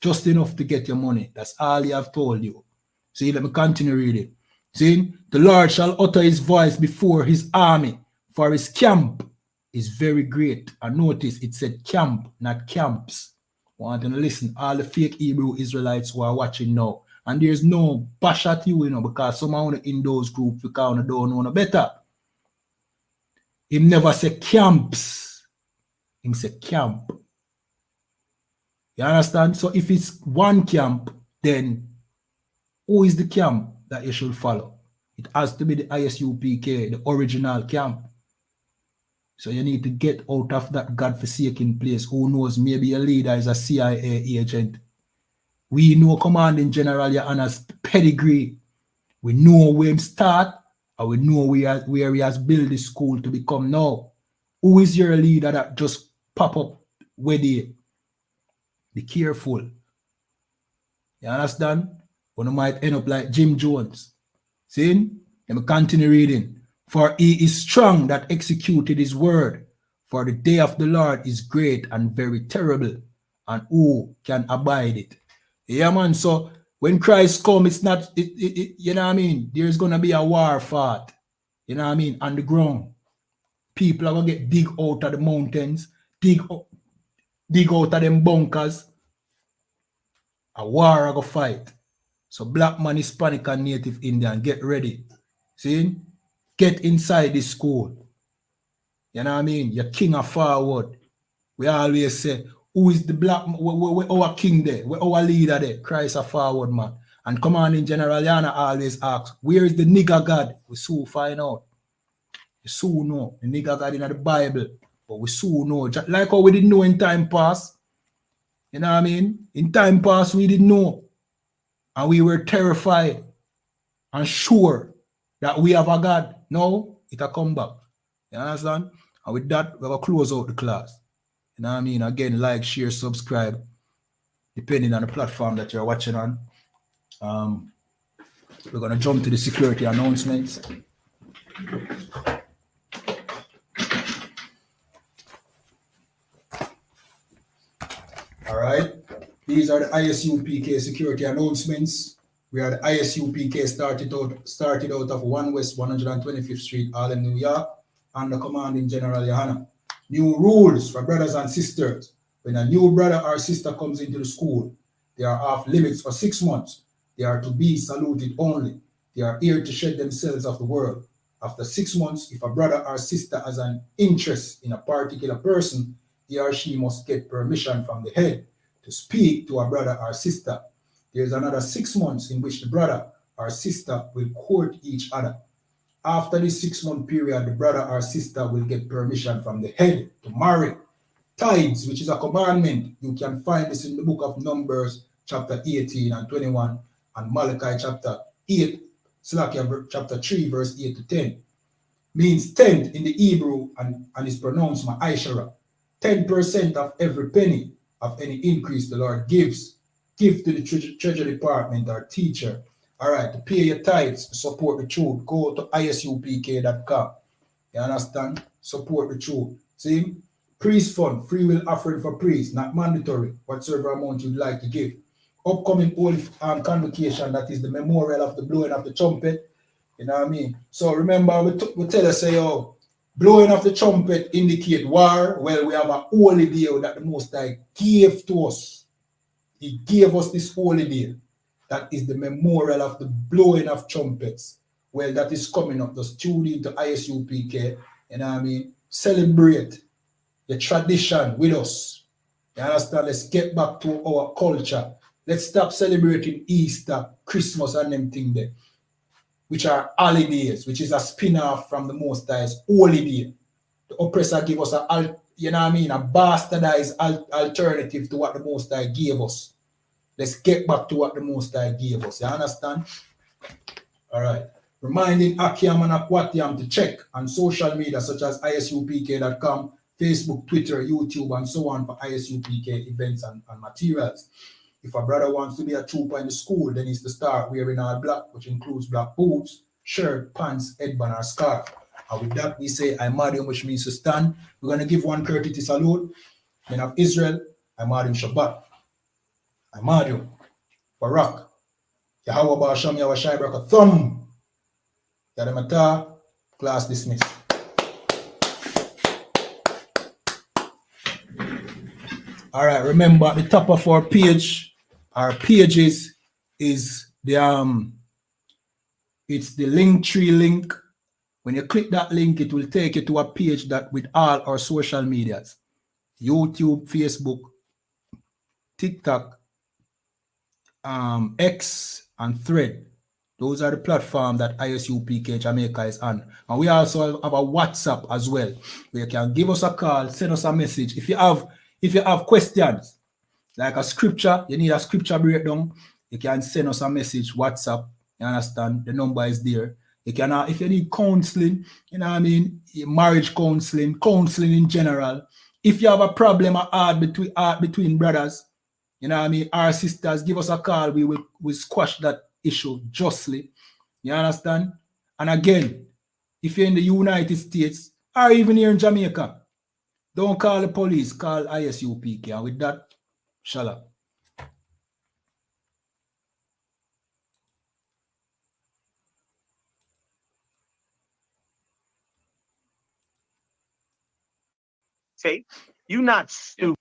Just enough to get your money. That's all he have told you. See, let me continue reading. See, the Lord shall utter his voice before his army, for his camp is very great. And notice it said camp, not camps. I want to listen, all the fake Hebrew Israelites who are watching now. And there's no bash at you, because someone in those groups because they don't know no better. He never say camps. He say camp. You understand? So if it's one camp, then who is the camp that you should follow? It has to be the I.S.U.P.K, the original camp. So you need to get out of that God-forsaken place. Who knows? Maybe your leader is a CIA agent. We know Commanding General YAHANNA's pedigree. We know where he start, and we know where he has built the school to become now. Who is your leader that just pop up with you? Be careful. You understand? One might end up like Jim Jones. See? Let me continue reading. For he is strong that executed his word. For the day of the Lord is great and very terrible. And who can abide it? Yeah, man. So when Christ comes, it's not, you know what I mean? There's going to be a war fought. You know what I mean? On the ground. People are going to get dig out of the mountains. Dig out of them bunkers. A war are going to fight. So black man, Hispanic, and Native Indian, get ready. See? Get inside this school. You know what I mean? Your king are forward. We always say, who is the black man? Where our king there? Where our leader there? Christ a forward man. And Commanding General YAHANNA always asks, where is the nigger God? We soon find out. We soon know. The nigger God in the Bible. But we soon know. Just like how we didn't know in time past. You know what I mean? In time past, we didn't know. And we were terrified. and sure that we have a God. No, it'll come back. You understand? And with that, we're going to close out the class. You know what I mean? Again, like, share, subscribe, depending on the platform that you're watching on. We're going to jump to the security announcements. All right. These are the I.S.U.P.K security announcements. We are the I.S.U.P.K started out of 1 West 125th Street, Harlem, New York, under commanding General YAHANNA. New rules for brothers and sisters. When a new brother or sister comes into the school, they are off limits for 6 months. They are to be saluted only. They are here to shed themselves of the world. After 6 months, if a brother or sister has an interest in a particular person, he or she must get permission from the head to speak to a brother or sister. There is another 6 months in which the brother or sister will court each other. After this 6-month period, the brother or sister will get permission from the head to marry. Tithes, which is a commandment, you can find this in the book of Numbers, chapter 18 and 21, and Malachi chapter 8, chapter 3, verse 8 to 10. Means tenth in the Hebrew and is pronounced ma'ashara. 10% of every penny of any increase the Lord gives. Give to the treasury department or teacher. All right, to pay your tithes, to support the truth, go to ISUPK.com. You understand? Support the truth. See? Priest fund, free will offering for priests, not mandatory, whatsoever amount you'd like to give. Upcoming holy convocation, that is the memorial of the blowing of the trumpet. You know what I mean? So remember, we tell us, say, oh, blowing of the trumpet indicate war. Well, we have a holy day that the Most High gave to us. He gave us this holy day. That is the memorial of the blowing of trumpets. Well, that is coming up. Just tune into I.S.U.P.K. You know what I mean? Celebrate the tradition with us. You understand? Let's get back to our culture. Let's stop celebrating Easter, Christmas, and them things there, which are holidays, which is a spin-off from the Most High's holy day. The oppressor give us a, you know what I mean, a bastardized alternative to what the Most High gave us. Let's get back to what the Most High gave us. You understand? All right. Reminding Akiam and Akwatiam to check on social media such as ISUPK.com, Facebook, Twitter, YouTube, and so on for ISUPK events and materials. If a brother wants to be a trooper in the school, then he's to start wearing all black, which includes black boots, shirt, pants, headband, or scarf. And with that, we say I.M.A.D.I.U.M, which means to stand. We're going to give one courtesy salute. Men of Israel, I.M.A.D.I.U.M Shabbat. I.M.A.D.I.U.M Barak. Yahweh Ba'asham Yahweh Shai Barak Thumb. Yadamata. Class dismissed. All right, remember at the top of our pages is the it's the Linktree link. When you click that link, it will take you to a page that with all our social medias, YouTube, Facebook, TikTok, X, and Thread. Those are the platforms that I.S.U.P.K Jamaica is on. And we also have a WhatsApp as well, where you can give us a call, send us a message. If you have questions, like a scripture, you need a scripture breakdown, you can send us a message, WhatsApp. You understand? The number is there. You can, if you need counseling, you know what I mean, marriage counseling, counseling in general. If you have a problem between brothers, you know what I mean, our sisters, give us a call. We squash that issue justly. You understand? And again, if you're in the United States or even here in Jamaica, don't call the police, call I.S.U.P.K. And with that, Shalom. Tape. You not stupid.